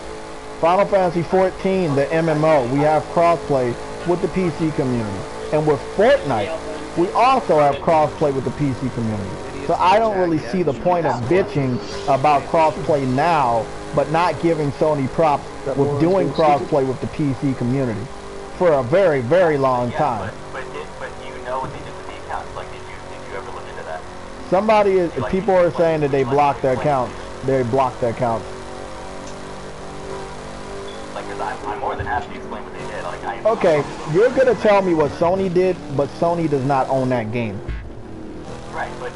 Final Fantasy 14, the MMO, we have crossplay with the PC community. And with Fortnite, we also have crossplay with the PC community. So I don't really see the point of bitching about crossplay now, but not giving Sony props with doing crossplay with the PC community for a very, very long time. But you know what they did with the accounts? Like, did you ever look into that? People are saying that they blocked their accounts. They blocked their accounts. Like, because I'm more than happy to explain what they did. Like, okay, you're gonna tell me what Sony did, but Sony does not own that game. Right, but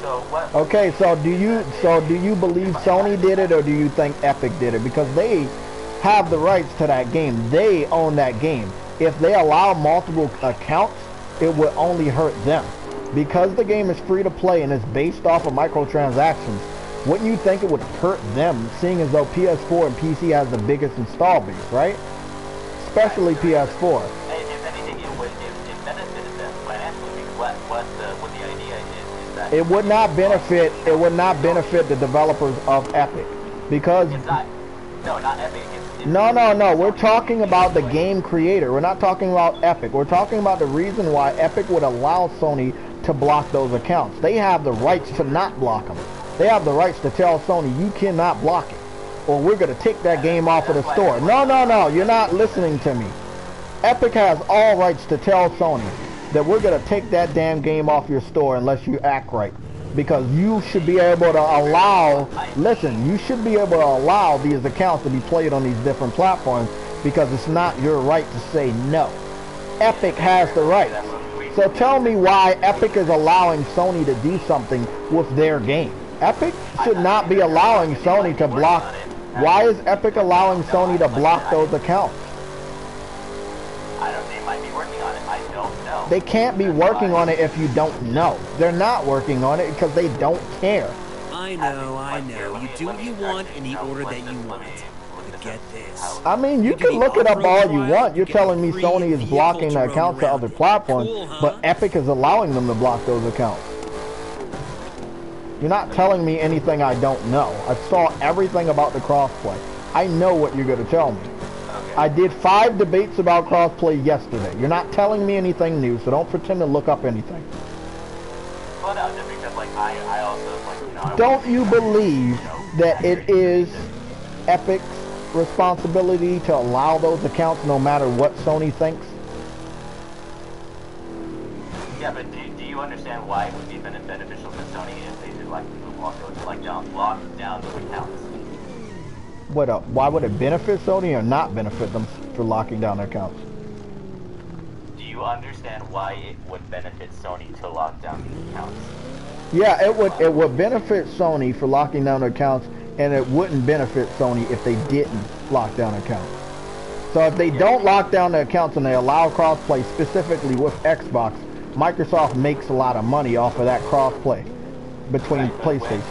so what? Okay, so do you believe Sony did it, or do you think Epic did it? Because they have the rights to that game. They own that game. If they allow multiple accounts, it would only hurt them. Because the game is free to play and it's based off of microtransactions, wouldn't you think it would hurt them, seeing as though PS4 and PC has the biggest install base, right? Especially PS4. If anything, it benefited them financially. Because what the idea is that it would not benefit. It would not benefit the developers of Epic, because it's not. No, not Epic. No. We're talking about the game creator. We're not talking about Epic. We're talking about the reason why Epic would allow Sony to block those accounts. They have the rights to not block them. They have the rights to tell Sony, you cannot block it, or we're going to take that game off of the store. No, you're not listening to me. Epic has all rights to tell Sony that we're going to take that damn game off your store unless you act right. Because you should be able to allow, you should be able to allow these accounts to be played on these different platforms, because it's not your right to say no. Epic has the right. So tell me why Epic is allowing Sony to do something with their game. Epic should not be allowing Sony to block. Why is Epic allowing Sony to block those accounts? I don't. They might be working on it. I don't know. They can't be working on it if you don't know. They're not working on it because they don't care. I know. You do what you want in the order that you want. But get this. I mean, you can look it up all you want. You're telling me Sony is blocking the accounts to other platforms, but Epic is allowing them to block those accounts. You're not telling me anything I don't know. I saw everything about the crossplay. I know what you're going to tell me. I did 5 debates about crossplay yesterday. You're not telling me anything new, so don't pretend to look up anything. Well, no, just because, like, I also, like, you know... Don't you believe that it is Epic's responsibility to allow those accounts no matter what Sony thinks? Yeah, but do you understand why it would be beneficial to Sony if they did, like, lock down those accounts? Why would it benefit Sony or not benefit them for locking down their accounts? Do you understand why it would benefit Sony to lock down these accounts? Yeah, it would benefit Sony for locking down their accounts, and it wouldn't benefit Sony if they didn't lock down accounts. So if they don't lock down their accounts and they allow crossplay specifically with Xbox, Microsoft makes a lot of money off of that crossplay between PlayStation.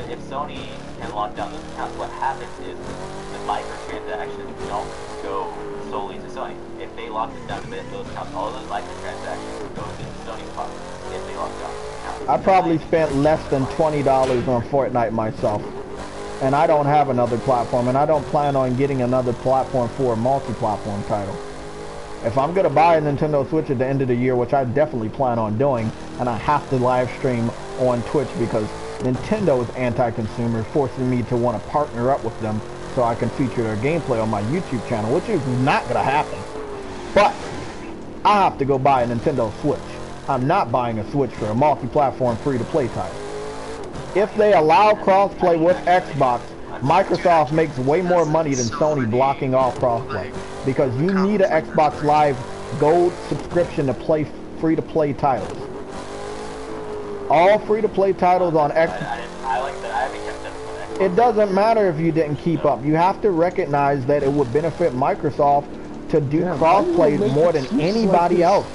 If Sony can lock down those accounts, what happens is the microtransactions don't go solely to Sony. If they lock it down to those accounts, all those microtransactions go to Sony's pocket if they lock down accounts. I probably spent less than $20 on Fortnite myself. And I don't have another platform, and I don't plan on getting another platform for a multi-platform title. If I'm going to buy a Nintendo Switch at the end of the year, which I definitely plan on doing, and I have to live stream on Twitch because Nintendo is anti-consumer, forcing me to want to partner up with them so I can feature their gameplay on my YouTube channel, which is not going to happen. But I have to go buy a Nintendo Switch. I'm not buying a Switch for a multi-platform free-to-play title. If they allow crossplay with Xbox, Microsoft makes way more money than Sony blocking off crossplay. Because you need an Xbox Live Gold subscription to play free-to-play titles. All free-to-play titles on Xbox. It doesn't matter if you didn't keep up. You have to recognize that it would benefit Microsoft to do crossplay more than anybody else.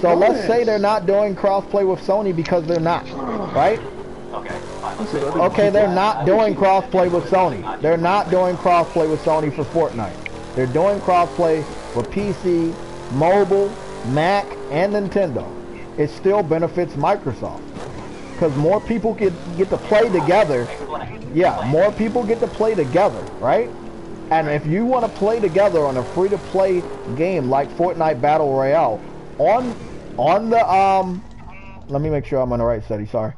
So let's say they're not doing crossplay with Sony because they're not, right? Okay, they're not doing crossplay with Sony. They're not doing crossplay with Sony for Fortnite. They're doing crossplay with PC, mobile, Mac, and Nintendo. It still benefits Microsoft. Because more people get to play together. Yeah, more people get to play together, right? And if you want to play together on a free-to-play game like Fortnite Battle Royale, on the, let me make sure I'm in the right city, sorry,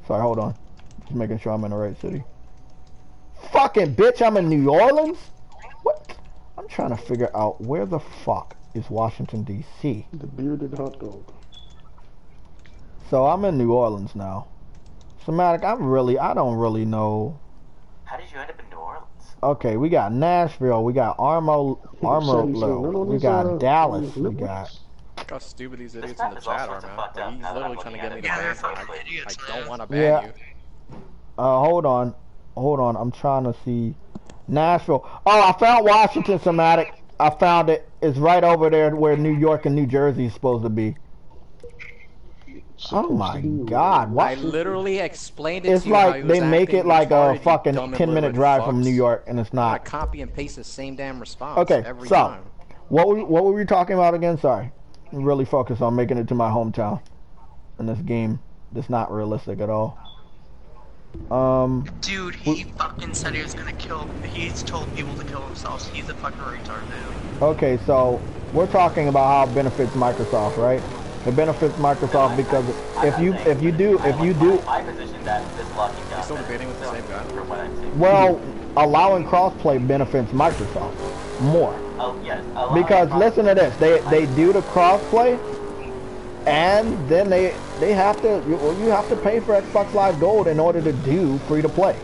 hold on. Just making sure I'm in the right city. Fucking bitch, I'm in New Orleans? What? I'm trying to figure out where the fuck is Washington, D.C. The bearded hot dog. So I'm in New Orleans now. Somatic, I don't really know. How did you end up in New Orleans? Okay, we got Nashville, we got Armolo, we got Dallas, we got... Look how stupid these idiots in the chat are, man. Like, he's literally trying to get me to ban him. I don't want to ban you. Hold on, I'm trying to see... Nashville. Oh, I found Washington, Somatic. I found it. It's right over there where New York and New Jersey is supposed to be. Oh my God! I literally explained it to you. It's like they make it like a fucking 10-minute drive from New York, and it's not. I copy and paste the same damn response. Okay, every so time. what were we talking about again? Sorry, really focus on making it to my hometown in this game. That's not realistic at all. Dude, he fucking said he was gonna kill. He's told people to kill themselves. He's a fucking retard, dude. Okay, so we're talking about how it benefits Microsoft, right? It benefits Microsoft because if you do. My position that this locking down. You're still debating with the same guy. Well, allowing crossplay benefits Microsoft more. Oh yes. Because listen to this, they do the crossplay, and then they have to you have to pay for Xbox Live Gold in order to do free to play.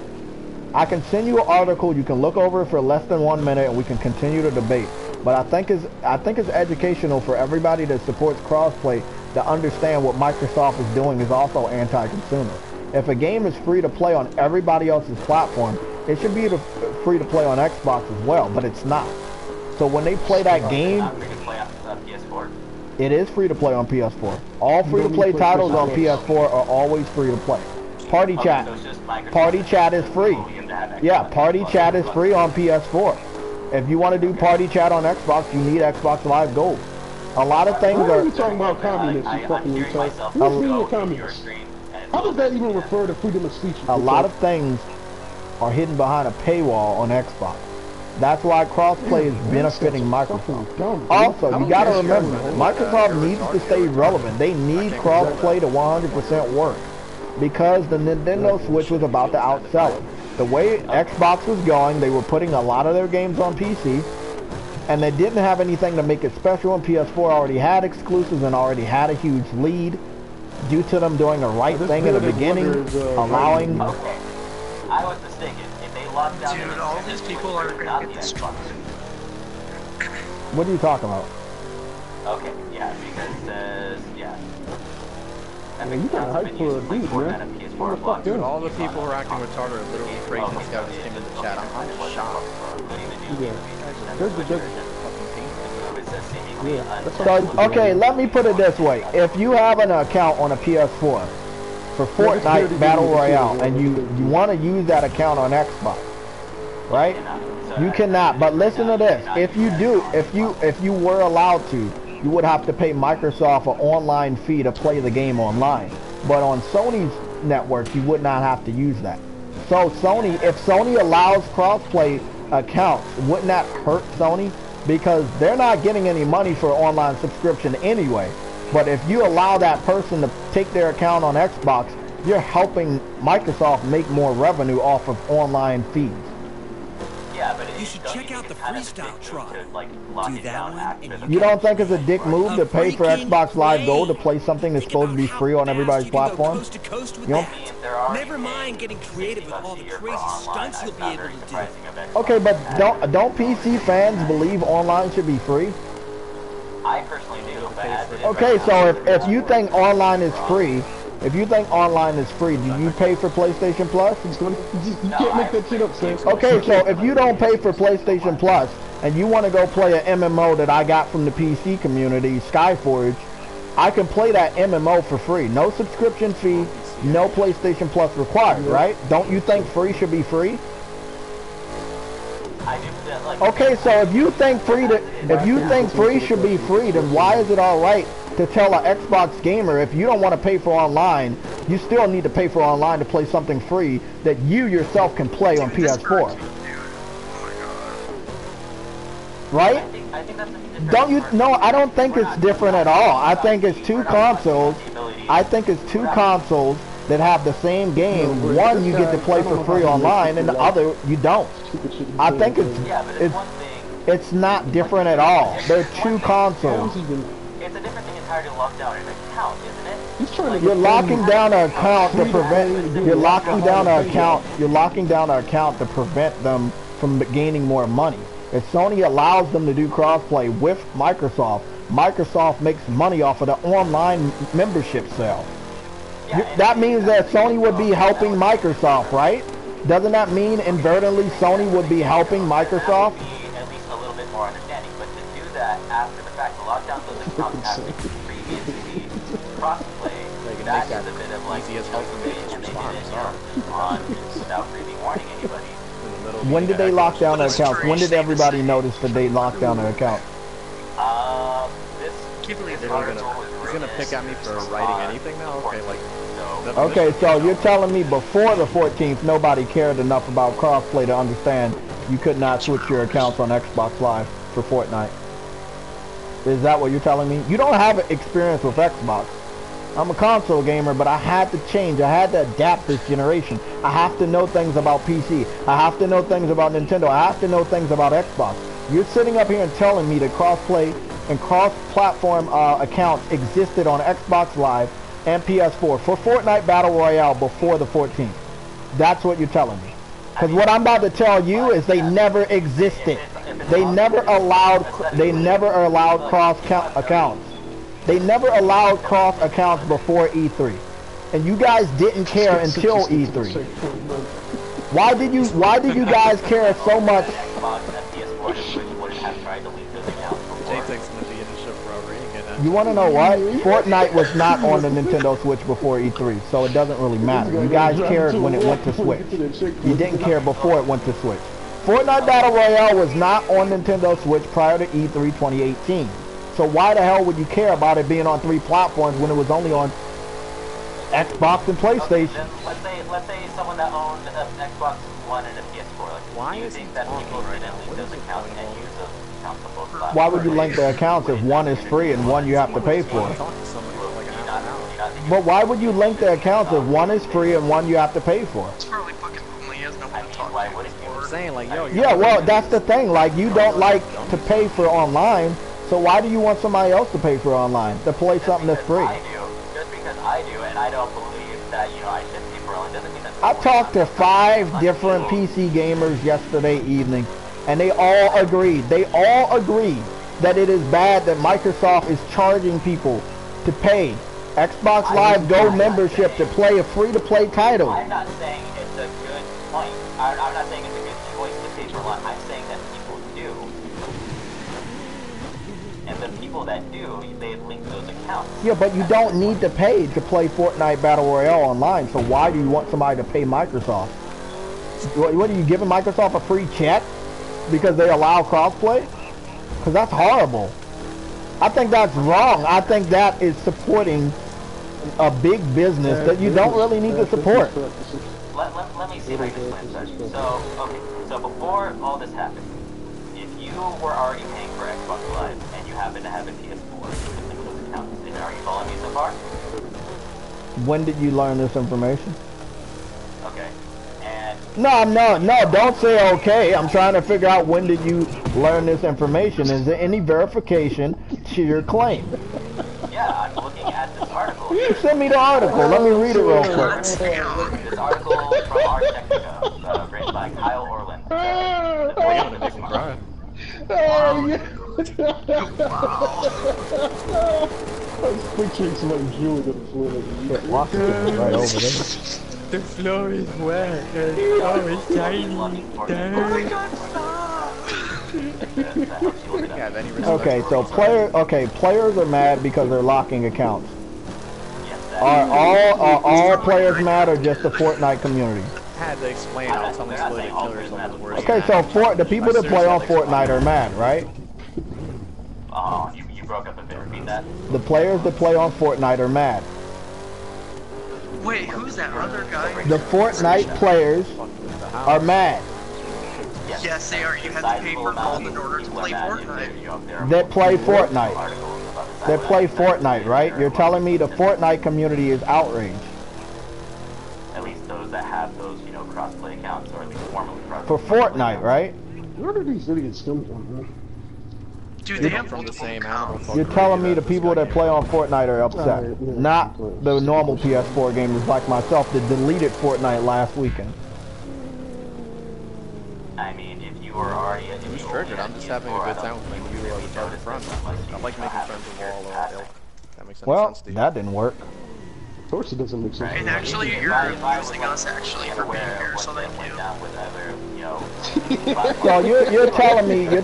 I can send you an article. You can look over it for less than 1 minute, and we can continue the debate. But I think it's educational for everybody that supports crossplay to understand what Microsoft is doing is also anti-consumer. If a game is free to play on everybody else's platform, it should be free to play on Xbox as well, but it's not. So when they play that game, Free to play on PS4. it is free to play on PS4. All free to play titles on PS4 are always free to play. Party chat is free. Yeah, Party Chat is free on PS4. If you want to do Party Chat on Xbox, you need Xbox Live Gold. A lot of things Why are... are you talking about communists, you fucking retard? Who's being a communist? How does that even refer to freedom of speech? A lot of things are hidden behind a paywall on Xbox. That's why crossplay is benefiting Microsoft. Also, you gotta remember, Microsoft needs to stay relevant. They need crossplay to 100% work. Because the Nintendo Switch was about to outsell it. The way Xbox was going, they were putting a lot of their games on PC, and they didn't have anything to make it special, and PS4 already had exclusives and already had a huge lead due to them doing the right thing in the beginning, allowing... Okay, I was mistaken. If they lock down... Dude, all these people are gonna get destroyed. What are you talking about? Okay, yeah, because it says, yeah. Man, you got hype for a dude, man. Dude, all the people who are acting retarded are literally crazy. This guy just came in the chat. I'm just shocked. So, okay, let me put it this way. If you have an account on a PS4 for Fortnite Battle Royale and you want to use that account on Xbox, right? You cannot. But listen to this. If you do, if you were allowed to, you would have to pay Microsoft an online fee to play the game online. But on Sony's network, you would not have to use that. So Sony, if Sony allows crossplay accounts, wouldn't that hurt Sony? Because they're not getting any money for online subscription anyway. But if you allow that person to take their account on Xbox, you're helping Microsoft make more revenue off of online fees. Yeah, but you should check out the freestyle trial. Do that one, and you don't think it's a dick move to pay for Xbox Live Gold to play something that's supposed to be free on everybody's platform? You know? Never mind getting creative with all the crazy stunts you'll be able to do. Okay, but don't PC fans believe online should be free? I personally do. Okay, so if you think online is free, do you pay for PlayStation Plus? You can't make that shit up, Sam. Okay, so if you don't pay for PlayStation Plus and you want to go play an MMO that I got from the PC community, Skyforge, I can play that MMO for free. No subscription fee, no PlayStation Plus required, right? Don't you think free should be free? I do. Okay, so if you think free should be free, then why is it all right to tell an Xbox gamer if you don't want to pay for online, you still need to pay for online to play something free that you yourself can play on PS4? Right? Don't you? No, I don't think it's different at all. I think it's two consoles. That have the same game. One you get to play for free online, and the other you don't. I think it's not different at all. They're two consoles. It's a different thing entirely to lock down an account, isn't it? You're locking down an account to prevent. You're locking down an account. You're locking down an account to prevent them from gaining more money. If Sony allows them to do crossplay with Microsoft, Microsoft makes money off of the online membership sale. That means that Sony would be helping Microsoft, right? Doesn't that mean inadvertently Sony would be helping Microsoft? At least a little bit more understanding, but to do that after the fact, the lockdown those accounts have to previously crossplay. That is a bit of like easy as on without really warning anybody. When did they lock down their accounts? When did everybody notice that they locked down their account? He's gonna pick at me for writing anything now? Okay, like... Okay, so you're telling me before the 14th, nobody cared enough about crossplay to understand you could not switch your accounts on Xbox Live for Fortnite. Is that what you're telling me? You don't have experience with Xbox. I'm a console gamer, but I had to change. I had to adapt this generation. I have to know things about PC. I have to know things about Nintendo. I have to know things about Xbox. You're sitting up here and telling me that crossplay and cross-platform accounts existed on Xbox Live and PS4 for Fortnite Battle Royale before the 14th. That's what you're telling me. Because what I'm about to tell you is they never existed. They never allowed cross accounts. They never allowed cross accounts before E3. And you guys didn't care until E3. Why did you guys care so much? You want to know what? Fortnite was not on the Nintendo Switch before E3, so it doesn't really matter. You guys cared when it went to Switch. You didn't care before it went to Switch. Fortnite Battle Royale was not on Nintendo Switch prior to E3 2018. So why the hell would you care about it being on 3 platforms when it was only on Xbox and PlayStation? Okay, let's say someone that owned an Xbox One and a PS4. Like, why do you think that people didn't link those accounts and use those accounts on both platforms? Why would you link the accounts if one is free and one you have to pay for? But why would you link the accounts if one is free and one you have to pay for? It's probably fucking lonely. He has no one to talk to. Saying like, yo, yeah, well, that's the thing. Like, you don't like to pay for online, so why do you want somebody else to pay for online to play something that's free? I do. Just because I do, and I don't believe that, you know, I should pay for online doesn't mean that's... I talked to 5 different PC gamers yesterday evening, and they all agreed. They all agreed that it is bad that Microsoft is charging people to pay Xbox Live Gold membership to play a free-to-play title. I'm not saying it's a good point. I'm not saying it's a good choice to pay for one. I'm saying that people do. And the people that do, they link those accounts. Yeah, but you don't need to pay to play Fortnite Battle Royale online, so why do you want somebody to pay Microsoft? What are you giving Microsoft a free check because they allow crossplay? Because that's horrible. I think that's wrong. I think that is supporting a big business that you don't really need to support. Let me see if I can explain that. So, okay, so before all this happened, if you were already paying for Xbox Live and you happen to have a PS4 with those accounts, are you following me so far? When did you learn this information? Okay. And No, don't say okay. I'm trying to figure out when did you learn this information. Is there any verification to your claim? yeah, I'm looking at this article. You send me the article. Let me read it real quick. This article from JayTechTV, written by Kyle Orland. I'm picturing somebody chewing on the floor. Right over there. The floor is wet. The floor is shiny. Oh my god, stop! Okay, so players are mad because they're locking accounts. Are all players mad or just the Fortnite community? I had to explain how some exploited killers are the worst. Okay, so the people that play on Fortnite are mad, right? Oh, you broke up a bit. Repeat that. The players that play on Fortnite are mad. Wait, who's that other guy? The Fortnite players are mad. Yes, they are. You have to pay for gold in order to play Fortnite. That play Fortnite. That play Fortnite, right? You're telling me the Fortnite community is outraged. At least those that have those, cross-play accounts, or at least formally cross-play. For Fortnite, right? Where do these idiots come from, man? Dude, they have from the same animal. You're telling me the people that play on Fortnite are upset, not the normal PS4 gamers like myself that deleted Fortnite last weekend. I mean, if you were already... Who's triggered? I'm just having a good time with my new retarded friends. I like making friends with all ilk. That makes sense to you. That didn't work. Of course it doesn't make sense. And actually, you're using us actually for being here, so thank you. So you're telling me the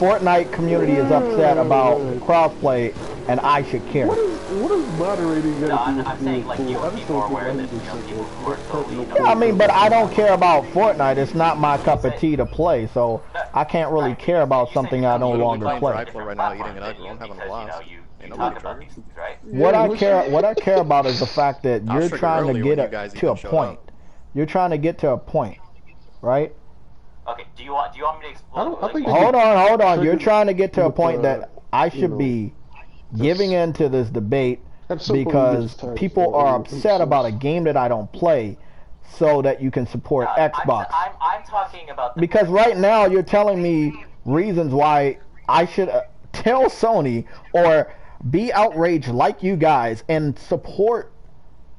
Fortnite community is upset about crossplay, and I should care. What is moderating that? I'm saying like you are aware that people who are totally. Yeah, I mean, but I don't care about Fortnite. It's not my cup of tea to play, so I can't really care about something I no longer play. Right now, eating an egg roll, having a blast. What I care about is the fact that you're trying to get to a point. You're trying to get to a point, right? Okay. Do you want me to explain? Hold on. You're trying to get to a point that I should be giving into this debate because people are upset about a game that I don't play, so that you can support Xbox. I'm talking about because right now you're telling me reasons why I should tell Sony or be outraged like you guys and support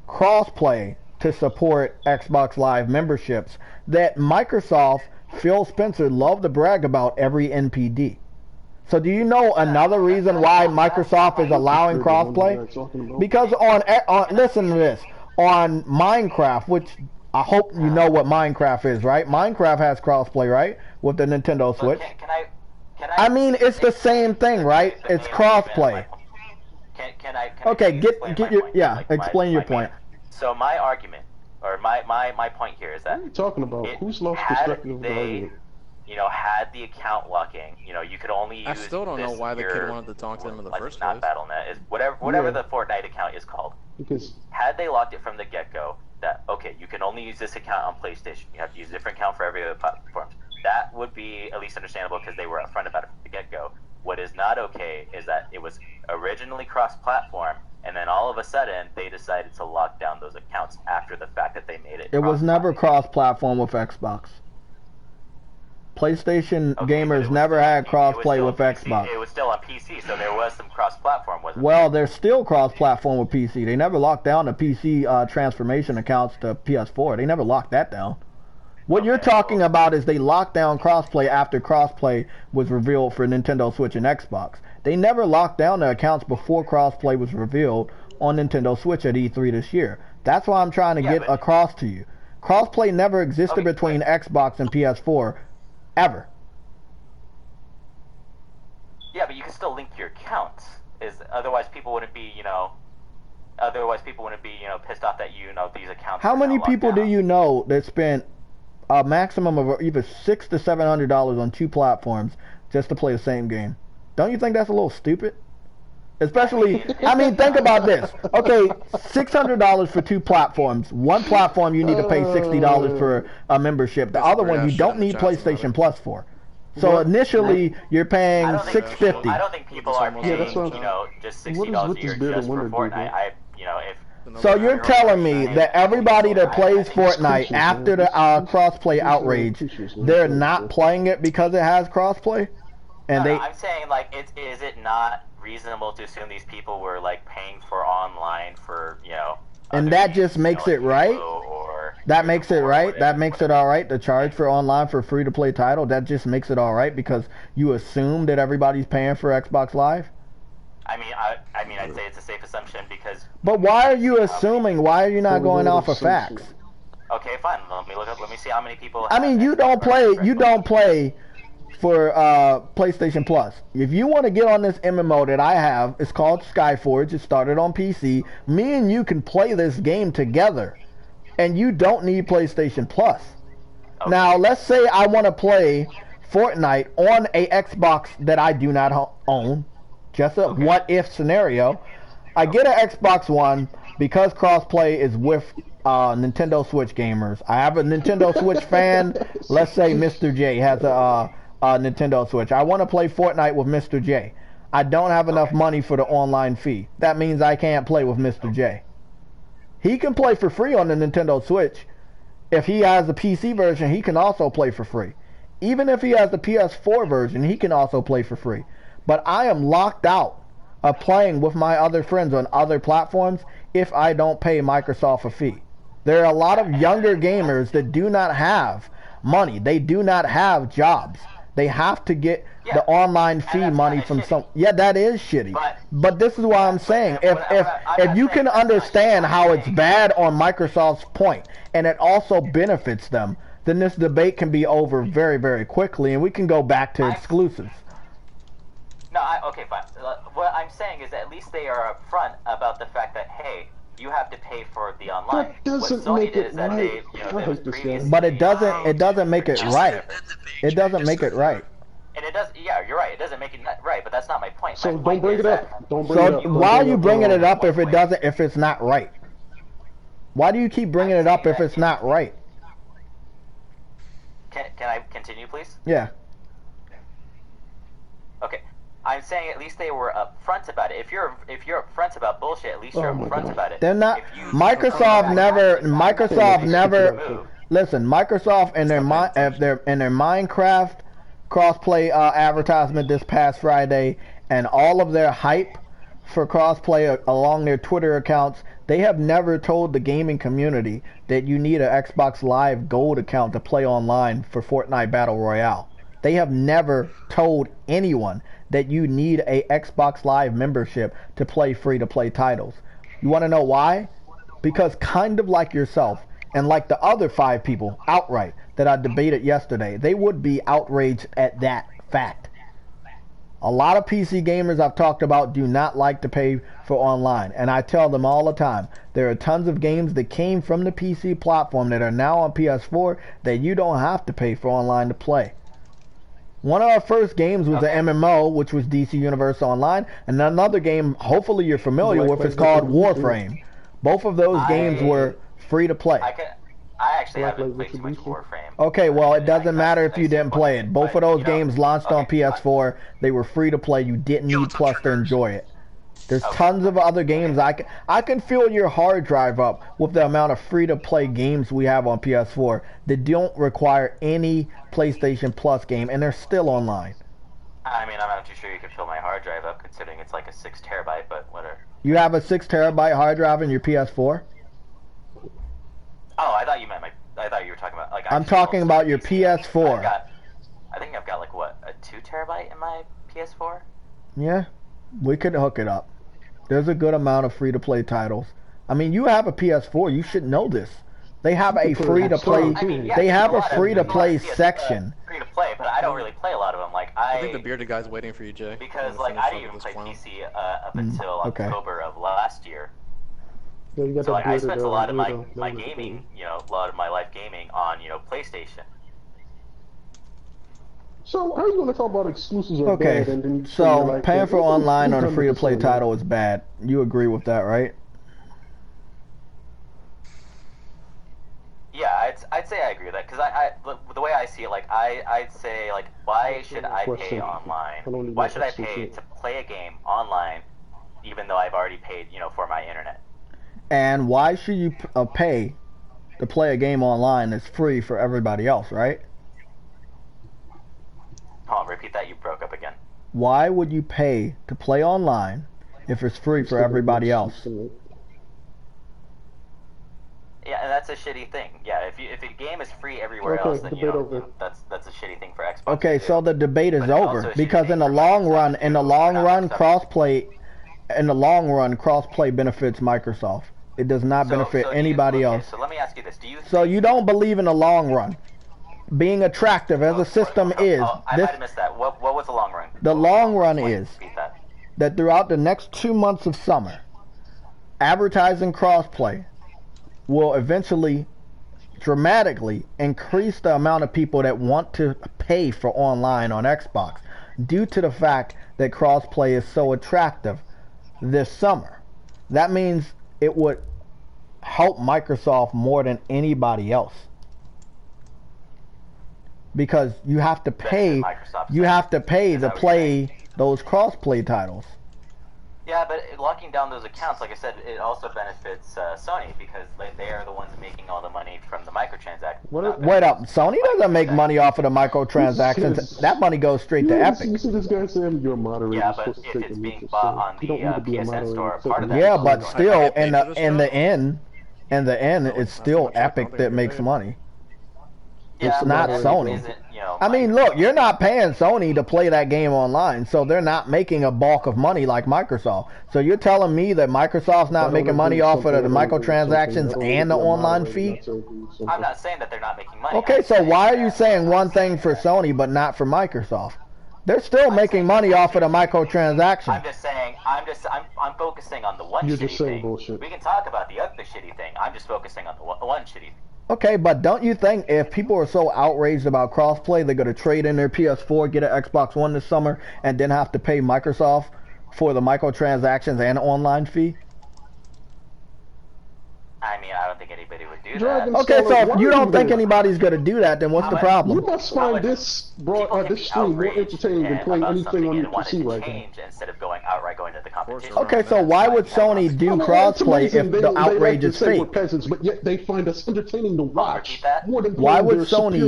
crossplay to support Xbox Live memberships that Microsoft, Phil Spencer, loved to brag about every NPD. So do you know another reason why Microsoft is allowing crossplay? Because on listen to this, on Minecraft, which I hope you know what Minecraft is, right? Minecraft has crossplay, right? With the Nintendo Switch. I mean, it's the same thing, right? It's crossplay. Okay, explain your point. So my argument, or my point here is that... What are you talking about? Who's lost perspective of the argument? Had the account locking, you could only use... I still don't know why the kid wanted to talk to them in the first place. Not Battle.net, is whatever the Fortnite account is called. Because had they locked it from the get-go, that, okay, you can only use this account on PlayStation, you have to use a different account for every other platform, that would be at least understandable because they were upfront about it from the get-go. What is not okay is that it was originally cross-platform, and then all of a sudden, they decided to lock down those accounts after the fact that they made it. It was never cross-platform with Xbox. PlayStation gamers never had cross-play with Xbox. It was still on PC, so there was some cross-platform, wasn't there? Well, there's still cross-platform with PC. They never locked down the PC transformation accounts to PS4. They never locked that down. What you're talking about is they locked down crossplay after crossplay was revealed for Nintendo Switch and Xbox. They never locked down their accounts before crossplay was revealed on Nintendo Switch at E3 this year. That's why I'm trying to get across to you. Crossplay never existed between Xbox and PS4, ever. Yeah, but you can still link your accounts. Otherwise people wouldn't be, pissed off that these accounts. How many people do you know that spent a maximum of either $600 to $700 on 2 platforms just to play the same game? Don't you think that's a little stupid? Especially, I mean, think about this. Okay, $600 for 2 platforms. One platform you need to pay $60 for a membership. The other one you don't need PlayStation Plus for. So initially, you're paying $650. I don't think people are paying, just $60 a year just for Fortnite. So you're telling me that everybody that plays Fortnite after the crossplay outrage, they're not playing it because it has crossplay? And I'm saying, like, is it not reasonable to assume these people were like paying for online for and that just makes it right? That makes it right? That makes it alright to charge for online for free to play title? That just makes it alright because you assume that everybody's paying for Xbox Live? I mean, I'd say it's a safe assumption because. But why are you assuming? Why are you not going off of facts? Okay, fine. Let me see how many people. I mean, you don't play for PlayStation Plus. If you want to get on this MMO that I have, it's called Skyforge. It started on PC. Me and you can play this game together, and you don't need PlayStation Plus. Okay. Now, let's say I want to play Fortnite on a Xbox that I do not own. Just a what-if scenario. I get an Xbox One because crossplay is with Nintendo Switch gamers. I have a Nintendo Switch fan. Let's say Mr. J has a Nintendo Switch. I want to play Fortnite with Mr. J. I don't have enough money for the online fee. That means I can't play with Mr. J. He can play for free on the Nintendo Switch. If he has the PC version, he can also play for free. Even if he has the PS4 version, he can also play for free. But I am locked out of playing with my other friends on other platforms if I don't pay Microsoft a fee. There are a lot of younger gamers that do not have money. They do not have jobs. They have to get the online fee money from some. Yeah, that is shitty. But this is why I'm saying, if you can understand how it's bad on Microsoft's point, and it also benefits them, then this debate can be over very, very quickly, and we can go back to exclusives. No, okay, fine. What I'm saying is at least they are upfront about the fact that, hey, you have to pay for the online. That doesn't make it right. But it doesn't make it right. It doesn't make it right. And it does, yeah, you're right. It doesn't make it right, but that's not my point. So don't bring it up. Don't bring it up. Why are you bringing it up if it's not right? Why do you keep bringing it up if it's not right? Can I continue, please? Yeah. Okay. I'm saying at least they were upfront about it. If you're upfront about bullshit, at least you're upfront about it. They're not. Microsoft never. Listen, Microsoft in their Minecraft crossplay advertisement this past Friday, and all of their hype for crossplay along their Twitter accounts, they have never told the gaming community that you need an Xbox Live Gold account to play online for Fortnite Battle Royale. They have never told anyone that you need a Xbox Live membership to play free-to-play titles. You want to know why? Because kind of like yourself, and like the other 5 people outright that I debated yesterday, they would be outraged at that fact. A lot of PC gamers I've talked about do not like to pay for online, and I tell them all the time, there are tons of games that came from the PC platform that are now on PS4 that you don't have to pay for online to play. One of our first games was the MMO, which was DC Universe Online, and another game, hopefully you're familiar with, is called Warframe. Both of those games were free to play. I actually haven't played too much Warframe. Okay, well, it doesn't matter if you didn't play it. Both of those games launched on PS4. They were free to play. You didn't need Plus to enjoy it. There's tons of other games. I can fill your hard drive up with the amount of free-to-play games we have on PS4 that don't require any PlayStation Plus game, and they're still online. I mean, I'm not too sure you can fill my hard drive up, considering it's like a 6 terabyte, but whatever. You have a 6 terabyte hard drive in your PS4? Oh, I thought you meant I thought you were talking about like. I'm talking about your PS4. I think I've got like what, a 2 terabyte in my PS4. Yeah. We could hook it up. There's a good amount of free-to-play titles. I mean, you have a PS4. You should know this. They have a free-to-play. They have a free-to-play section. Free-to-play, but I don't really play a lot of them. Like I think the bearded guy's waiting for you, Jay. Because like I didn't even play PC up until October of last year. Yeah, so like, I spent a lot of my gaming, a lot of my life gaming on, PlayStation. So how are you going to talk about exclusives are bad? And then so paying for online on a free-to-play title is bad. You agree with that, right? Yeah, I'd say I agree with that, because the way I see it, like, I'd say, like, why should I pay online? Why should I pay to play a game online, even though I've already paid, for my internet? And why should you pay to play a game online that's free for everybody else, right? Hold on, repeat that, you broke up again. Why would you pay to play online if it's free for everybody else? Yeah, and that's a shitty thing. Yeah, if a game is free everywhere else, then that's a shitty thing for Xbox. Okay, so the debate is over because in the long run, crossplay benefits Microsoft. It does not benefit anybody else. So let me ask you this: So you don't believe in the long run being attractive as a system is? I might have missed that. What was the long run? The long run is that throughout the next 2 months of summer, advertising crossplay will eventually dramatically increase the amount of people that want to pay for online on Xbox due to the fact that crossplay is so attractive this summer. That means it would help Microsoft more than anybody else, because you have to pay to play those crossplay titles. Yeah, but locking down those accounts, like I said, it also benefits Sony, because they are the ones making all the money from the microtransactions. Wait up, Sony doesn't make money off of the microtransactions. That money goes straight to Epic. You see this guy saying you're a moderator. Yeah, but if it's being bought on the PSN store, part of that. Yeah, but still, in the end, it's still Epic that makes money. Yeah, it's not Sony. I mean, look, you're not paying Sony to play that game online, so they're not making a bulk of money like Microsoft. So you're telling me that Microsoft's not making money off of the microtransactions and the online fee? I'm not saying that they're not making money. Okay, so why are you saying one thing for Sony but not for Microsoft? They're still making money off of the microtransactions. I'm just saying, I'm focusing on the one shitty thing. Bullshit. We can talk about the other shitty thing. I'm just focusing on the one shitty thing. Okay, but don't you think if people are so outraged about crossplay, they're going to trade in their PS4, get an Xbox One this summer, and then have to pay Microsoft for the microtransactions and online fee? I mean, I don't think anybody would do that. Okay, so if you don't think anybody's going to do that, then what's the problem? You must find this stream more entertaining than playing anything on your PC right now. Instead of going to the competition. Okay, so why would Sony do crossplay if the outrage is fake? Peasants, but yet they find us entertaining to watch. Why would Sony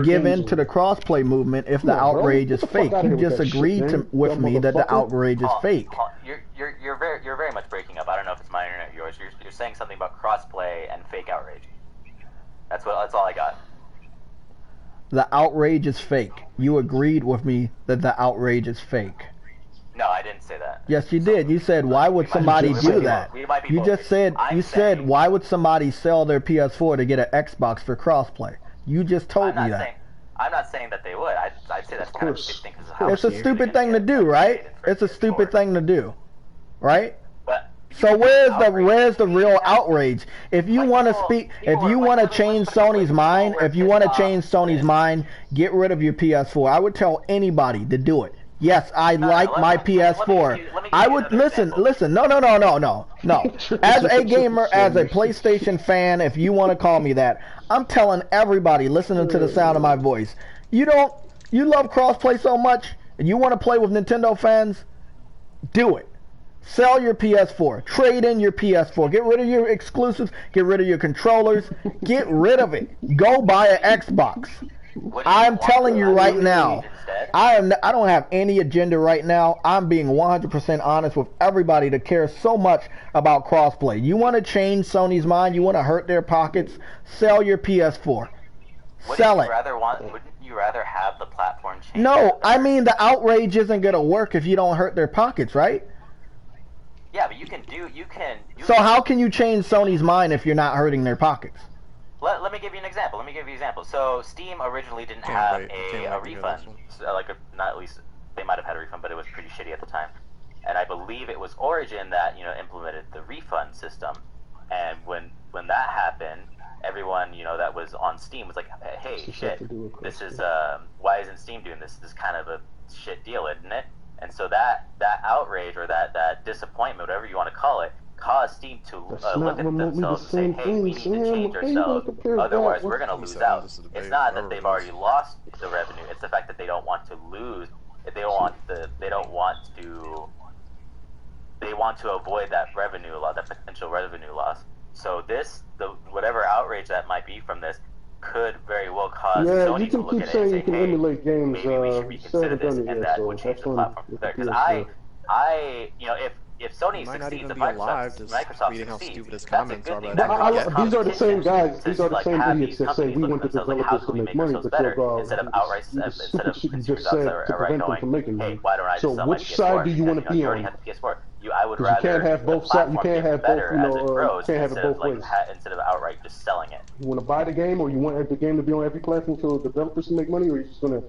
give in to the crossplay movement if the outrage is fake? You just agreed with me that the outrage is fake. You're very much breaking up. I don't know if it's my internet or yours. You're saying something about crossplay and fake outrage. That's all I got. The outrage is fake. You agreed with me that the outrage is fake. No, I didn't say that. Yes, you did. You said, why would somebody do that? You just said, why would somebody sell their PS4 to get an Xbox for crossplay? You just told me that. I'm not saying that they would. I'd say that's kind of a stupid thing. It's a stupid thing to do, right? It's a stupid thing to do, right? So where's the real outrage? If you want to change Sony's mind, get rid of your PS4. I would tell anybody to do it. Yes, I like my PS4. I would listen. No. As a gamer, as a PlayStation fan, if you want to call me that, I'm telling everybody listening to the sound of my voice. You love crossplay so much, and you want to play with Nintendo fans, do it. Sell your PS4. Trade in your PS4. Get rid of your exclusives. Get rid of your controllers. Get rid of it. Go buy an Xbox. I'm telling you right now. I don't have any agenda right now. I'm being 100% honest with everybody that cares so much about crossplay. You want to change Sony's mind? You want to hurt their pockets? Sell your PS4. Sell it. Wouldn't you rather have the platform change? No, I mean the outrage isn't gonna work if you don't hurt their pockets, right? Yeah, but you can. So how can you change Sony's mind if you're not hurting their pockets? Let me give you an example. So Steam originally didn't have a refund. So, not at least they might have had a refund, but it was pretty shitty at the time. And I believe it was Origin that implemented the refund system. And when that happened, everyone that was on Steam was like, hey, shit, this is why isn't Steam doing this? This is kind of a shit deal, isn't it? And so that outrage or that disappointment, whatever you want to call it, caused Steam to look at themselves and say, hey, we need to change ourselves, otherwise we're going to lose out. It's not that they've already lost the revenue, it's the fact that they don't want to lose. They want to avoid that revenue loss, that potential revenue loss. So whatever outrage that might be from this could very well cause Sony to look at it and say, hey, maybe we should reconsider this, and that would change the platform from there. Because if Sony succeeds, if Microsoft succeeds, that's a good thing. These are the same guys. These are the same idiots that say we want the developers to make money, but they'll go instead of outright instead of you just said to prevent them from making money. So which side do you want to be on? I would rather you can't have both sides. You can't have both. Can't have it both ways. Instead of outright just selling it. You want to buy the game, or you want the game to be on every platform so the developers can make money, or are you just gonna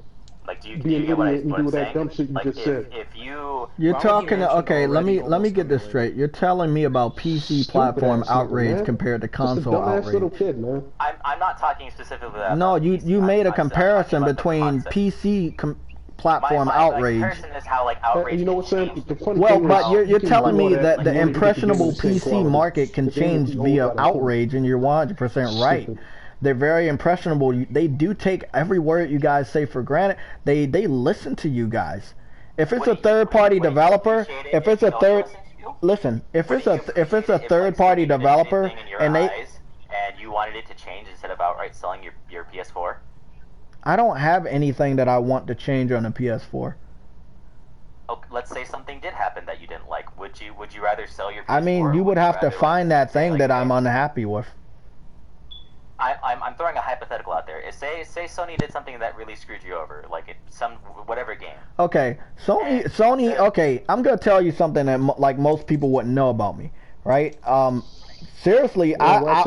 do you get what I'm that dumb shit you just said? If you're talking, okay, let me get this straight. You're telling me about PC platform outrage compared to console outrage. Little kid, man. I'm not talking specifically about no, you made a comparison between PC platform outrage. Comparison is how outrage. You know what, Sam? Well, but you're telling me that the impressionable PC market can change via outrage, and you're 100% right. They're very impressionable. They do take every word you guys say for granted. They listen to you guys. If it's a third-party developer, if it's a third-party developer, and you wanted it to change instead of outright selling your PS4. I don't have anything that I want to change on the PS4. Oh, let's say something did happen that you didn't like. Would you rather sell your PS4? I mean, you would have to find that thing that I'm unhappy with. I'm throwing a hypothetical out there. Say Sony did something that really screwed you over, whatever game. Okay, Sony. Okay, I'm gonna tell you something that most people wouldn't know about me, right? Seriously, I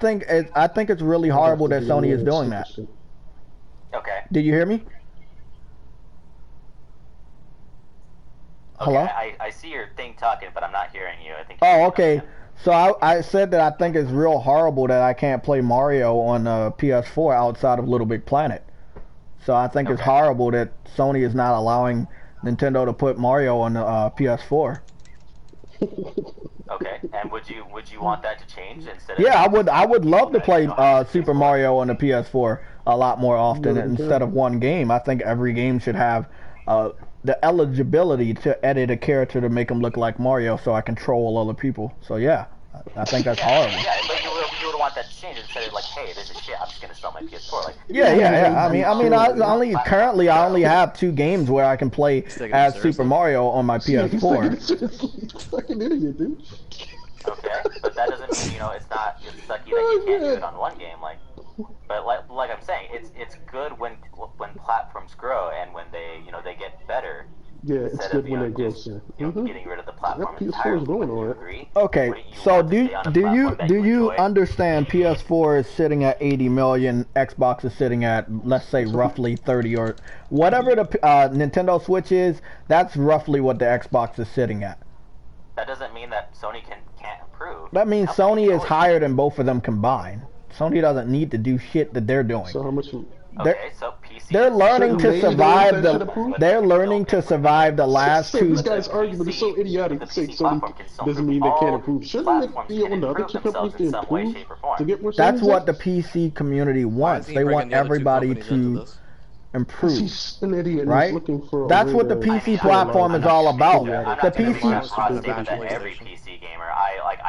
think it's really horrible that Sony is doing that. Okay. Did you hear me? Hello? Okay, I see your thing talking, but I'm not hearing you. I think. Oh, okay. So I said that I think it's real horrible that I can't play Mario on PS4 outside of Little Big Planet. So I think it's horrible that Sony is not allowing Nintendo to put Mario on the PS4. Okay, and would you want that to change instead of? Yeah, I would love to play Super Mario on the PS4 a lot more often instead of one game. I think every game should have the eligibility to edit a character to make them look like Mario, so I control other people. So yeah, I think that's horrible. Yeah, but you would want that to change instead of hey, this is shit, I'm just gonna sell my PS4. Yeah. I mean, currently I only have 2 games where I can play as Super Mario on my PS4. Fucking idiot, dude. Okay, but that doesn't mean it's sucky that you can't do it on one game. But like I'm saying, it's good when platforms grow and when they get better. Yeah, it's good when they grow. Getting rid of the platform entirely. Okay, so do you understand PS4 is sitting at 80 million, Xbox is sitting at, let's say, roughly 30, or whatever the Nintendo Switch is, that's roughly what the Xbox is sitting at. That doesn't mean that Sony can't improve. That means Sony is higher than both of them combined. Sony doesn't need to do shit that they're doing. So how much? They're learning to survive They're learning to survive the last 2. This guy's argument is so idiotic. To say Sony doesn't mean they can't improve. Shouldn't it be on the other two companies to improve to get more? That's what the PC community wants. They want everybody to improve. An idiot, right? That's what the PC platform is all about. The PC.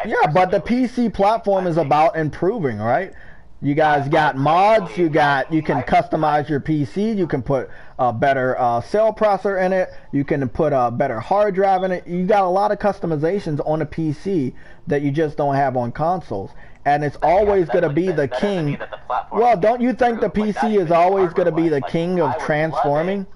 Yeah, but the PC platform is about improving, right? You guys got mods, you can customize your PC, you can put a better cell processor in it, you can put a better hard drive in it. You got a lot of customizations on a PC that you just don't have on consoles. and it's always going to be the king. Well, don't you think the PC is always going to be the king of transforming?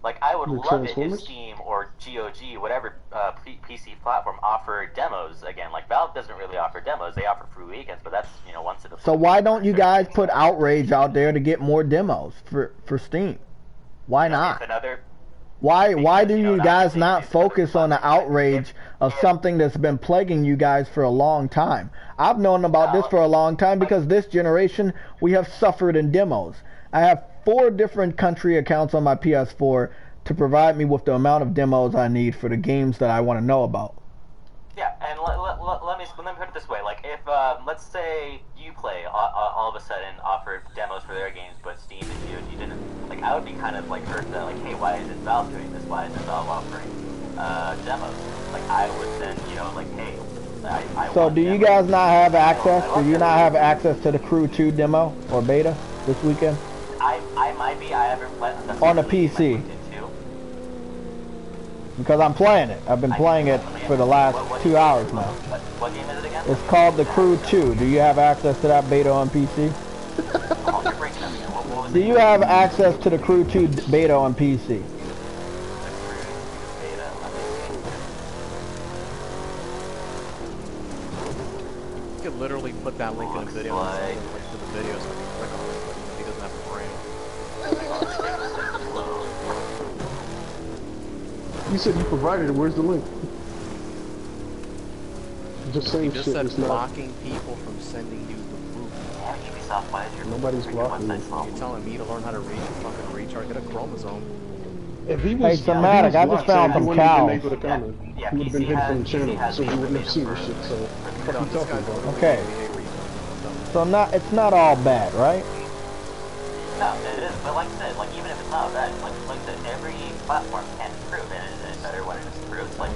Like, I would love it if Steam or GOG, whatever PC platform, offered demos again. Like, Valve doesn't really offer demos. They offer free weekends, but that's, you know, once in a... So why don't you guys put Outrage out there to get more demos for Steam? Why not? Why do you guys not focus on the outrage of something that's been plaguing you guys for a long time? I've known about this for a long time because this generation, we have suffered in demos. I have 4 different country accounts on my PS4 to provide me with the amount of demos I need for the games that I want to know about. Yeah, and let me put it this way. Like, if, let's say Uplay all of a sudden offered demos for their games, but Steam and GOG didn't, like, I would be kind of, like, hurt that, like, hey, why isn't Valve doing this? Why isn't Valve offering demos? Like, I would then, you know, like, hey, I So do you guys not have access? Do you not have access to the Crew 2 demo or beta this weekend? I might be. I haven't played on the PC. Because I'm playing it. I've been playing it for the last 2 hours now. What game is it again? It's called the Crew 2. Do you have access to that beta on PC? Do you have access to the Crew 2 beta on PC? You could literally put that link in the video and send the link to the video so I can click on it, but he doesn't have a brain. You said you provided it. Where's the link? Just saying just shit said is blocking people from sending you the proof. Nobody's blocking me. You're telling me to learn how to read your fucking recharge, get a chromosome. If he was, hey, Somatic, I just found some cows. He would have been hidden from the channel, so he wouldn't have seen this shit. So what are you talking about? Okay. So it's not all bad, right? No, it is. But like I said, like even if it's not bad, like I said, every platform can improve, and it's better when it's improved. Like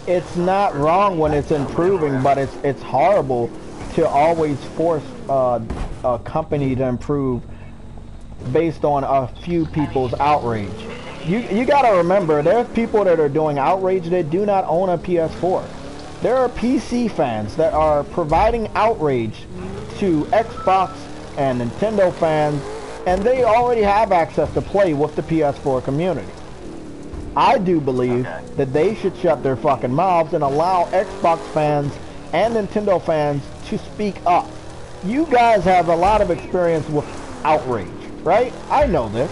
it's not wrong when it's improving, but it's horrible to always force a company to improve based on a few people's outrage. You gotta remember, there's people that are doing outrage that do not own a PS4. There are PC fans that are providing outrage to Xbox and Nintendo fans, and they already have access to play with the PS4 community. I do believe that they should shut their fucking mouths and allow Xbox fans and Nintendo fans to speak up. You guys have a lot of experience with outrage, right? I know this.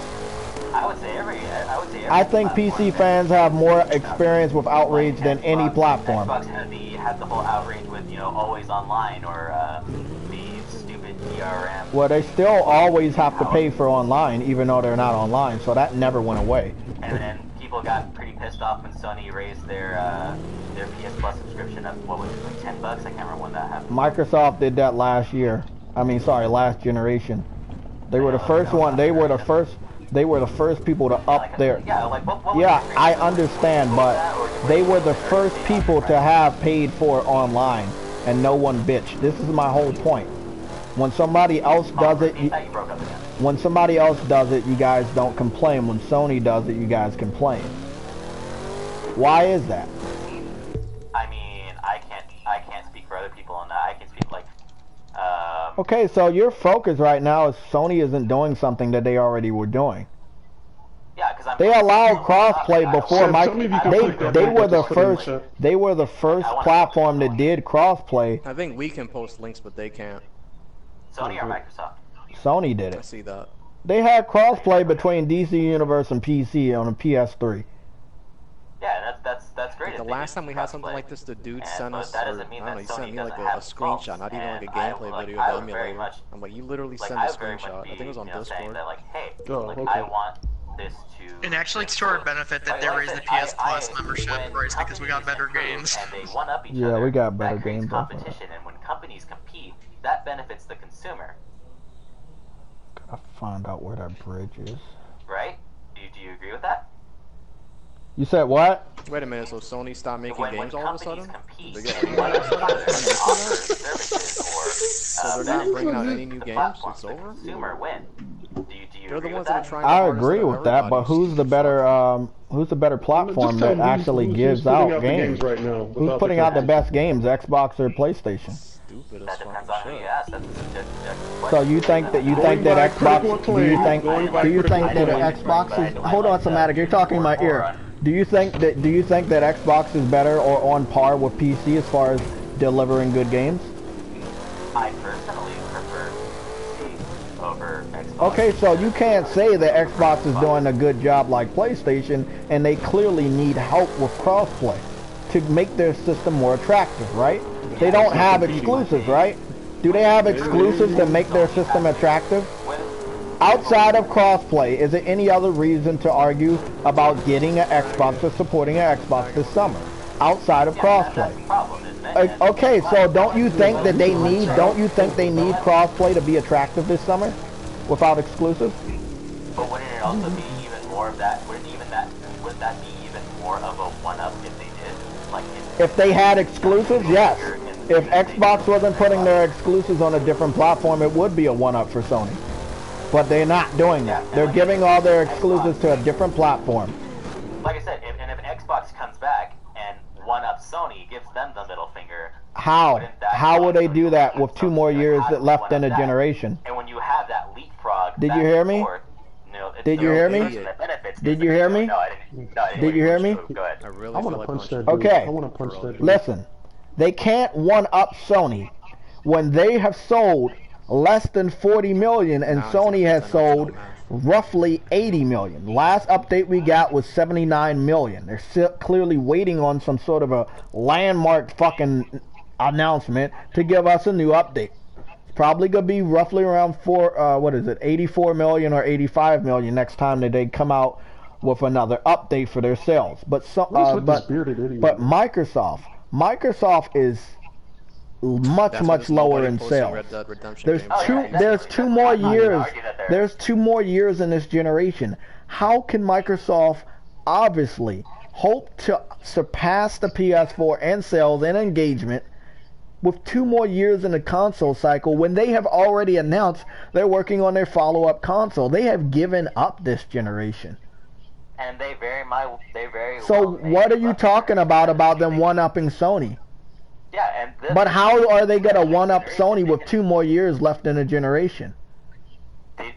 I think PC fans have more experience with outrage than any platform. Xbox had the whole outrage with, you know, always online or the stupid DRM. Well, they still always have to pay for online, even though they're not online, so that never went away. And then people got pretty pissed off when Sony raised their PS Plus subscription up, what was it, like $10? I can't remember when that happened. Microsoft did that last year. I mean, sorry, last generation. They were the first one. They were the first people to up their... Yeah, I understand, but they were the first people to have paid for online, and no one bitched. This is my whole point. When somebody else does it, when somebody else does it, you guys don't complain. When Sony does it, you guys complain. Why is that? I mean, I can't speak for other people on that. I can speak like... Okay, so your focus right now is Sony isn't doing something that they already were doing. Yeah, because they allowed crossplay before they were the first platform that did crossplay. I think we can post links, but they can't. Sony or Microsoft? Sony did it. I see that. They had crossplay between DC Universe and PC on a PS3. Yeah, that's great. The last time we had something like this, the dude sent us, I don't know, he sent me like a screenshot, not even like a gameplay video of the emulator. I'm like, you literally sent a screenshot. I think it was on Discord. That, like, hey, I want this to... And actually, it's to our benefit that they raised the PS Plus membership price because we got better games. Yeah, we got better games. Competition, and when companies compete, that benefits the consumer. Gotta find out where that bridge is. Right? Do you agree with that? You said what? Wait a minute, so Sony stopped making games all of a sudden? So they're not bringing out any new games? It's over? They're the ones that are trying to I agree with that, but who's the better platform that actually gives out games? Right now, who's putting out the best games, Xbox or PlayStation? stupid as That depends on who you ask. That's so you think that Xbox? Do you think that an Xbox is? Hold on, Somatic. You're talking in my ear. Do you think that Xbox is better or on par with PC as far as delivering good games? I personally prefer PC over Xbox. Okay, so you can't say that Xbox is doing a good job like PlayStation, and they clearly need help with crossplay to make their system more attractive, right? They don't have exclusives, right? Do they have exclusives that make their system attractive? Outside of crossplay, is there any other reason to argue about getting an Xbox or supporting an Xbox this summer? Outside of crossplay. Okay, so don't you think that they need crossplay to be attractive this summer? Without exclusives? But wouldn't it also be even more of that? Would that be even more of a one-up if they did? Like if they had exclusives, yes. If Xbox wasn't putting their exclusives on a different platform, it would be a one-up for Sony. But they're not doing that. They're giving all their exclusives to a different platform. Like I said, if Xbox comes back and one-up Sony, gives them the middle finger. How? How will they do that with 2 more years left in a generation? And when you have that leapfrog, did you hear me? Did you hear me? Did you hear me? No, I didn't. Did you hear me? Go ahead. I really want to punch that dude. Okay. I want to punch that dude. Listen, they can't one-up Sony when they have sold less than 40 million and Sony has sold roughly 80 million. Last update we got was 79 million. They're still clearly waiting on some sort of a landmark fucking announcement to give us a new update. It's probably gonna be roughly around 84 million or 85 million next time that they come out with another update for their sales. But Microsoft is much lower in sales. There's two more years. There's 2 more years in this generation. How can Microsoft obviously hope to surpass the PS4 in sales and engagement with 2 more years in the console cycle when they have already announced they're working on their follow-up console? They have given up this generation. And they very So what are you talking about them one-upping Sony? Yeah, and but how are they gonna one-up Sony with 2 more years left in a generation? They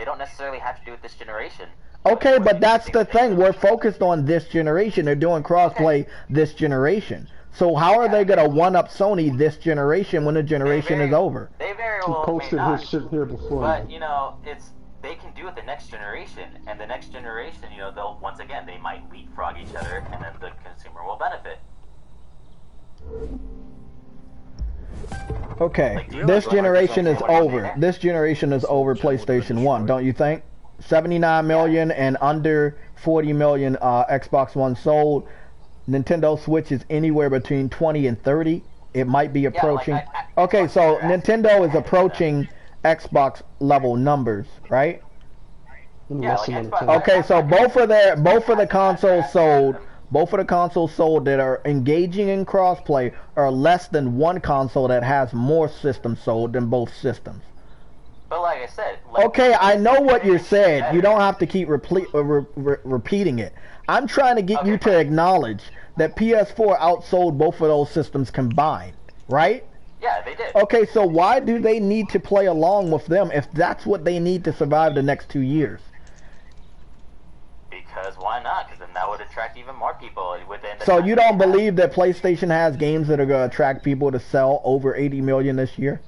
don't necessarily have to do it this generation. Okay, but that's the thing. We're focused on this generation. They're doing crossplay this generation. So how are they gonna one-up Sony this generation when the generation is over? They very well posted may not, his shit here before. But you know, they can do it the next generation, and the next generation, you know, they'll once again they might leapfrog each other, and then the consumer will benefit. Okay, this generation is over. This generation is over PlayStation 1, don't you think? 79 million and under 40 million Xbox One sold. Nintendo Switch is anywhere between 20 and 30. It might be approaching. Okay, so Nintendo is approaching Xbox level numbers, right? Okay, so both of the consoles sold. Both of the consoles sold that are engaging in crossplay are less than one console that has more systems sold than both systems. But like I said... okay, I know what you said. You don't have to keep repeating it. I'm trying to get you to acknowledge that PS4 outsold both of those systems combined, right? Yeah, they did. Okay, so why do they need to play along with them if that's what they need to survive the next 2 years? Because why not? Because then that would attract even more people within the... So you don't believe that PlayStation has games that are going to attract people to sell over 80 million this year?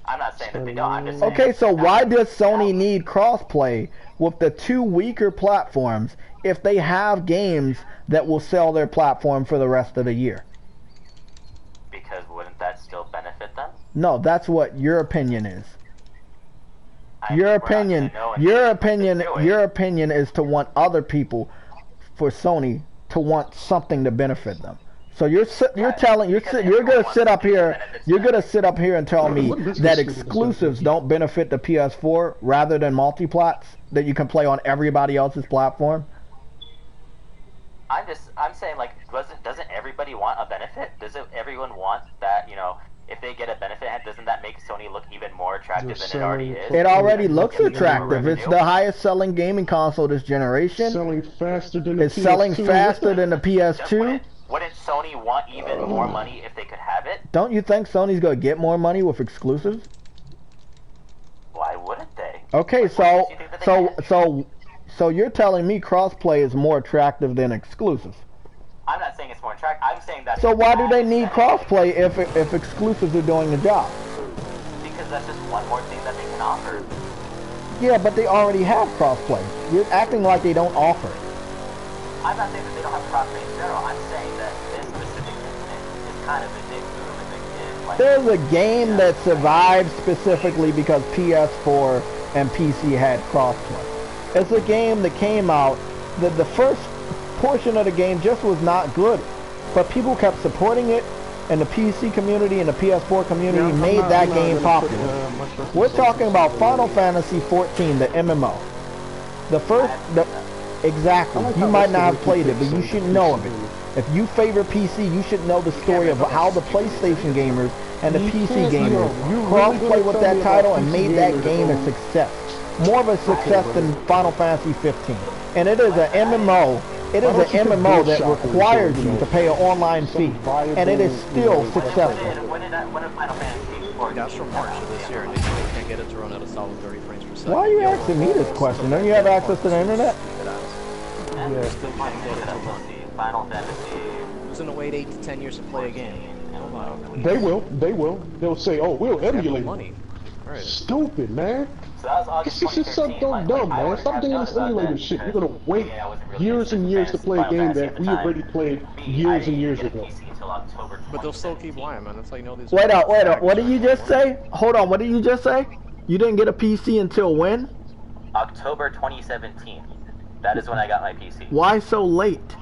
I'm not saying that they don't. I'm just saying... Okay, so why does Sony need crossplay with the 2 weaker platforms if they have games that will sell their platform for the rest of the year? Because wouldn't that still benefit them? No, that's what your opinion is. Your opinion is to want other people for Sony to want something to benefit them. So you're gonna sit up here and tell me that exclusives don't benefit the PS4 rather than multiplats that you can play on everybody else's platform? I'm saying, like, doesn't everybody want a benefit? Doesn't everyone want that, you know, if they get a benefit, doesn't that make Sony look even more attractive than it already is? It already looks attractive. It's the highest selling gaming console this generation. Selling faster than the PS2. It's selling faster than the PS2. Wouldn't Sony want even more money if they could have it? Don't you think Sony's gonna get more money with exclusives? Why wouldn't they? Okay, so you're telling me crossplay is more attractive than exclusives? I'm not saying it's more attractive. I'm saying that. So why do they need crossplay if exclusives are doing the job? Because that's just one more thing that they can offer. Yeah, but they already have crossplay. You're acting like they don't offer. I'm not saying that they don't have crossplay in general. I'm saying that this specific incident is kind of a big boom and like, there's a game that survived specifically because PS4 and PC had crossplay. It's a game that came out, the first portion of the game just was not good, but people kept supporting it, and the PC community and the PS4 community made that game popular. We're talking about Final Fantasy 14, the MMO. Exactly. You might not have played it, but you should know of it. If you favor PC, you should know the story of how the PlayStation gamers and the PC gamers cross-play with that title and made that game a success. More of a success than Final Fantasy 15. And it is an MMO. It is an MMO that requires you to pay an online fee, and it is still successful. When did Final Fantasy 4 that's from March of this year, and they still can't get it to run at a solid 30 frames per second. Why are you asking me this question? Don't you have access to the internet? Yeah. Still can't get it to Final Fantasy. Who's gonna wait 8 to 10 years to play a game? They will. They'll say, "Oh, we'll emulate." Money. Right. Stupid, man. So that was August This is so dumb, man. Stop doing this emulator shit. You're gonna wait years and years to play a game that we already played years and years ago. But they'll still keep lying, man. That's how you know these. Wait up. What did you just say? Hold on. What did you just say? You didn't get a PC until when? October 2017. That is when I got my PC. Why so late?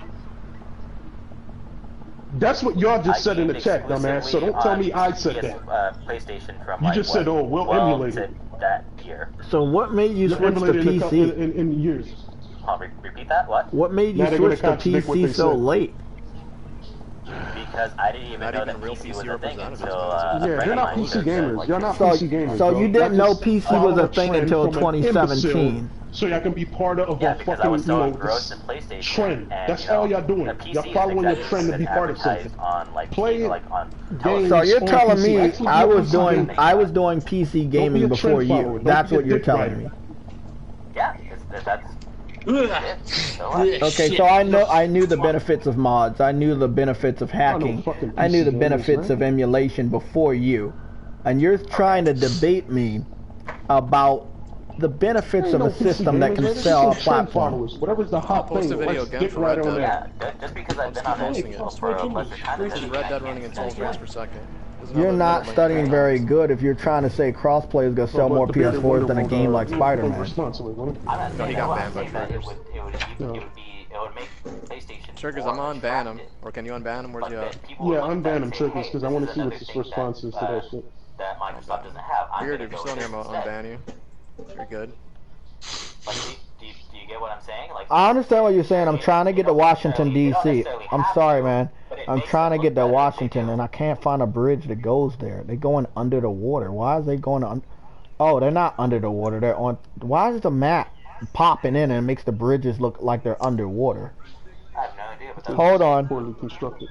That's what y'all just said in the chat, dumbass. So don't tell me I said that. PlayStation from you just said, "Oh, we'll emulate it." That year. So what made you switch to PC? In years. Repeat that? What? What made you switch to PC so late? Because I didn't even know that PC was a thing until yeah, they're not PC gamers. You're not PC gamers. So you didn't know PC was a thing until 2017. So y'all can be part of a fucking trend. That's all y'all doing. Y'all following the trend to be part of something. Play it. So you're telling me I was doing PC gaming before you. That's what you're telling me. Yeah, that's. Okay, so I knew the benefits of mods. I knew the benefits of hacking. I knew the benefits of emulation before you. And you're trying to debate me about the benefits of a system that can sell a platform. Whatever's the hot thing, let's get right on that. Just because I've been on it for a lesser time. This is Red Dead running at 12 frames per second. You're not studying very good if you're trying to say crossplay is going to sell more PS4s than a game like Spider-Man. No, he got banned by Triggers. It would make PlayStation. Triggers, I'm unban him. Or can you unban him? Where's he at? Yeah, unban him, Triggers, because I want to see what his response is to that shit. That Microsoft doesn't have. Weird, if you're still near him, I'll unban you. You're good. Do you get what I'm saying? Like, I understand what you're saying. I'm trying to get to Washington, D.C. I'm sorry, man. I'm trying to get to Washington, and I can't find a bridge that goes there. They're going under the water. Why is they going on? Oh, they're not under the water. They're on. Why is the map popping in and it makes the bridges look like they're underwater? I have no idea. But hold on. Poorly constructed.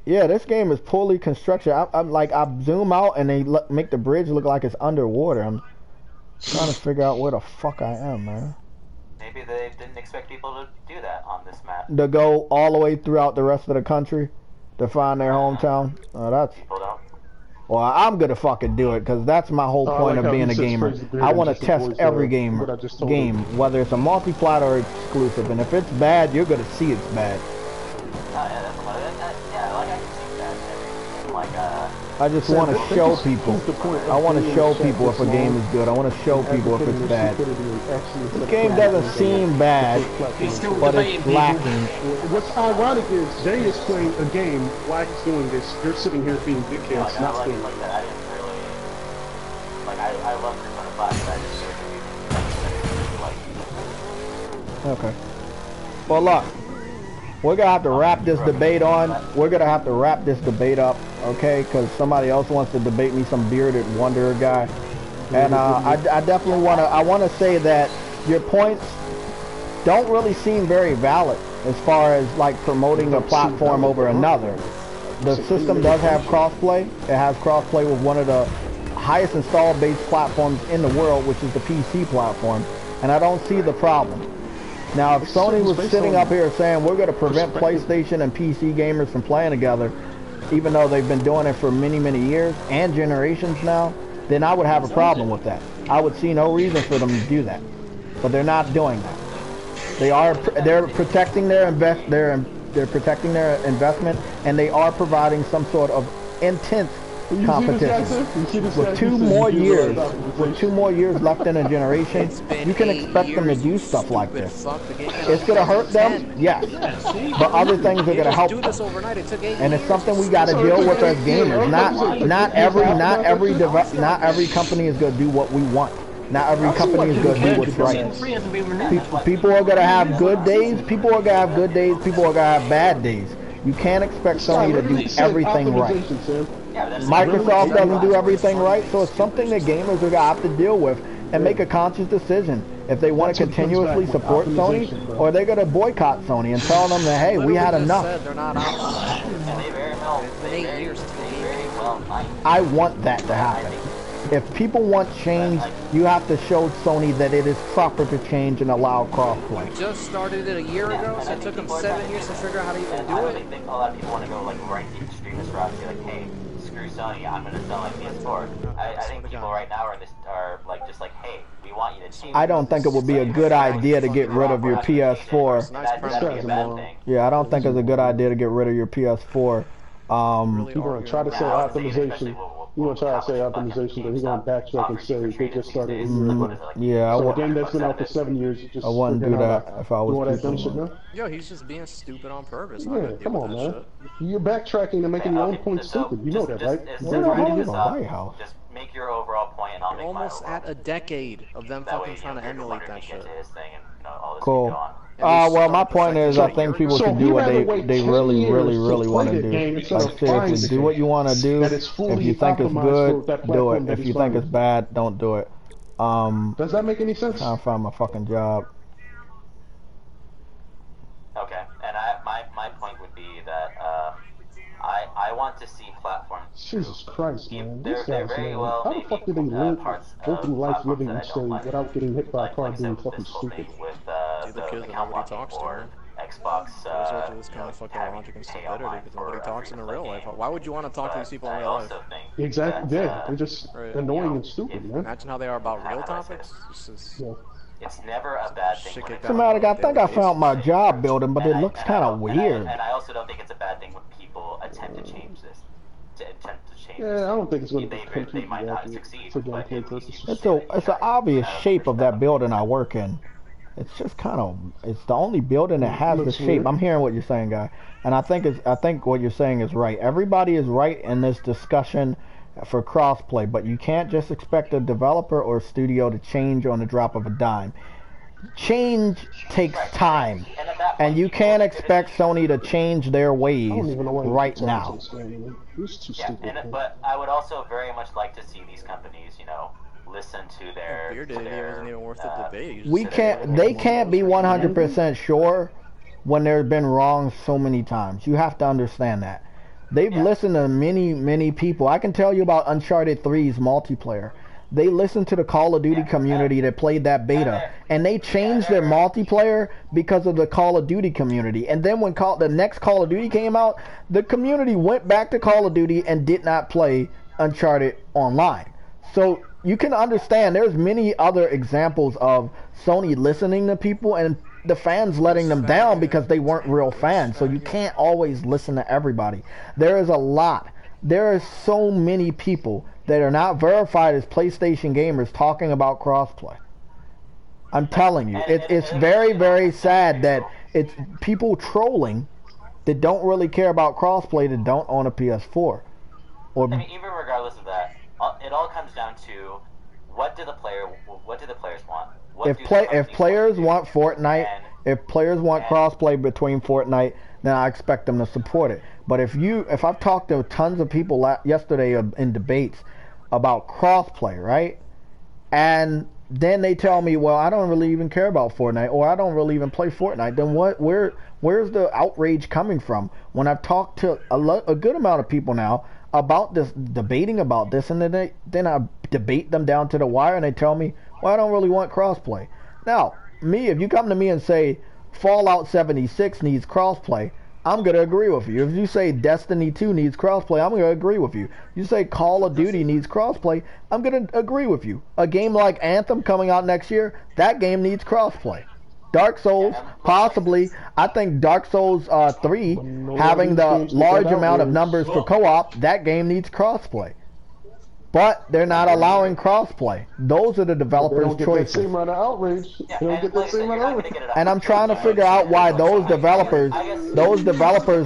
Yeah, this game is poorly constructed. I'm like, I zoom out and they make the bridge look like it's underwater. I'm trying to figure out where the fuck I am, man. Maybe they didn't expect people to do that on this map. To go all the way throughout the rest of the country to find their hometown. That's. Well, I'm gonna fucking do it because that's my whole point of being a gamer. I want to test every game, whether it's a multi-plat or exclusive. And if it's bad, you're gonna see it's bad. I just want to show people. I want to show people if a game is good. I want to show people if it's bad. The game doesn't seem bad, but it's lacking. What's ironic is Jay is playing a game while he's doing this. You're sitting here being dickheads, not playing. I love Persona 5, but I just Okay. Well, look. We're going to have to wrap this debate on. We're going to have to wrap this debate up, okay? Because somebody else wants to debate me, some bearded wanderer guy. And I definitely want to, I want to say that your points don't really seem very valid as far as like promoting a platform over another. the system does have crossplay. It has crossplay with one of the highest install base platforms in the world, which is the PC platform, and I don't see the problem. Now, if Sony was sitting up here saying we're going to prevent PlayStation and PC gamers from playing together, even though they've been doing it for many, many years and generations now, then I would have a problem with that. I would see no reason for them to do that, but they're not doing that. They're protecting their protecting their investment, and they are providing some sort of intense competition. With 2 more years left in a generation, you can expect them to do stuff like this. It's gonna hurt them, yes, but other things are gonna help them. And it's something we got to deal with as gamers. Not every company is gonna do what we want. Not every company is gonna do what's right. People are gonna have good days. People are gonna have good days. People are gonna have bad days. You can't expect Sony to do everything right. Microsoft doesn't do everything right, so it's something that gamers are going to have to deal with and make a conscious decision if they want to continuously support Sony, or they're going to boycott Sony and tell them that, hey, we had enough. I want that to happen. If people want change, you have to show Sony that it is proper to change and allow crossplay. We just started it a year ago, so it took them 7 years to figure out how to even do it. I think a lot of people want to go like right to the extremist route, be like, hey, screw Sony, I'm gonna sell my PS4. I think people right now are like just like, hey, we want you to change. I don't think it would be a good idea to get rid of your PS4. Yeah, I don't think it's a good idea to get rid of your PS4. People are trying to say optimization. You want to try to say optimization, but he's going to backtrack and say they just started a year ago. Yeah, so a game that's been out for 7 years, just I wouldn't do that if I was people. Yo, he's just being stupid on purpose. Yeah, come on, man. You're backtracking and making your own point stupid. You know that, right? Just make your overall point, and I'll make almost at a decade of them fucking trying to emulate that shit. Cool. Well, my point is, I think people should do what they really want to do. Like, seriously, do what you want to do. If you think it's good, do it. If you think it's bad, don't do it. Does that make any sense? I'm trying to find my fucking job. Okay, and my point would be that I want to see platforms. Jesus Christ, man! These guys, man. How the fuck do they live, go through life living each day without getting hit by a car being fucking stupid? The kids that nobody talks to. Xbox. Result of this kind of fucking logic and stupidity because nobody talks in the real life. Why would you want to talk to these people in real life? Exactly. Yeah, they're just annoying and stupid, man. Imagine how they are about real topics. It's never a bad thing. Dramatic, I think I found my job building, but it looks kind of weird. And I also don't think it's a bad thing when people attempt to change this. Yeah, I don't think it's going to be completely accurate for gameplay purposes. It's an obvious shape of that building I work in. It's just kind of, it's the only building that has the shape. I'm hearing what you're saying, guy, and I think what you're saying is right. Everybody is right in this discussion for crossplay, but you can't just expect a developer or studio to change on the drop of a dime. Change takes time, and you can't expect Sony to change their ways right now. But I would also very much like to see these companies, listen to their. Wasn't even worth the debate. They can't be 100% sure when they've been wrong so many times. You have to understand that. They've listened to many people. I can tell you about Uncharted 3's multiplayer. They listened to the Call of Duty community that played that beta, and they changed their multiplayer because of the Call of Duty community. And then when the next Call of Duty came out, the community went back to Call of Duty and did not play Uncharted online. So you can understand there's many other examples of Sony listening to people and the fans letting them down because they weren't real fans. So you can't always listen to everybody. There is a lot. There are so many people that are not verified as PlayStation gamers talking about crossplay. I'm telling you, it's very, very sad that it's people trolling that don't really care about crossplay that don't own a PS4. I mean, even regardless of that, it all comes down to what do the players want? If players want Fortnite, if players want crossplay between Fortnite, then I expect them to support it. But if I've talked to tons of people yesterday in debates about crossplay, right? And then they tell me, well, I don't really even care about Fortnite, or I don't really even play Fortnite. Then where's the outrage coming from? when I've talked to a good amount of people now about this, debating about this, and then I debate them down to the wire, and they tell me, well, I don't really want crossplay. Now, if you come to me and say Fallout 76 needs crossplay, I'm going to agree with you. If you say Destiny 2 needs crossplay, I'm going to agree with you. You say Call of Duty needs crossplay, I'm going to agree with you. A game like Anthem coming out next year, that game needs crossplay. Dark Souls, possibly. I think Dark Souls 3, having the large amount of numbers for co-op, that game needs crossplay. But they're not allowing crossplay. Those are the developers' choices. They don't get that same amount of outrage. They don't get that same amount of outrage. And I'm trying to figure out why those developers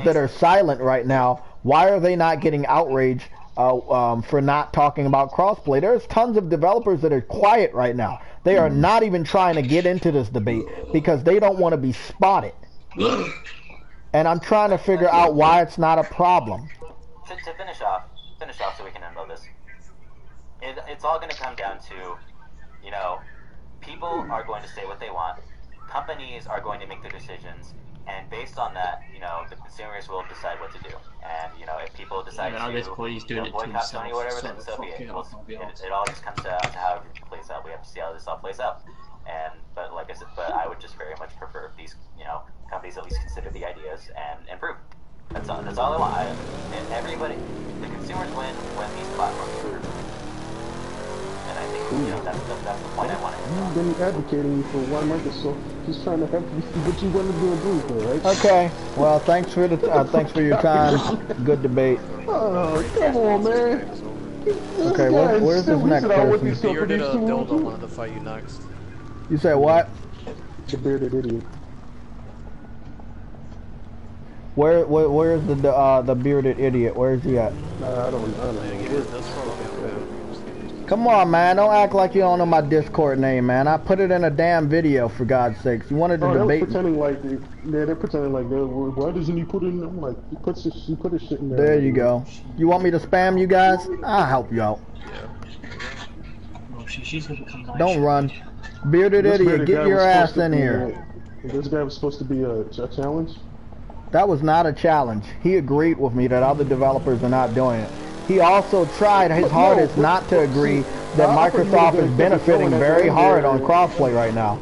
that are silent right now, why are they not getting outrage for not talking about crossplay? There's tons of developers that are quiet right now. They are not even trying to get into this debate because they don't want to be spotted. And I'm trying to figure out why it's not a problem. To finish off so we can end all this. It's all going to come down to, you know, people are going to say what they want, companies are going to make their decisions, and based on that, you know, the consumers will decide what to do. And, you know, if people decide to boycott Sony or whatever, then so be it. It all just comes down to how it plays out. We have to see how this all plays out. But like I said, I would just very much prefer if these, you know, companies at least consider the ideas and improve. That's all I want. And everybody, the consumers win when these platforms improve. And I think, you know, that's the point I wanted. You've been advocating for why Microsoft. Just trying to help you see what you want to do and do, right? Okay. Well, thanks for your time. Good debate. Oh, come on, man. Okay, where's this next person? Bearded dildo wanted to fight you next. You said what? The bearded idiot. Where's the bearded idiot? Where is he at? I don't know. Come on, man. Don't act like you don't know my Discord name, man. I put it in a damn video, for God's sakes. You wanted to debate. They're pretending like they're pretending like why doesn't he put it in? I'm like, he put his shit in there. There you go. You want me to spam you guys? I'll help you out. Don't run. Bearded idiot, get your ass in here. This guy was supposed to be a challenge? That was not a challenge. He agreed with me that other developers are not doing it. He also tried his hardest not to agree that Microsoft is benefiting very hard on crossplay right now.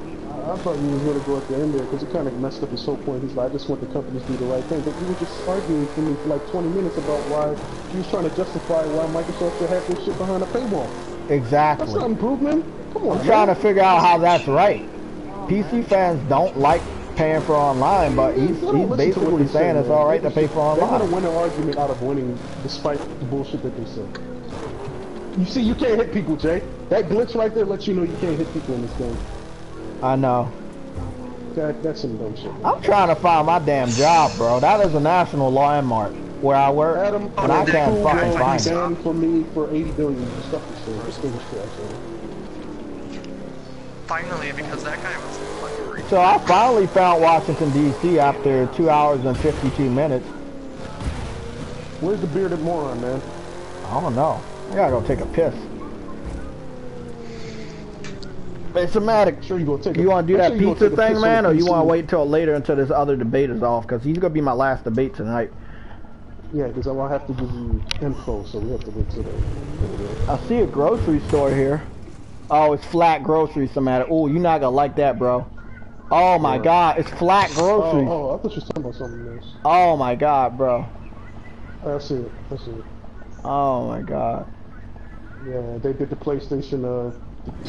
I thought he was going to go at the end there because it kind of messed up his whole point. He's like, I just want the companies to do the right thing. But you were just arguing for me for like 20 minutes about why he was trying to justify why Microsoft should have this shit behind a paywall. Exactly. That's not improvement. Come on, I'm trying to figure out how that's right. PC fans don't like paying for online, but he's basically saying it's alright to pay for online. They're going to win an argument out of winning despite the bullshit that they say. You see, you can't hit people, Jay. That glitch right there lets you know you can't hit people in this game. I know. That's some dumb shit. I'm trying to find my damn job, bro. That is a national landmark where I work, Adam, and I can't fucking find it. Banned for me for 80 billion. Stuff this shit. This thing is trash. Finally, because that guy was fucking retarded. So I finally found Washington, D.C. after 2 hours and 52 minutes. Where's the bearded moron, man? I don't know. I gotta go take a piss. It's a matter. Sure, you want to do that pizza thing, man, or you want to wait till later until this other debate is off? Because he's gonna be my last debate tonight. Yeah, because I'll have to give you info, so we have to wait till that. I see a grocery store here. Oh, it's Flat Groceries, Samantha. Oh, you're not gonna like that, bro. Oh my God, it's Flat Groceries. Oh, I thought you were talking about something else. Oh my God, bro. I see it. Oh my God. Yeah, they did the PlayStation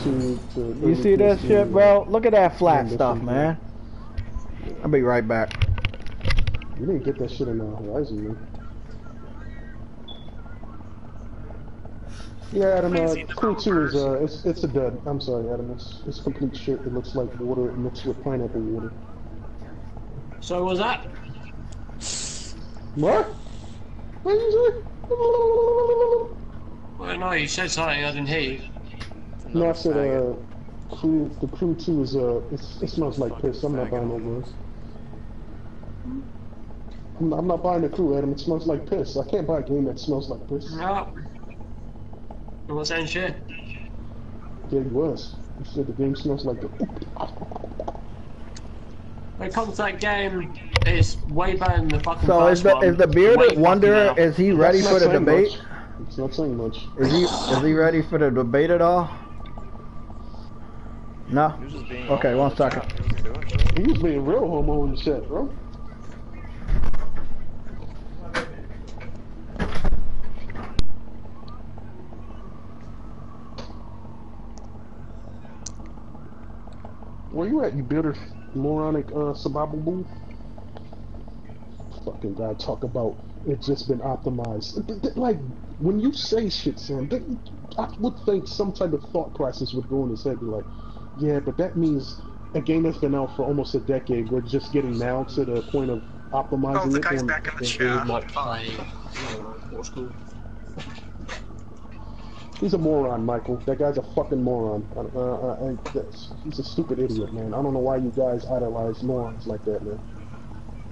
2 to... You see this shit, bro? Look at that Flat stuff, man. I'll be right back. You didn't get that shit in Horizon, man. Yeah, Adam, Crew 2 is, it's a dud. I'm sorry, Adam, it's complete shit. It looks like water mixed with pineapple water. So was that? What? What did you say? Well, no, you said something, I didn't hear you. No, I said, the Crew 2 is, it smells like piss. I'm not buying no more. I'm not buying the Crew, Adam. It smells like piss. I can't buy a game that smells like piss. No. I was saying shit. Yeah, he was. He said the game smells like the... When it comes to that game, It's way better than the fucking So first one. is the bearded wonder, is he ready for the debate? It's not saying much. Is he ready for the debate at all? No? Okay, 1 second. He was being real homo in the chat, bro. Where you at, you bitter, moronic, sabababoo? Fucking guy talk about it's just been optimized. Like, when you say shit, Sam, I would think some type of thought process would go in his head, be like, yeah, but that means a game that's been out for almost a decade, we're just getting now to the point of optimizing it. The guy's back in the chat. What's cool? He's a moron, Michael. That guy's a fucking moron. He's a stupid idiot, man. I don't know why you guys idolize morons like that, man.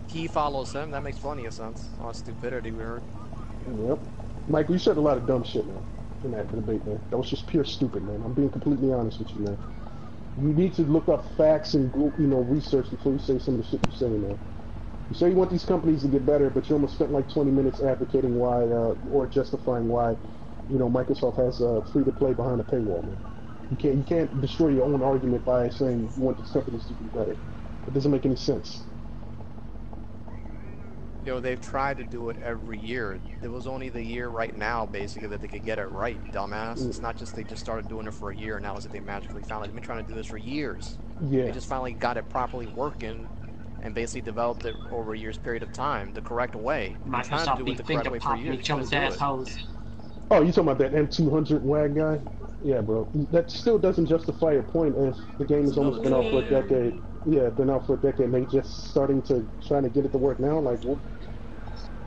He follows him. That makes plenty of sense. All stupidity we heard. Yep. Michael, you said a lot of dumb shit, man, in that debate, man. That was just pure stupid, man. I'm being completely honest with you, man. You need to look up facts and, research before you say some of the shit you're saying, man. You say you want these companies to get better, but you almost spent like 20 minutes advocating why, or justifying why, Microsoft has free-to-play behind a paywall, man. You can't destroy your own argument by saying you want these companies to be better. It doesn't make any sense. They've tried to do it every year. It was only the year right now, basically, that they could get it right, dumbass. It's not just they just started doing it for a year, and now is that they magically found it. They've been trying to do this for years. Yeah. They just finally got it properly working, and basically developed it over a year's period of time, the correct way. Microsoft be finger popping each other's assholes. Oh, you talking about that M200 WAG guy? Yeah, bro. That still doesn't justify your point if the game has almost been out for a decade. Yeah, been out for a decade, and they just starting to trying to get it to work now. Like, well,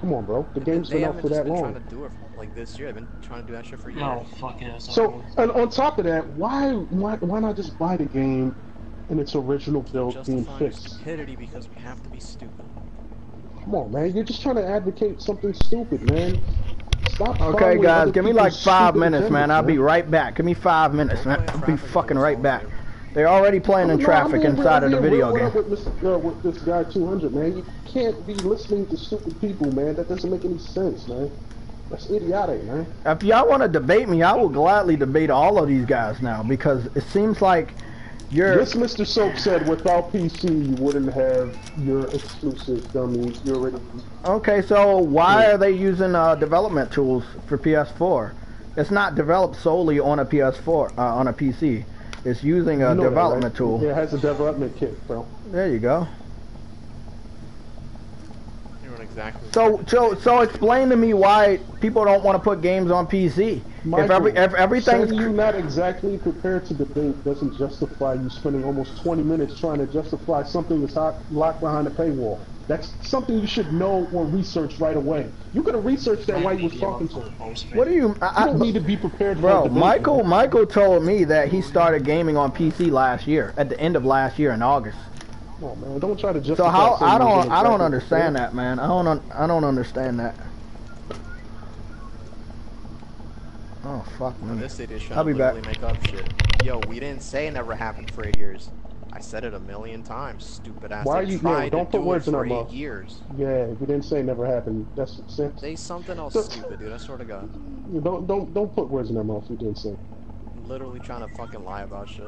come on, bro. The game's been out for that long. They haven't trying to do it like this year. They've been trying to do that shit for years. No, fucking ass. So, and on top of that, why not just buy the game in its original build being fixed? Stupidity because we have to be stupid. Come on, man. You're just trying to advocate something stupid, man. Stop. Okay, guys, give me like 5 minutes, man. I'll be right back. Give me 5 minutes, man. I'll be fucking right back. They're already playing in traffic inside of the video game. With this guy 200, man. You can't be listening to stupid people, man. That doesn't make any sense, man. That's idiotic, man. If y'all want to debate me, I will gladly debate all of these guys now, because it seems like you're... This Mr. Soap said without PC you wouldn't have your exclusive dummy. You're already... Okay, so why are they using development tools for PS4? It's not developed solely on a PS4, on a PC. It's using a development tool. Yeah, it has a development kit, bro. There you go. Exactly. So explain to me why people don't want to put games on PC. Michael, if everything's... saying you're not exactly prepared to debate doesn't justify you spending almost 20 minutes trying to justify something that's locked behind a paywall. That's something you should know or research right away. You could have researched that while you was talking to him. What do you... You don't need to be prepared for a debate. Michael told me that he started gaming on PC last year, at the end of last year in August. Oh man, don't try to justify. So how I don't understand that, man. I don't understand that. Oh fuck, man. This idiot I'll be back. Make up shit. Yo, we didn't say it never happened for 8 years. I said it a million times, stupid ass. Why are you? No, don't put words in our mouth. 8 years. Yeah, we didn't say it never happened. That's sense. Say something else stupid, dude. I swear to God. Don't put words in our mouth. We didn't say. I'm literally trying to fucking lie about shit.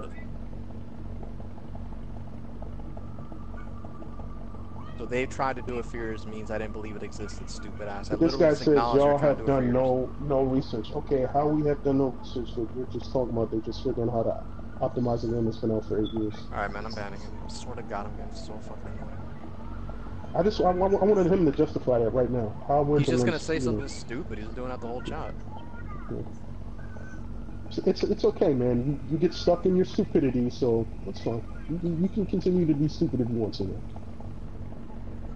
So they've tried to do it for years means I didn't believe it existed, stupid ass. This guy says y'all have done no research. Okay, how we have done no research? We're just talking about they just figuring out how to optimize the game that's been out for 8 years. Alright, man, I'm banning him. I swear to God, I'm getting so fucking annoyed. I wanted him to justify that right now. How we're He's just gonna say something stupid. He's doing that the whole chat. Yeah. It's okay, man. You get stuck in your stupidity, so that's fine. You can continue to be stupid if you want to. Man.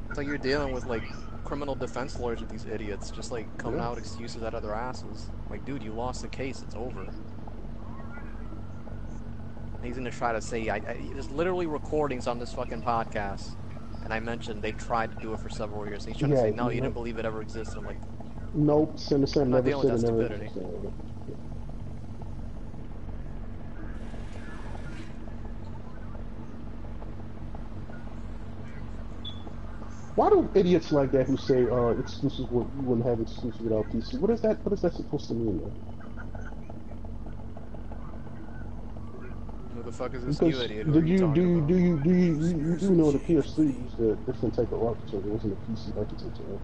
It's like you're dealing with like criminal defense lawyers with these idiots, just like coming out with excuses out of their asses. Like, dude, you lost the case, it's over. And he's gonna try to say, there's literally recordings on this fucking podcast, and I mentioned they tried to do it for several years. And he's trying to say, no, you didn't believe it ever existed. I'm like, nope, Sam never said it never existed. Why do idiots like that who say exclusive you wouldn't have exclusive without PC? What is that supposed to mean, man? Who the fuck is this new idiot? Do you know the PS3 used a different type of architecture? It wasn't a PC architecture, right?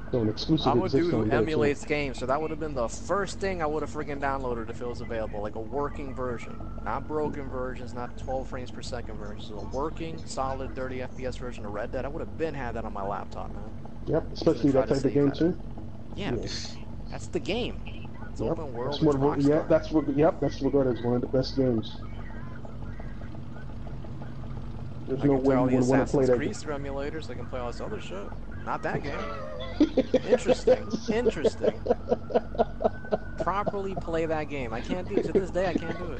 So an exclusive I'm a dude who on there, emulates games, so that would have been the first thing I would have freaking downloaded if it was available, like a working version. Not broken versions, not 12 frames per second versions. So a working, solid 30 FPS version of Red Dead. I would have been had that on my laptop, man. Yep, especially that type of game too. Yeah, dude. That's the game. It's open world. That's regarded as one of the best games. There's no way you would want to play that. Crease through emulators, I can play all this other shit. Not that game. Interesting. Properly play that game. I can't do it. To this day, I can't do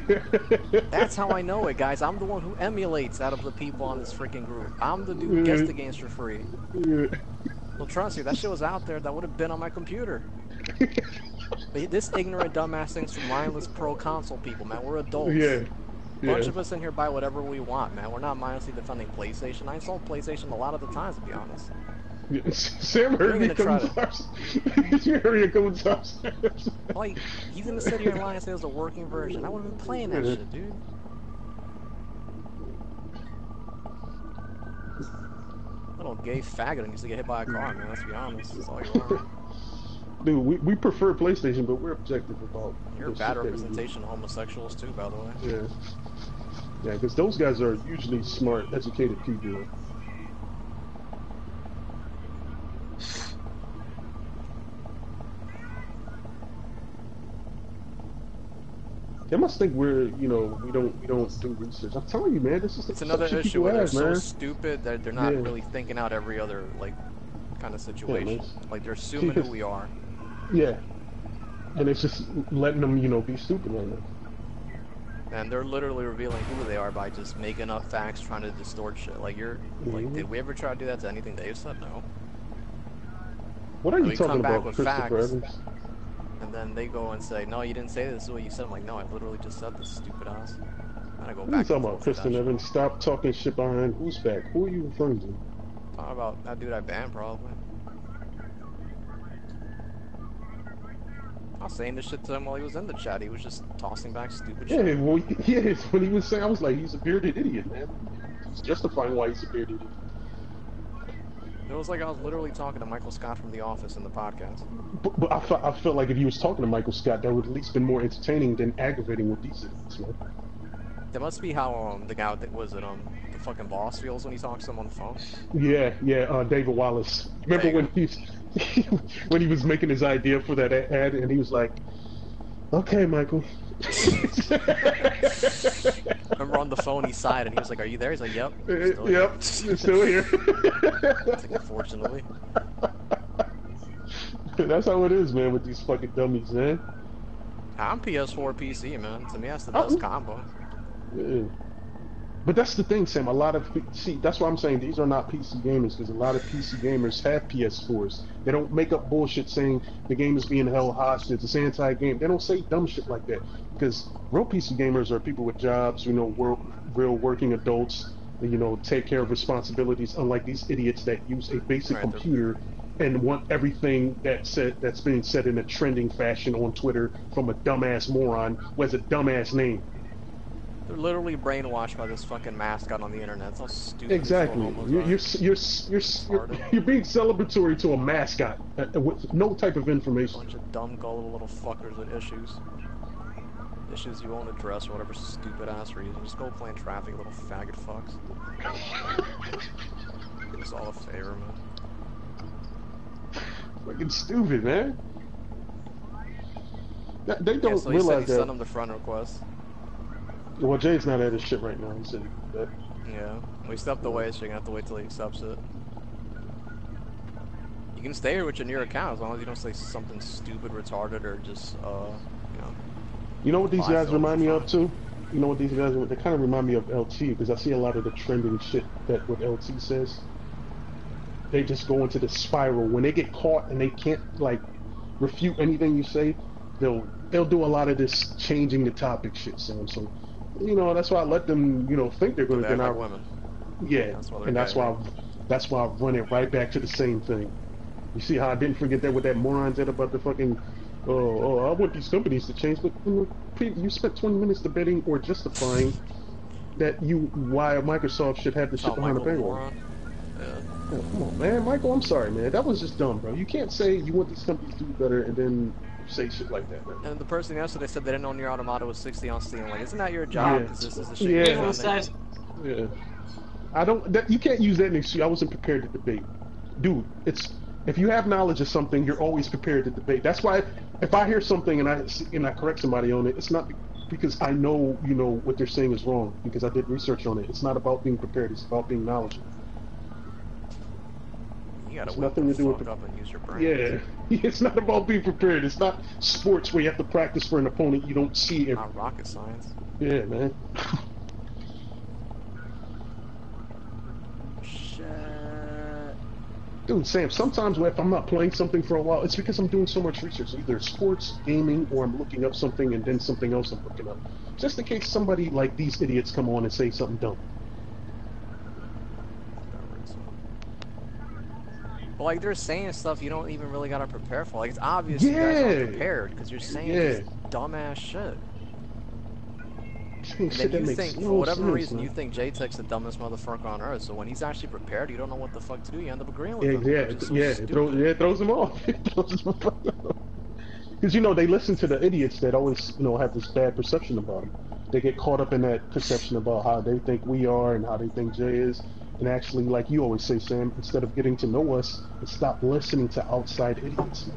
it. That's how I know it, guys. I'm the one who emulates out of the people on this freaking group. I'm the dude who gets the games for free. Well, trust me, that shit was out there. That would have been on my computer. But this ignorant dumbass thinks from mindless pro console people, man. We're adults. Yeah. Bunch of us in here buy whatever we want, man. We're not mindlessly defending PlayStation. I installed PlayStation a lot of the times, to be honest. Sam heard me coming upstairs. You heard me coming upstairs. Like, he's gonna sit here and lie and say it was a working version. I would have been playing that shit, dude. Little gay faggot who needs to get hit by a car, man. Let's be honest. That's all you are. Dude, we prefer PlayStation, but we're objective about. You're a bad representation of homosexuals too, by the way. Yeah. Yeah, because those guys are usually smart, educated people. They must think we're, we don't do research. I'm telling you, man, this is it's another issue where they're so stupid that they're not really thinking out every other kind of situation. Like they're assuming who we are. Yeah, and it's just letting them, be stupid right now. And they're literally revealing who they are by just making up facts, trying to distort shit. Like did we ever try to do that to anything they've said? No. What are you talking about, with Christopher Evans? And then they go and say, no, you didn't say this. This is what you said. I'm like, no, I literally just said this, stupid ass. I go back. What are you talking about, Christopher Evans? Stop talking shit behind whose back? Who are you referring to? Talking about that dude I banned, probably. I was saying this shit to him while he was in the chat. He was just tossing back stupid shit. Yeah, well, when he was saying, I was like, he's a bearded idiot, man. He's justifying why he's a bearded idiot. It was like I was literally talking to Michael Scott from The Office in the podcast. But I felt like if he was talking to Michael Scott, that would at least been more entertaining than aggravating with these idiots, man. That must be how the guy that was it the fucking boss feels when he talks to him on the phone. Yeah, David Wallace. Remember when when he was making his idea for that ad, and he was like, "Okay, Michael." Remember on the phone he sighed and he was like, "Are you there?" He's like, "Yep." Yep, still here. Like, unfortunately. That's how it is, man, with these fucking dummies, man. I'm PS4 PC, man. To me, that's the best combo. Yeah. But that's the thing, Sam. That's why I'm saying these are not PC gamers, because a lot of PC gamers have PS4s. They don't make up bullshit saying the game is being held hostage, it's anti-game. They don't say dumb shit like that, because real PC gamers are people with jobs, real working adults, take care of responsibilities, unlike these idiots that use a basic computer and want everything that's being said in a trending fashion on Twitter from a dumbass moron who has a dumbass name. They're literally brainwashed by this fucking mascot on the internet. It's all stupid. Exactly. You're being celebratory to a mascot with no type of information. Bunch of dumb, gullible little fuckers with issues. Issues you won't address or whatever stupid ass reason. Just go play in traffic, little faggot fucks. Give us all a favor, man. Fucking stupid, man. They don't so realize that. Send them the friend request. Well, Jay's not at his shit right now. He said that. Yeah, we stepped away, so you're gonna have to wait till he accepts it. You can stay here with your new account as long as you don't say something stupid, retarded, or just, You know what these guys remind me of too? You know what these guys? They kind of remind me of LT, because I see a lot of the trending shit that what LT says. They just go into the spiral when they get caught and they can't refute anything you say. They'll do a lot of this changing the topic shit, Sam. So. That's why I let them, think they're going to get out. Women. Yeah, that's why I run it right back to the same thing. You see how I didn't forget that with that moron said about the fucking, I want these companies to change, but you spent 20 minutes debating or justifying that why Microsoft should have the shit behind the paywall. Yeah, come on, man. Michael, I'm sorry, man. That was just dumb, bro. You can't say you want these companies to do better and then say shit like that, man. And the person yesterday said they didn't know Nier Automata was 60 on Steam. Like, isn't that your job? Because this is the shit. Yeah. I don't. You can't use that in excuse. I wasn't prepared to debate, dude. If you have knowledge of something, you're always prepared to debate. That's why if I hear something and I correct somebody on it, it's not because I know what they're saying is wrong, because I did research on it. It's not about being prepared. It's about being knowledgeable. You gotta nothing to do with up and use your brain. Yeah, it's not about being prepared. It's not sports where you have to practice for an opponent you don't see. Not rocket science. Yeah, man. Shit. Dude, Sam, sometimes if I'm not playing something for a while, it's because I'm doing so much research. Either sports, gaming, or I'm looking up something and then something else I'm looking up. Just in case somebody like these idiots come on and say something dumb. But like they're saying stuff you don't even really gotta prepare for. Like it's obvious you guys aren't prepared because you're saying this dumbass shit. And then you think, for whatever reason, you think JayTech's the dumbest motherfucker on earth. So when he's actually prepared, you don't know what the fuck to do. You end up agreeing with him. It throws them off. Because they listen to the idiots that always have this bad perception about them. They get caught up in that perception about how they think we are and how they think Jay is. And actually, like you always say, Sam, instead of getting to know us, stop listening to outside idiots.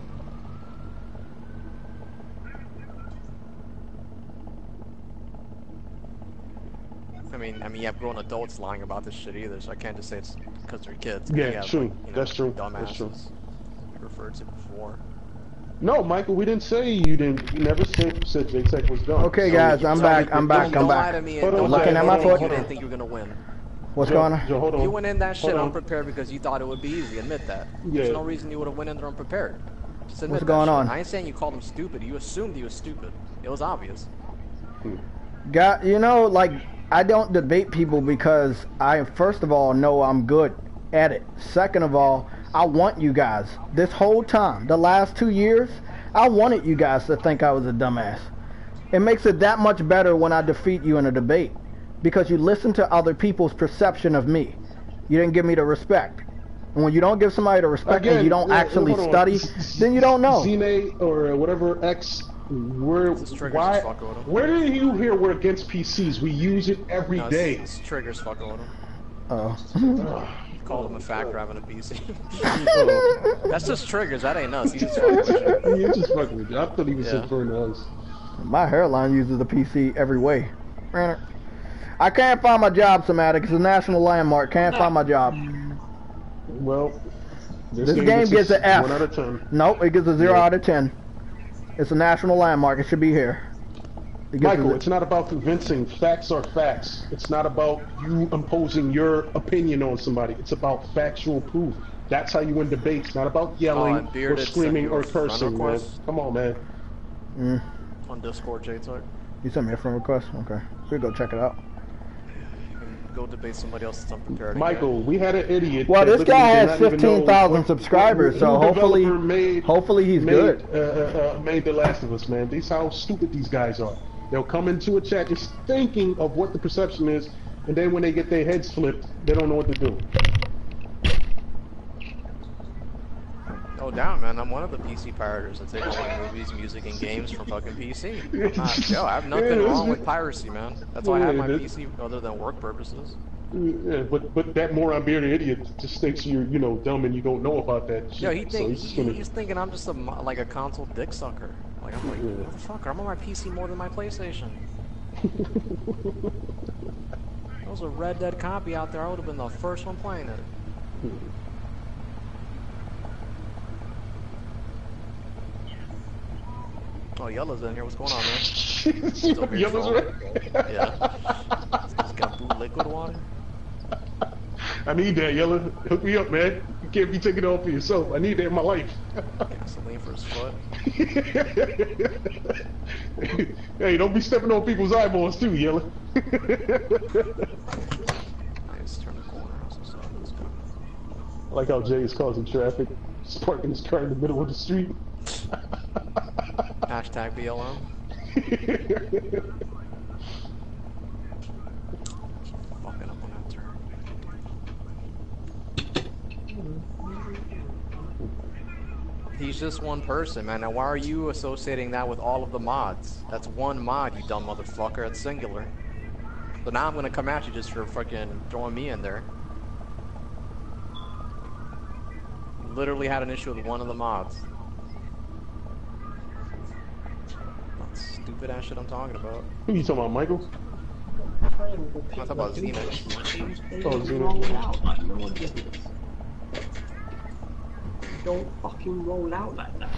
I mean, you have grown adults lying about this shit either, so I can't just say it's because they're kids. Yeah, true. That's true. Dumbasses. That's true. We referred to before. No, Michael, we didn't say you didn't. You never said JayTech was dumb. Okay, guys, I'm back. I'm back. Don't lie to me. Don't looking at my foot. You didn't think you were gonna win. What's going on? Joe, hold on? You went in that shit unprepared because you thought it would be easy. Admit that. Yeah. There's no reason you would have went in there unprepared. Just admit What's going on? I ain't saying you called him stupid. You assumed he was stupid. It was obvious. I don't debate people because I, first of all, know I'm good at it. Second of all, I want you guys, this whole time, the last 2 years, I wanted you guys to think I was a dumbass. It makes it that much better when I defeat you in a debate. Because you listen to other people's perception of me. You didn't give me the respect. And when you don't give somebody the respect and you don't actually study, then you don't know. Zine or whatever X, where did you hear we're against PCs? We use it every day. It's triggers fucking with him. Oh. Called him a fat for having a PC. That's just triggers. That ain't us. He's just fucking with you. He's just fucking with you. I thought he was referring to us. My hairline uses the PC every way. I can't find my job, Somatic. It's a national landmark. Can't find my job. Well, this game gets an F. 1 out of 10. Nope, it gets a 0 out of 10. It's a national landmark. It should be here. Michael, it's not about convincing. Facts are facts. It's not about you imposing your opinion on somebody. It's about factual proof. That's how you win debates. Not about yelling or screaming or cursing, man. Come on, man. On Discord, JayTech. You sent me a friend request? Okay. We'll go check it out. Go debate somebody else that's unprepared. Michael, we had an idiot. Well, this guy has 15,000 subscribers, so hopefully he's good. Made The Last of Us, man. This is how stupid these guys are. They'll come into a chat just thinking of what the perception is, and then when they get their heads flipped, they don't know what to do. No doubt, man. I'm one of the PC pirates that take all movies, music, and games from fucking PC. I have nothing wrong with piracy, man. That's why I have my PC other than work purposes. Yeah, but that moron bearded idiot just thinks you're, dumb and you don't know about that shit. Yeah, he's thinking I'm just like a console dick sucker. Like, I'm like, motherfucker, I'm on my PC more than my PlayStation. There was a Red Dead copy out there, I would have been the first one playing it. Oh, Yellow's in here. What's going on, man? Yellow's right? Yeah. He's got blue liquid water. I need that, Yellow. Hook me up, man. You can't be taking it all for yourself. I need that in my life. Gasoline for his foot. Hey, don't be stepping on people's eyeballs too, Yellow. Nice, turn the corner. I like how Jay is causing traffic. He's parking his car in the middle of the street. Hashtag BLM. Fucking up on that turn. He's just one person, man. Now why are you associating that with all of the mods? That's one mod, you dumb motherfucker. It's singular. So now I'm gonna come at you just for fucking throwing me in there. Literally had an issue with one of the mods. That stupid ass shit I'm talking about. Who you talking about, Michael? I'm talking about Zenith. Oh, Zenith. Don't fucking roll out like that.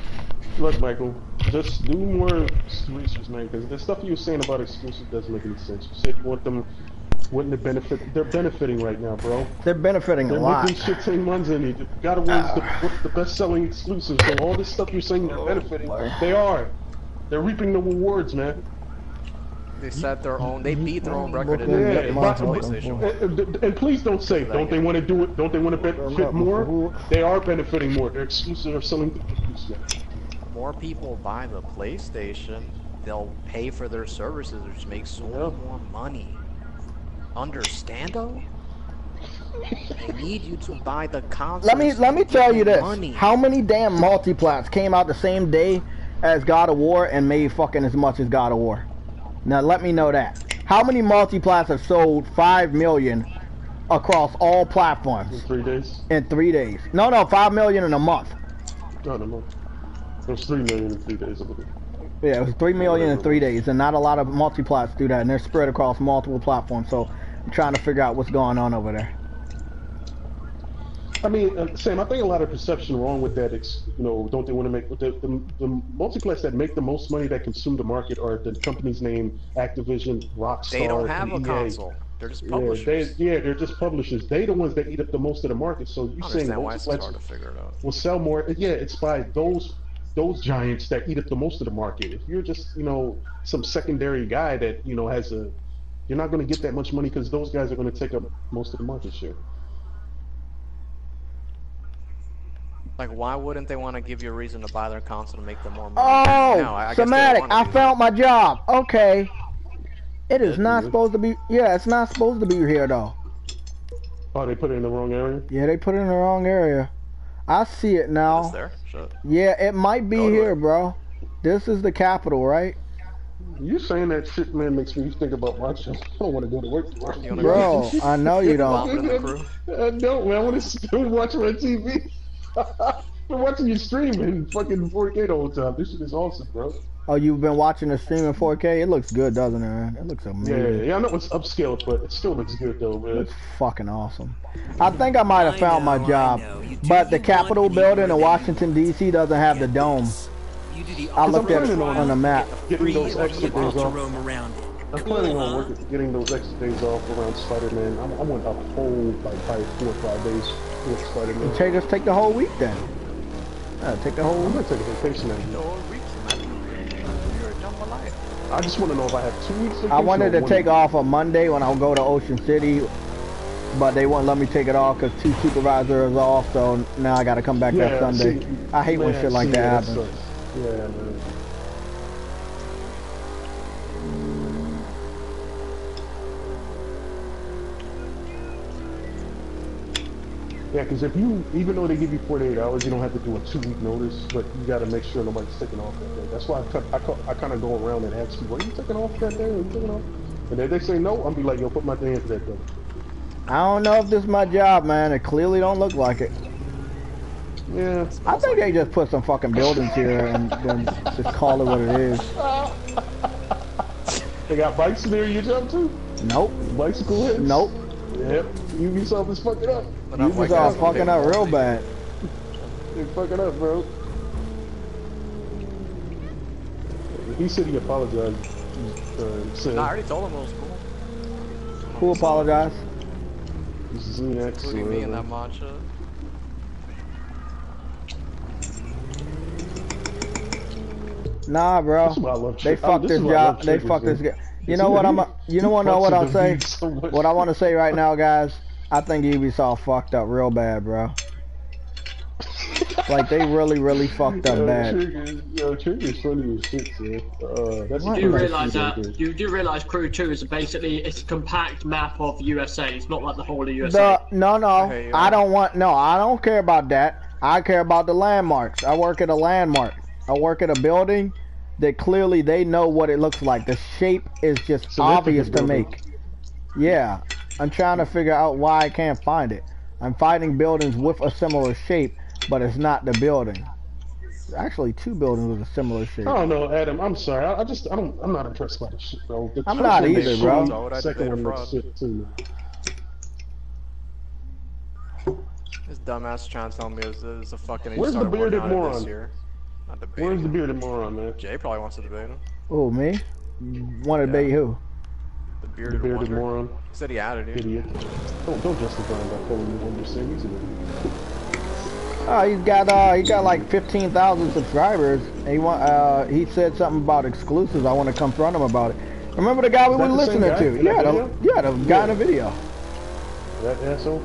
Look, Michael, just do more research, man, because the stuff you were saying about exclusive doesn't make any sense. You said you want them, wouldn't it benefit? They're benefiting right now, bro. They're benefiting a lot. They're making shit 10 months in it. God of War is the best-selling exclusive, so all this stuff you're saying they're benefiting, they are. They're reaping the rewards, man. They set their own, they beat their own record in the PlayStation. And please don't say, don't they want to do it? Don't they want to benefit more? They are benefiting more. Their exclusives are selling. More people buy the PlayStation, they'll pay for their services, which makes so much more money. Understando? They need you to buy the console. Let me tell you this. How many damn multiplats came out the same day as God of War and made fucking as much as God of War? Now let me know that. How many multiplats have sold 5 million across all platforms? In 3 days? In 3 days. No, 5 million in a month. No, in a month. It was 3 million in 3 days, I believe. Yeah, it was 3 million in 3 days, and not a lot of multiplats do that, and they're spread across multiple platforms, so I'm trying to figure out what's going on over there. I mean, Sam, I think a lot of perception wrong with that. You know, don't they want to make the multiplats that make the most money that consume the market are the companies named Activision, Rockstar, they don't have a EA. Console. They're just publishers. They're just publishers. They're the ones that eat up the most of the market. So you're saying multiplats will sell more? Yeah, it's by those giants that eat up the most of the market. If you're just, you know, some secondary guy that, you know, you're not going to get that much money because those guys are going to take up most of the market share. Like, why wouldn't they want to give you a reason to buy their console to make them more money? Oh, Somatic, I found my job. Okay. It is not supposed to be, it's not supposed to be here, though. Oh, they put it in the wrong area? Yeah, they put it in the wrong area. I see it now. It's there? Shit. Yeah, it might be here, bro. This is the capital, right? You saying that shit, man, makes me think about my job. I don't want to go to work tomorrow. Bro, I know you don't. I don't, man. I want to still watch my TV. Been watching you stream in fucking 4K the whole time. This shit is awesome, bro. Oh, you've been watching the stream in 4K? It looks good, doesn't it, man? It looks amazing. Yeah, I know it's upscaled, but it still looks good, though, man. It's fucking awesome. I think I might have found my job, but the Capitol building in Washington, D.C. doesn't have the dome. I looked at it on the map. Getting those extra days off. I'm planning on getting those extra days off around Spider-Man. I want a whole, like, probably 4 or 5 days with Spider-Man. Just take the whole week, then. Take the whole week. I'm going to take a vacation now. I just want to know if I have 2 weeks vacation. I wanted to take off on Monday when I'll go to Ocean City, but they won't let me take it off because 2 supervisors are off, so now I got to come back that Sunday. See, I hate when shit like that happens. Yeah, man. Yeah, because if you, even though they give you 48 hours, you don't have to do a 2-week notice, but you got to make sure nobody's taking off that day. That's why I kind of go around and ask people, are you taking off that day? Are you taking off? And if they say no, I'll be like, yo, put my day into that day. I don't know if this is my job, man. It clearly don't look like it. Yeah. I think they just put some fucking buildings here and then just call it what it is. They got bikes near your job too? Nope. Bicycle heads? Nope. Yep. Ubisoft is fucking up. Ubisoft fucking up real bad. They're fucking up, bro. He said he apologized. I already told him it was cool. Who apologized? Including me in that matcha. Nah, bro. They fucked this job. They fucked this guy. You know what what I'll say? What I want to say right now, guys. I think Ubisoft fucked up real bad, bro. Like they really fucked up bad. Trigger's funny as shit, man. That's You do realize that you do realize Crew 2 is basically it's a compact map of USA. It's not like the whole of USA. No, I don't care about that. I care about the landmarks. I work at a landmark. I work at a building that clearly they know what it looks like. The shape is just obvious to make. Yeah, I'm trying to figure out why I can't find it. I'm finding buildings with a similar shape, but it's not the building. Actually, 2 buildings with a similar shape. I don't know, Adam. I'm sorry. I'm not impressed by this shit, bro. I'm not either, bro. Second one looks shit too. This dumbass trying to tell me it's a fucking. Where's the bearded moron? Where's the bearded moron, man? Jay probably wants to debate him. Oh, me? Want to debate who? The bearded moron. He said he had it, dude. Idiot. Don't justify him by calling you one. You're saying he's an idiot. Oh, he got like 15,000 subscribers. And he said something about exclusives. I want to confront him about it. Remember the guy we were listening to? Yeah, the guy in the video. That asshole.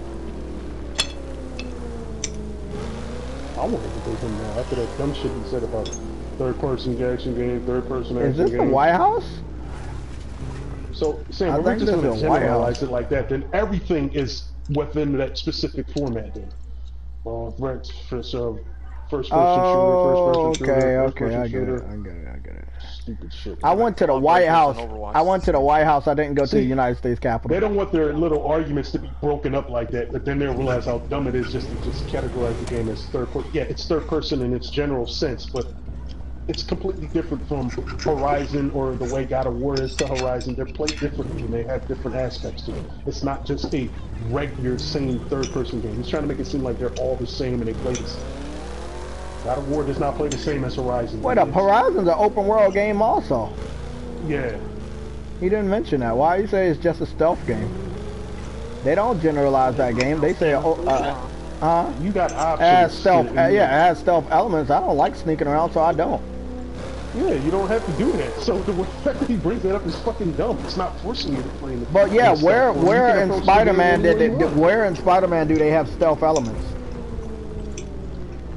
I want to debate him now after that dumb shit he said about third-person action game, third-person action game. Is this the White House? So, Sam, if we're just going to generalize it like that, then everything is within that specific format then. First person shooter, okay, I get it. Stupid shit. I went to the White House. I didn't go to the United States Capitol. They don't want their little arguments to be broken up like that, but then they'll realize how dumb it is just to categorize the game as third person. Yeah, it's third person in its general sense, but it's completely different from Horizon or the way God of War is to Horizon. They're played differently and they have different aspects to it. It's not just a regular same third-person game. He's trying to make it seem like they're all the same and they play the same. God of War does not play the same as Horizon. Wait up, Horizon's an open world game also. Yeah. He didn't mention that. Why you say it's just a stealth game? They don't generalize that game. They say, you got options. As stealth, it has stealth elements. I don't like sneaking around, so I don't. Yeah, you don't have to do that. So the fact that he brings that up is fucking dumb. It's not forcing you to play in the. But yeah, where in Spider-Man do they have stealth elements?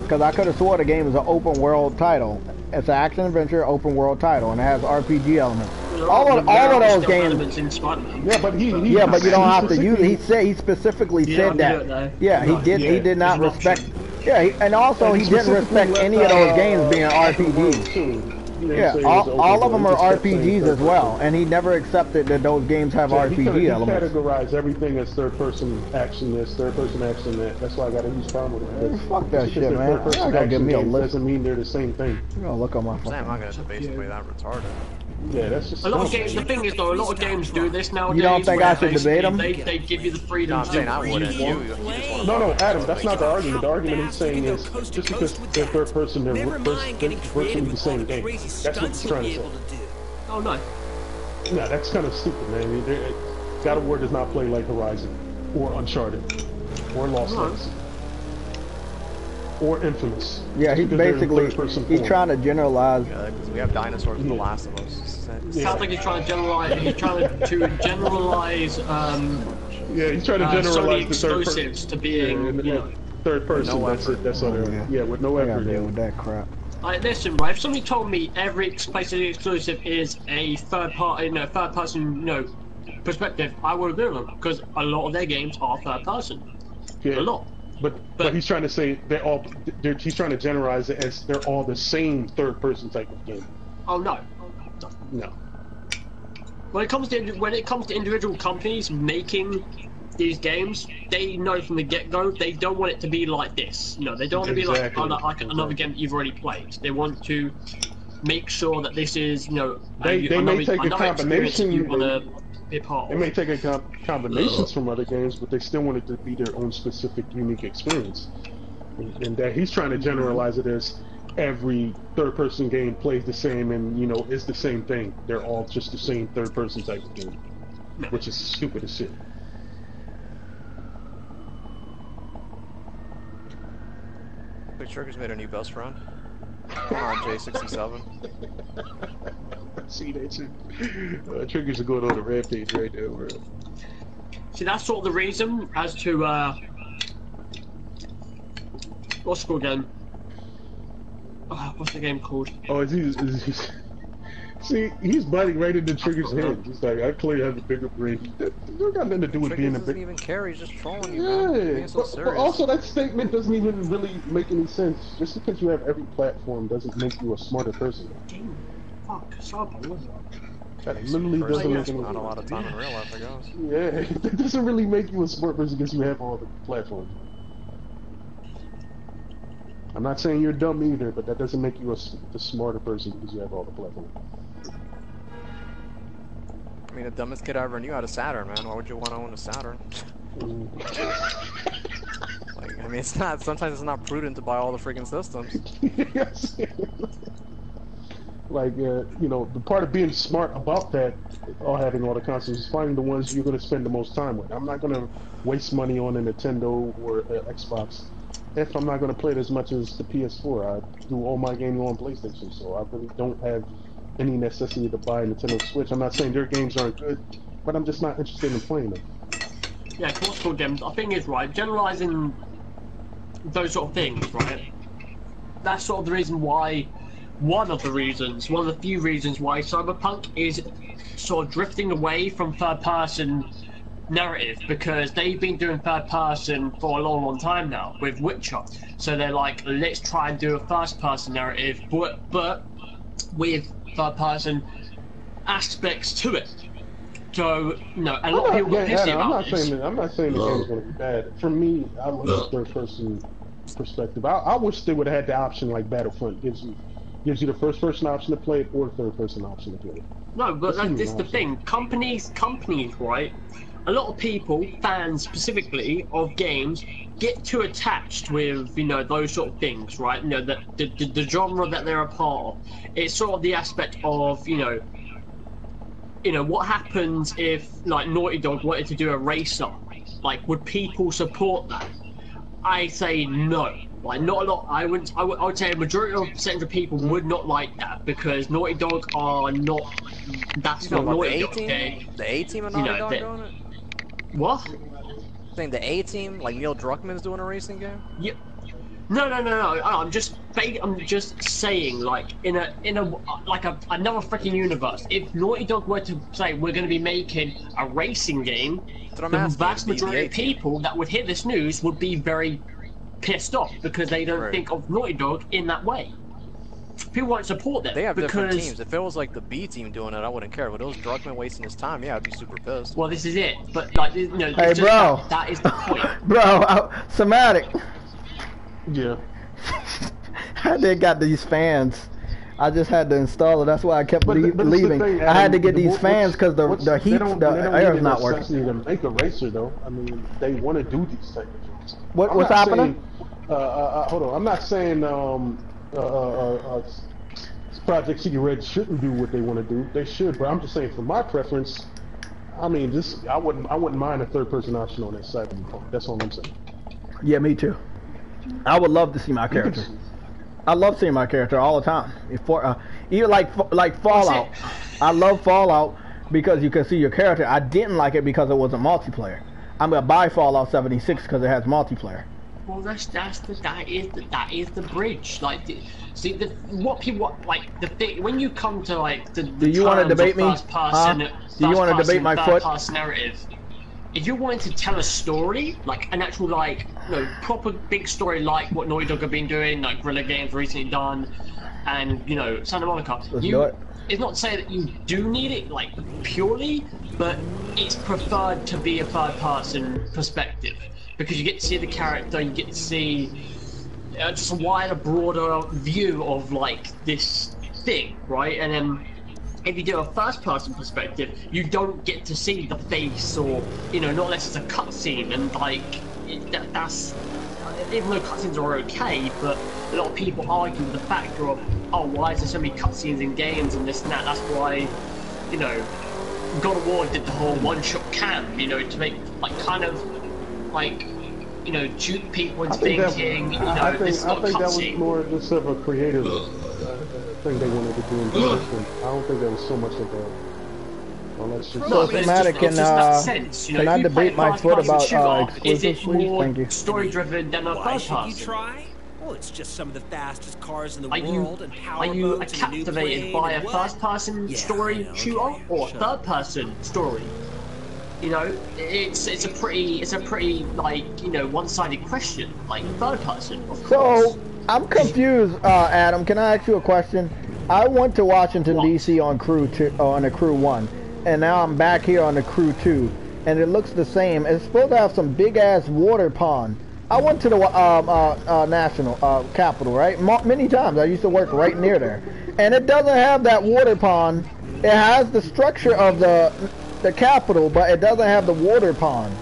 Because I could have swore the game is an open world title. It's an action adventure open world title, and it has RPG elements. All of those games. Yeah, but but you don't have to use. He specifically said that. Yeah, he did. He did not respect. Yeah, and also he didn't respect any of those games being RPGs. Yeah, all of them are RPGs as well, and he never accepted that those games have RPG elements. He categorized everything as third-person action this, third-person action that. That's why I got a huge problem with it. Fuck that shit, man. I gotta give me a list. Doesn't mean they're the same thing. You gotta look on my phone. I'm not gonna debate somebody that retarded. Yeah, that's just a lot of games. The thing is, though, a lot of games do this nowadays. You don't think I should debate them? They give you the freedom to do what you want. No, Adam, that's not the argument. The argument he's saying is just because they're third person, they're virtually the same game. That's what he's trying to say. Oh no. No, that's kind of stupid, man. God of War does not play like Horizon, or Uncharted, or Lost Legacy, or Infamous. Yeah, he's trying to generalize. Yeah, because we have dinosaurs in The Last of Us. Sounds like he's trying to generalize. He's trying to generalize. Yeah, he's trying to generalize Sony exclusives to being, third person. No that's it. That's all. Yeah, with no effort. Deal with that crap. Like, listen, right? If somebody told me every PlayStation exclusive is a third person, perspective, I would agree with them because a lot of their games are third person. Yeah. A lot. But he's trying to say he's trying to generalize it as they're all the same third person type of game. Oh no. No. When it comes to individual companies making these games, they know from the get-go they don't want it to be like this. No, they don't want to be like another game that you've already played. They want to make sure that this is, they may take a combination. You want to be part of. They may take a combinations from other games, but they still want it to be their own specific, unique experience. And that he's trying to generalize it as every third-person game plays the same and, is the same thing. They're all just the same third-person type of game, which is stupid as shit. Big Trigger's made a new best friend. On J67. See that shit? Triggers are going on a rampage right now, bro. See, that's sort of the reason as to what's it called again? What's the game called? Oh, is he? See, he's biting right into Trigger's head. He's like, I clearly have a bigger brain. That got nothing to do with being a big. Doesn't even care. He's just trolling you, man. Being so serious. But also, that statement doesn't even really make any sense. Just because you have every platform doesn't make you a smarter person. Fuck, stop. That literally doesn't make any sense. Not a lot of time in real life, I guess. Yeah, that doesn't really make you a smart person because you have all the platforms. I'm not saying you're dumb either, but that doesn't make you a smarter person because you have all the platforms. I mean, the dumbest kid I ever knew had a Saturn, man. Why would you want to own a Saturn? Like, I mean, it's not. Sometimes it's not prudent to buy all the freaking systems. Yes. Like, you know, the part of being smart about that, having all the consoles, is finding the ones you're going to spend the most time with. I'm not going to waste money on a Nintendo or Xbox if I'm not going to play it as much as the PS4. I do all my gaming on PlayStation, so I really don't have any necessity to buy a Nintendo Switch. I'm not saying their games aren't good, but I'm just not interested in playing them. Yeah, of course, cool games. I think is right. Generalizing those sort of things, right? That's sort of the reason why. One of the few reasons why Cyberpunk is sort of drifting away from third-person narrative, because they've been doing third-person for a long time now with Witcher. So they're like, let's try and do a first-person narrative, but with third-person aspects to it. So, no, a lot of people get pissy about this. I'm not saying the game's going to be bad. For me, I look at third-person perspective. I wish they would have had the option like Battlefront gives you the first-person option to play it or the third-person option to play it. No, but that's the thing. Companies, right? A lot of people, fans specifically of games, get too attached with, you know, those sort of things, right? You know, the genre that they're a part of. It's sort of the aspect of, you know, what happens if, like, Naughty Dog wanted to do a racer? Like, would people support that? I say no. Like, not a lot. I would say a majority of percentage of people would not like that, because Naughty Dog are not. That's not Naughty Dog. Okay? The A-Team of Naughty Dog doing it? What? Saying the A-Team, like Neil Druckmann's doing a racing game? Yeah. No. I'm just saying, like, in a another freaking universe. If Naughty Dog were to say we're going to be making a racing game, the vast majority of people that would hear this news would be very pissed off, because they don't think of Naughty Dog in that way. People won't support them. They have different teams. If it was like the B team doing it, I wouldn't care. But it was Druckmann wasting his time, yeah, I'd be super pissed. Well, this is it. But, like, you know, hey, bro. That is the point. Bro, Somatic. Yeah. They got these fans. I just had to install it. That's why I kept leaving. Thing, I had to get these fans because the heat, the air is not working. To make a racer, though. I mean, they want to do these things. What's happening? Hold on. I'm not saying Project City Red shouldn't do what they want to do. They should, but I'm just saying, for my preference, I mean, I wouldn't mind a third-person option on that side. That's all I'm saying. Yeah, me too. I would love to see my character. I love seeing my character all the time. Even like Fallout. I love Fallout because you can see your character. I didn't like it because it wasn't multiplayer. I'm gonna buy Fallout 76 because it has multiplayer. Well, that is the bridge. Like, see, what people like the thing when you come to like the. Do you want to debate me? Do you want to debate my foot? Narrative. If you're wanting to tell a story, like an actual, like, you know, proper big story, like what Naughty Dog have been doing, like Guerrilla Games recently done, and, you know, Santa Monica, it's not to say that you do need it, like, purely, but it's preferred to be a third-person perspective, because you get to see the character, you get to see just a wider, broader view of, like, this thing, right? And then if you do a first-person perspective, you don't get to see the face, or, you know, not unless it's a cutscene, and, like, that's... Even though cutscenes are okay, but a lot of people argue the factor of, oh, why is there so many cutscenes in games and this and that? That's why, you know, God of War did the whole one-shot camp, you know, to make, like, kind of, like, you know, dupe people into thinking, you know, this is not a cutscene. I think that was more just of a creative... thing they wanted to do in production. I don't think that was so much of a. So Somatic, can I debate my foot about exclusives, please? Thank you. Story-driven than a first person. You try? Oh, it's just some of the fastest cars in the world and power Are you boats captivated by a first-person story shooter or third-person story? You know, it's a pretty like, you know, one-sided question. Like third-person, of course. So I'm confused, Adam. Can I ask you a question? I went to Washington D.C. on a Crew 1, and now I'm back here on the Crew 2, and it looks the same. It's supposed to have some big-ass water pond. I went to the national capital, right? Many times. I used to work right near there, and it doesn't have that water pond. It has the structure of the capital, but it doesn't have the water pond.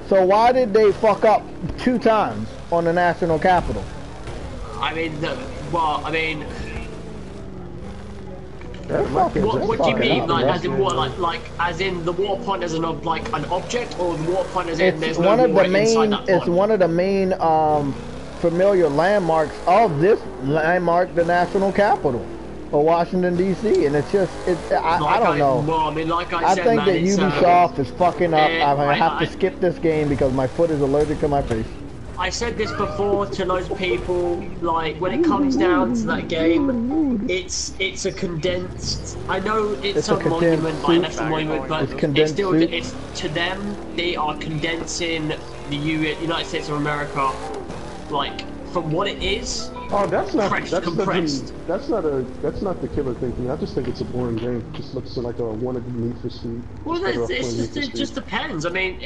So why did they fuck up 2 times on the national capital? I mean, what do you mean? Like, as in what? Like, as in the water pond as an object, or the water pond as in there's no water inside that pond? It's one of the main familiar landmarks of this landmark, the national capital of Washington D.C. And it's just, I don't know. Well, I mean, like I said, think man, that Ubisoft is fucking up. I have to skip this game because my foot is allergic to my face. I said this before to those people, like, when it comes down to that game, it's a condensed, I know it's a monument, like, that's a monument, but it's still, it's, to them, they are condensing the United States of America, like, from what it is, that's not compressed. That's not the killer thing for me. I just think it's a boring game. It just looks like a wannabe Need for Speed. Well, it just depends. I mean,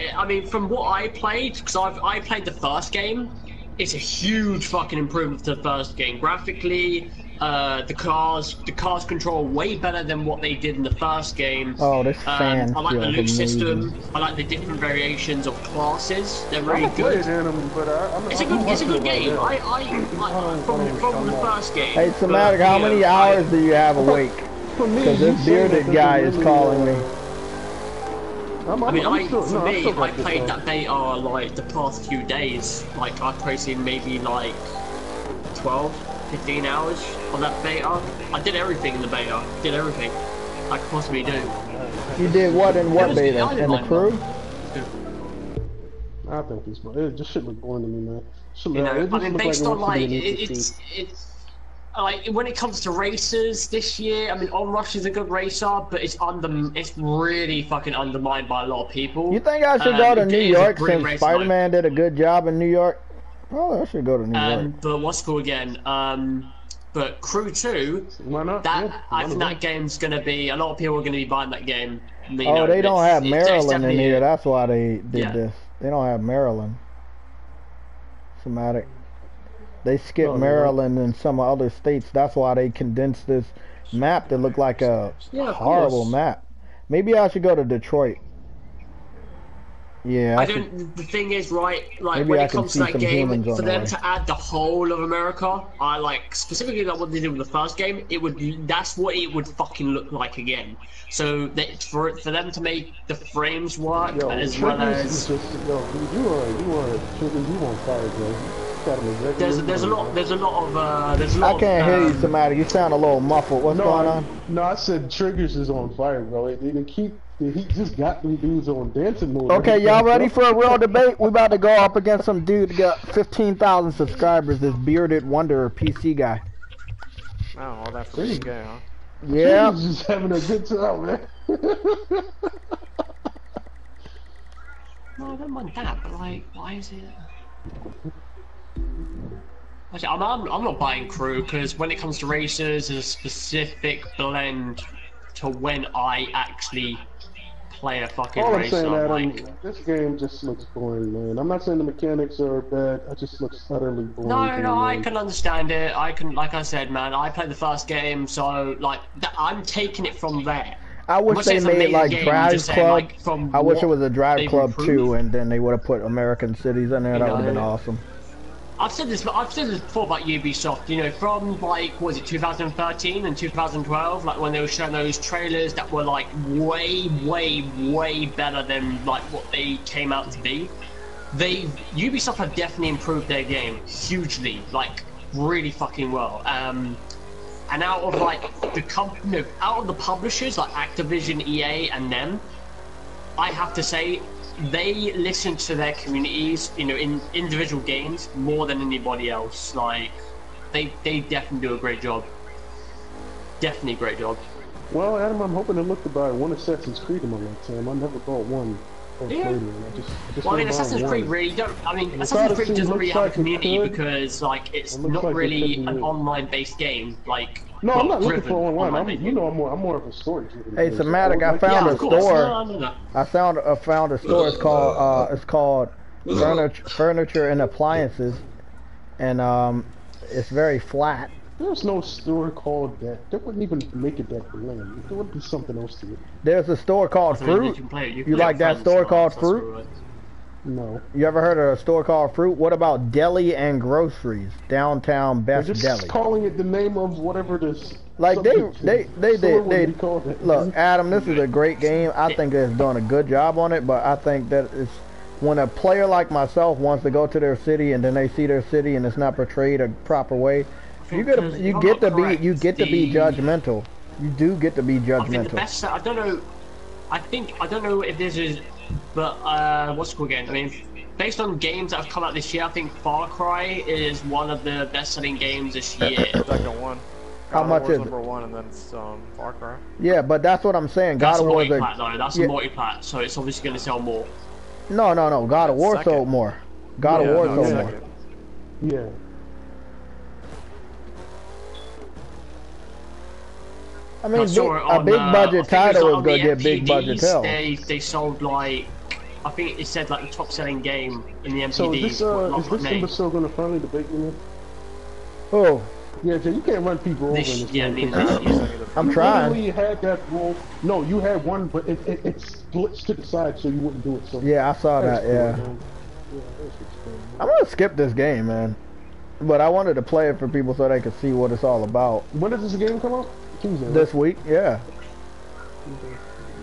from what I played, because I played the first game, it's a huge fucking improvement to the first game. Graphically, the cars control way better than what they did in the first game. Oh, this fan I like the loot system. I like the different variations of classes. They're very good. It's a good game. From the first game. Hey, Somatic, how many hours do you have awake? Because this bearded guy is calling me. I played that beta like the past few days. Like I've played maybe like 12-15 hours on that beta. I did everything in the beta. Did everything I could possibly do. You did what in what beta? In the Crew? I think it's it just shit look boring to me, man. You know, I mean, based on like it's like when it comes to racers this year, I mean, Onrush is a good racer, but it's really fucking undermined by a lot of people. You think I should go to New York since Spider-Man did a good job in New York? Probably I should go to New York. But what's cool again? But Crew 2, why not? I think that game's gonna be, a lot of people are gonna be buying that game. Oh, they don't have Maryland in here. That's why they did this. They don't have Maryland. Somatic. They skipped Maryland and some other states. That's why they condensed this map to look like a horrible map. Maybe I should go to Detroit. Yeah. The thing is, right, like when it comes to that game, for them to add the whole of America, I like specifically like what they did with the first game. That's what it would fucking look like again. So that for them to make the frames work as well as you on fire, bro. There's a lot of I can't hear you, Somatic. You sound a little muffled. What's going on? No, I said Triggers is on fire, bro. He just got them dudes on dancing mode. Okay, y'all ready for a real debate? We about to go up against some dude that got 15,000 subscribers. This bearded wanderer PC guy. Oh, all that for guy, huh? Yeah. He's just having a good time, man. No, I don't mind that, but like, why is it? Actually, I'm not buying Crew because when it comes to racers, there's a specific blend to when I actually play a fucking racer. All I'm saying, Adam, this game just looks boring, man. I'm not saying the mechanics are bad. It just looks utterly boring. No, I can understand it. Like I said, man, I played the first game, so like I'm taking it from there. I wish they made like Drive Club. I wish it was a Drive Club 2, and then they would have put American cities in there. That would have been awesome. I've said this before about Ubisoft, you know, from like, what was it, 2013 and 2012, like when they were showing those trailers that were like way better than like what they came out to be. Ubisoft have definitely improved their game hugely, like really fucking well. And out of like out of the publishers like Activision, EA, and them, I have to say they listen to their communities, you know, in individual games more than anybody else. Like, they definitely do a great job. Definitely a great job. Well, Adam, I'm hoping to look to buy one Assassin's Creed in my lifetime. I never bought one. Yeah. Well, I mean, Assassin's Creed really don't. I mean, Assassin's Creed doesn't really have a community because, like, it's not really an online-based game. Like, no, I'm not looking for online. I'm more of a story-driven. Hey, Somatic, I found a store. I found a store. It's called Furniture and Appliances, and it's very flat. There's no store called that. They wouldn't even make it that bland. There would be something else to it. There's a store called Fruit. You like that store called Fruit? No. You ever heard of a store called Fruit? What about Deli and Groceries? Downtown Best They're just Deli. calling it the name of whatever this. Like they look, Adam, this is a great game. I think they're doing a good job on it, but I think that it's when a player like myself wants to go to their city and then they see their city and it's not portrayed a proper way. You get to be judgmental. You do get to be judgmental. I think the best. I don't know if this is, but what's it called again? I mean, based on games that have come out this year, I think Far Cry is one of the best-selling games this year. Second one. How much is it? Number one, and then it's Far Cry. Yeah, but that's what I'm saying. God of War is That's a multi-plat, so it's obviously going to sell more. No. God of War sold more. God of War sold more. Yeah. I mean, a big budget title is gonna get big budget sales. They sold like, I think it said like the top selling game in the MPD. So is this imbecile gonna finally debate me? Oh. Yeah, Jay, you can't run people over in this game. I'm trying. You had that rule. No, you had one, but it splits to the side so you wouldn't do it. So yeah, I saw that. Yeah. I'm gonna skip this game, man. But I wanted to play it for people so they could see what it's all about. When does this game come out? Tuesday, this week, yeah.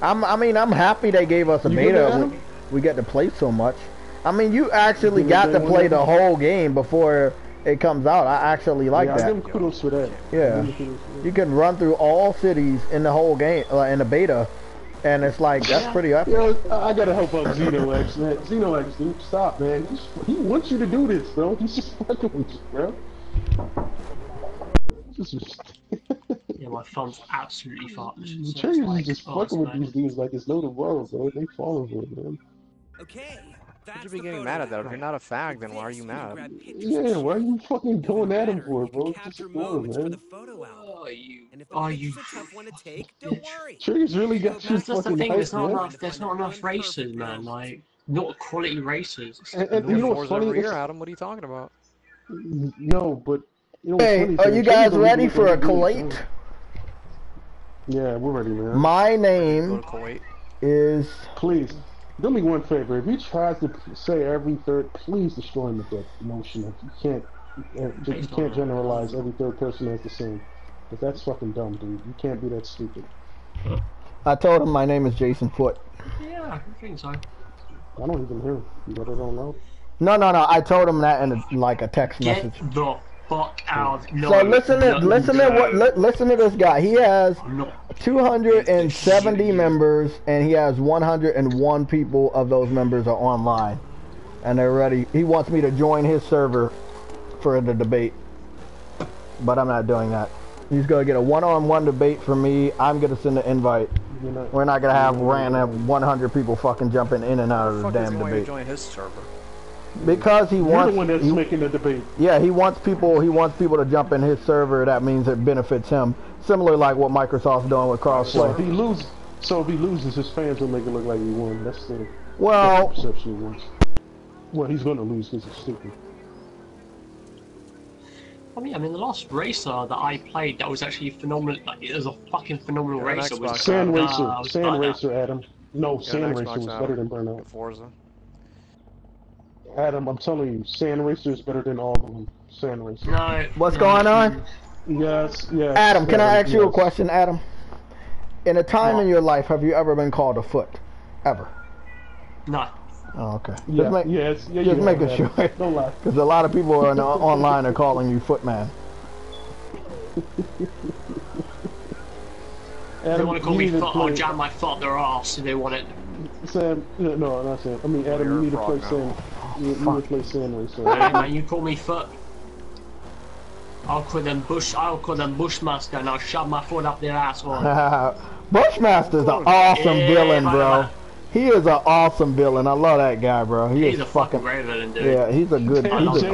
I mean, I'm happy they gave us a beta. We get to play so much. I mean, you actually got to play the whole game before it comes out. I actually like that. I give them kudos for that. Yeah. You can run through all cities in the whole game, in the beta, and it's like, that's pretty epic. Yo, I gotta help out XenoX, man. XenoX, dude, stop, man. He wants you to do this, bro. He's just fucking with you, bro. Yeah, my phone's absolutely fucked. So like, just fucking with these dudes like it's no tomorrow, bro. They falling for it, man. Okay. You should be getting mad at that. If you're not a fag, then why are you mad? Yeah, why are you fucking going at him for it, bro? Just ignore him, man. Trigger's really got you fucking hyped, man. There's not enough racers, man. Like, not quality racers. And you know what's funny? Every year, Adam, what are you talking about? No, but you know hey, are you guys ready for a collate? Yeah, we're ready, man. My name is... Please, do me one favor. If you try to say every third, please destroy him with that notion. You can't generalize every third person as the same. Because that's fucking dumb, dude. You can't be that stupid. I told him my name is Jason Foot. Yeah, I think so. I don't even hear him. You better don't know. No. I told him that in a text message. Get the fuck out. No, so listen to this guy. He has 270 members, and he has 101 people of those members are online, and they're ready. He wants me to join his server for the debate, but I'm not doing that. He's gonna get a one-on-one debate from me. I'm gonna send an invite. We're not gonna have random 100 people fucking jumping in and out of the damn debate. Join his server. Because he wants. You're the one that's making the debate. Yeah, he wants people. He wants people to jump in his server. That means it benefits him. Similar like what Microsoft's doing with crossplay. So if he loses, his fans will make it look like he won. That's the perception he wants. Well, he's gonna lose because he's stupid. I mean, the last racer that I played that was actually phenomenal. Like, it was a fucking phenomenal racer. Was Sand Racer. Sand Racer, Adam. No, Sand Racer was better than Burnout. Forza. Adam, I'm telling you, Sand Racer is better than all of them. Sand Racer. No. What's going on? Yes. Adam, can I ask you a question, Adam? In a time in your life, have you ever been called a foot? Ever? No. Oh, okay. Just making sure. Don't lie. Because a lot of people online are calling you Footman. They want to call me foot, I'll jam my foot up their arse if they want it. Sam, no, not Sam. I mean, Adam, you need to play Sam. You need to play Sam like Sam. Hey, man, you call me foot. I'll call them Bushmaster and I'll shove my foot up their asshole. Bushmaster's an awesome villain, bro. He is an awesome villain. I love that guy, bro. He's a fucking great villain, dude. Yeah, he's a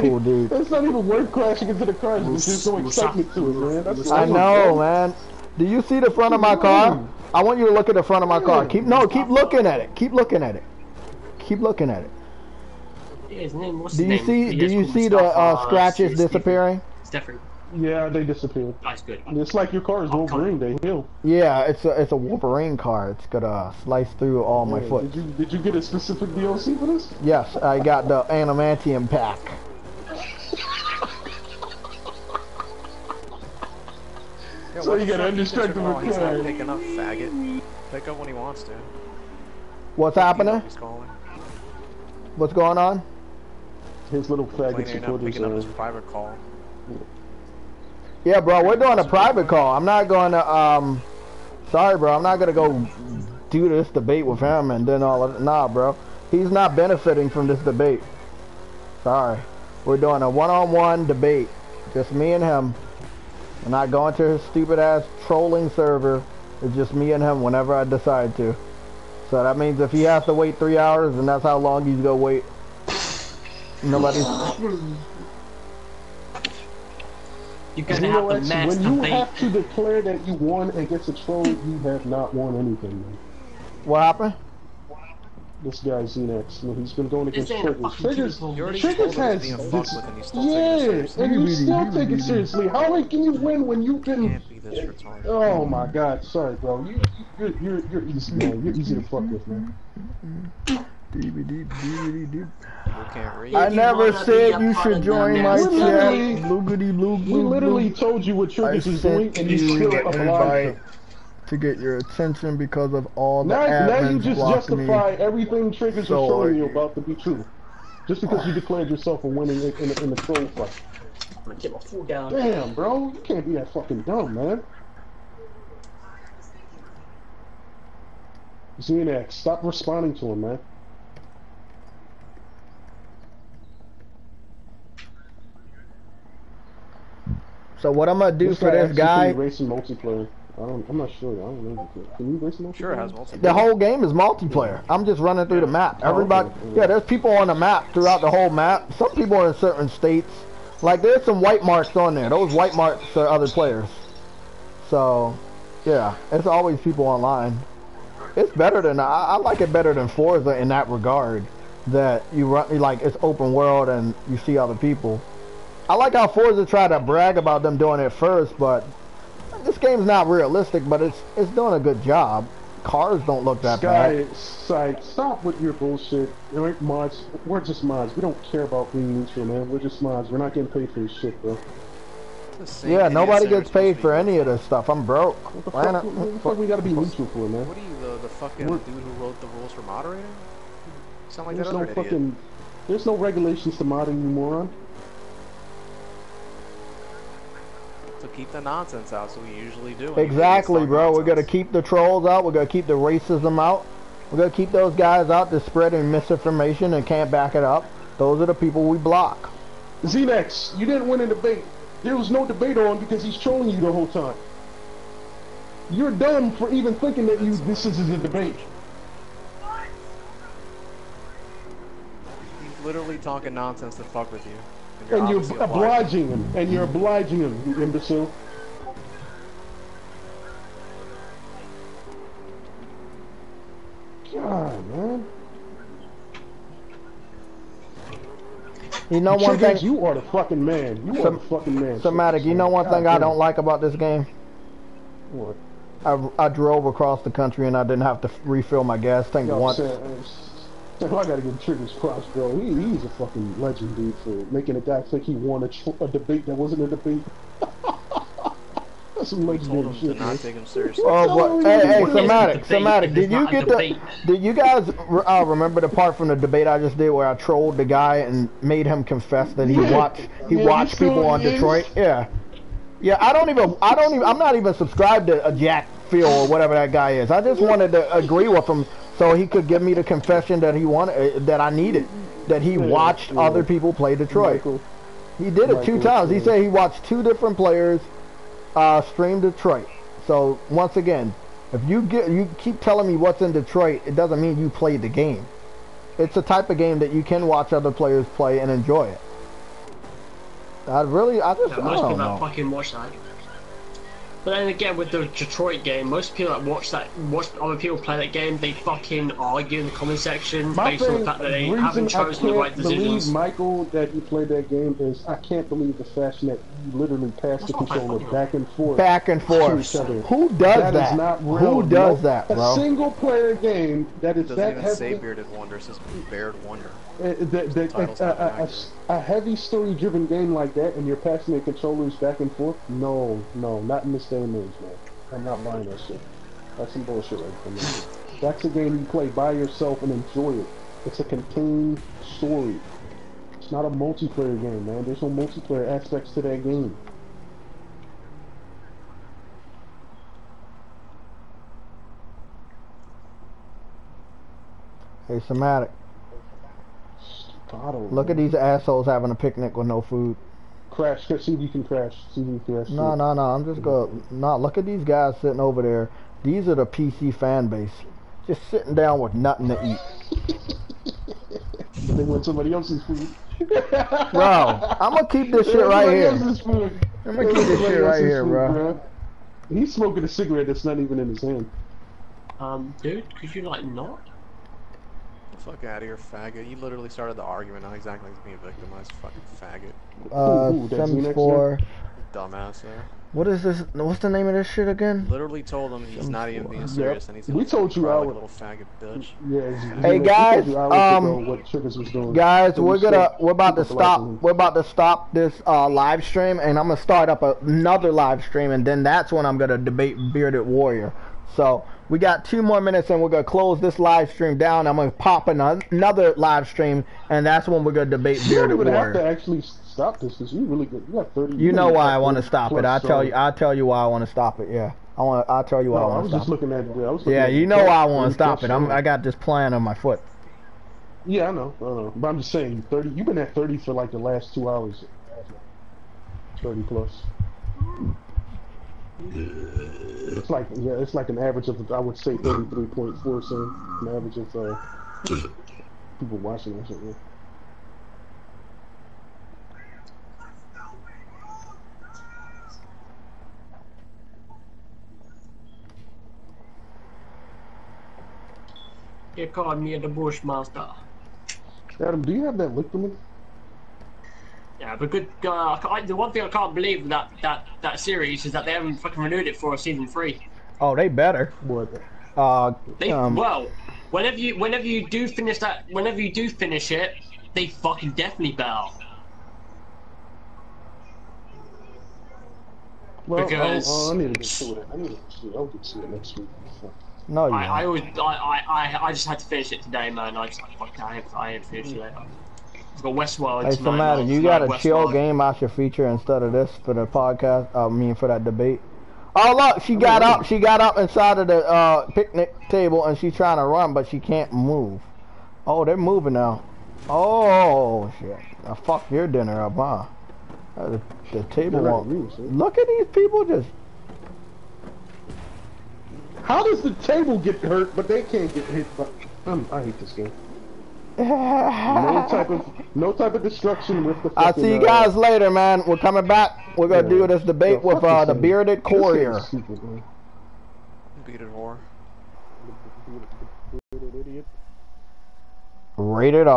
cool dude. It's not even worth crashing into the car. There's just no excitement to it, man. That's I know, man. Do you see the front of my car? I want you to look at the front of my car. Keep looking at it. Keep looking at it. Keep looking at it. Do you see the scratches disappearing? It's different. Yeah, they disappeared. That's good. It's like your car is Wolverine. They heal. Yeah, it's a Wolverine car. It's gonna slice through all my foot. Did you get a specific DLC for this? Yes, I got the Adamantium pack. Yeah, so you got an indestructible car. He's not picking up, faggot. Pick up when he wants to. What's happening? He's calling. What's going on? His little faggot supporters picking up his private call. Yeah, bro, we're doing a private call. I'm not going to, sorry, bro, I'm not going to go do this debate with him and then all of it. Nah, bro. He's not benefiting from this debate. Sorry. We're doing a one-on-one debate. Just me and him. I'm not going to his stupid-ass trolling server. It's just me and him whenever I decide to. So that means if he has to wait 3 hours, then that's how long he's going to wait. Nobody's... You're gonna have the mass when you have to declare that you won against a troll, you have not won anything, man. What happened? This guy Xenex, he's been going against Triggers. Triggers has and you still take it seriously. How can you win when you can? Oh my God, sorry, bro. You're easy, man. You're easy to fuck with, man. I never said you should join my chat. We literally told you what Triggers is doing, and you still obliged to get your attention because of all the now you admins just blocking justify everything Triggers was showing you about to be true, just because you declared yourself a winning in the troll fight. I'm gonna get my foot down. Damn, bro, you can't be that fucking dumb, man. Xenex, stop responding to him, man. So what I'm gonna do for this guy? Racing multiplayer. I'm not sure. I don't know. Can you race multiplayer? Sure, it has multiplayer. The whole game is multiplayer. I'm just running through the map. Everybody, yeah, there's people on the map throughout the whole map. Some people are in certain states. Like there's some white marks on there. Those white marks are other players. So, yeah, it's always people online. It's better than I like it better than Forza in that regard. That you run like it's open world and you see other people. I like how Forza tried to brag about them doing it first, but this game's not realistic, but it's doing a good job. Cars don't look that bad. Stop with your bullshit. You ain't mods. We're just mods. We don't care about being neutral, man. We're just mods. We're not getting paid for this shit, bro. Yeah, nobody gets paid for any of this stuff. I'm broke. What the fuck we gotta be neutral for, man? What are you, the fucking dude who wrote the rules for moderating? Sound like that other idiot. Fucking... There's no regulations to modding, you moron. So keep the nonsense out, so we usually do. Exactly, bro. We're gonna keep the trolls out. We're gonna keep the racism out. We're gonna keep those guys out that's spreading misinformation and can't back it up. Those are the people we block. Xenex, you didn't win a debate. There was no debate on because he's trolling you the whole time. You're dumb for even thinking that this is a debate. He's literally talking nonsense to fuck with you. And you're obliging him. And you're obliging him, you imbecile. God, man. You know one thing? You are the fucking man. You are the fucking man. Somatic, you know one thing I don't like about this game? What? I drove across the country and I didn't have to refill my gas tank once. I gotta give Triggers props, bro. He's a fucking legend, dude, for making a guy think he won a debate that wasn't a debate. That's some legendary shit, man. Take him seriously. Oh, but hey, Somatic, did you guys remember the part from the debate I just did where I trolled the guy and made him confess that he watched people on Detroit? Yeah. Yeah, I'm not even subscribed to a Jack Phil or whatever that guy is. I just wanted to agree with him so he could give me the confession that he wanted, that I needed, that he watched other people play Detroit. He did it 2 times. He said he watched 2 different players stream Detroit. So once again, if you keep telling me what's in Detroit, it doesn't mean you played the game. It's a type of game that you can watch other players play and enjoy it. I just most people that fucking watch that. But then again, with the Detroit game, most people that watch other people play that game, they fucking argue in the comment section based on the fact that they haven't chosen the right decisions. I can't believe, Michael, that you played that game is, I can't believe the fashion that you literally passed the controller back and forth. Back and forth. Who does that? That is not real. Who does that, bro? A single player game that is that heavy. It doesn't even say Bearded Wonder, it says Bared Wonder. A heavy story-driven game like that, and you're passing the controllers back and forth? No, not in this day and age, man. I'm not buying that shit. That's some bullshit right there, man. That's a game you play by yourself and enjoy it. It's a contained story. It's not a multiplayer game, man. There's no multiplayer aspects to that game. Hey, Somatic. Look at these assholes having a picnic with no food. Crash. See if you can crash. See if you can crash. No. I'm just going. No, look at these guys sitting over there. These are the PC fan base. Just sitting down with nothing to eat. They want somebody else's food. Bro, I'm gonna keep this shit right here. I'm gonna keep this shit right here, bro. He's smoking a cigarette that's not even in his hand. Dude, could you like not? Fuck out of here, faggot. You literally started the argument, not exactly as being victimized, fucking faggot. Sims 4. Dumbass there. What is this? What's the name of this shit again? Literally told him he's not even being serious, and he's we told you like a little faggot bitch. Yeah, hey guys, guys, we're about to stop this live stream, and I'm gonna start up another live stream, and then that's when I'm gonna debate Bearded Warrior. So we got 2 more minutes, and we're gonna close this live stream down. I'm gonna pop another live stream, and that's when we're gonna debate Bearded Warrior. Have to actually stop this because you're really good. You got 30. You know why I want to stop it. I'll tell you why I want to stop it. Yeah, I'll tell you why I want to stop it. I was just looking at. Yeah, you know why I want to stop it. I got this plan on my foot. Yeah, I know. But I'm just saying, 30. You've been at 30 for like the last 2 hours. 30 plus. It's like an average of, I would say 33.4, so an average of people watching that shit. Yeah. You called me the Bushmaster. Adam, do you have that liquid? Yeah, but good. The one thing I can't believe with that series is that they haven't fucking renewed it for season 3. Oh, they better. What? Well, whenever you do finish it, they fucking definitely better. Well, because I need to get to it. I'll get to it next week. No, you I just had to finish it today, man. I had to finish it later. I've got Westworld. Hey, Samantha, you got a chill game I should feature instead of this for the podcast. For that debate. Oh look, she got up. She got up inside of the picnic table and she's trying to run, but she can't move. Oh, they're moving now. Oh shit! I fucked your dinner up, huh? The table won't. Look at these people just. How does the table get hurt, but they can't get hit? I hate this game. No type of destruction with the. I'll see you guys later, man. We're coming back. We're gonna do this debate with the Bearded Courier. Bearded whore. Rated R.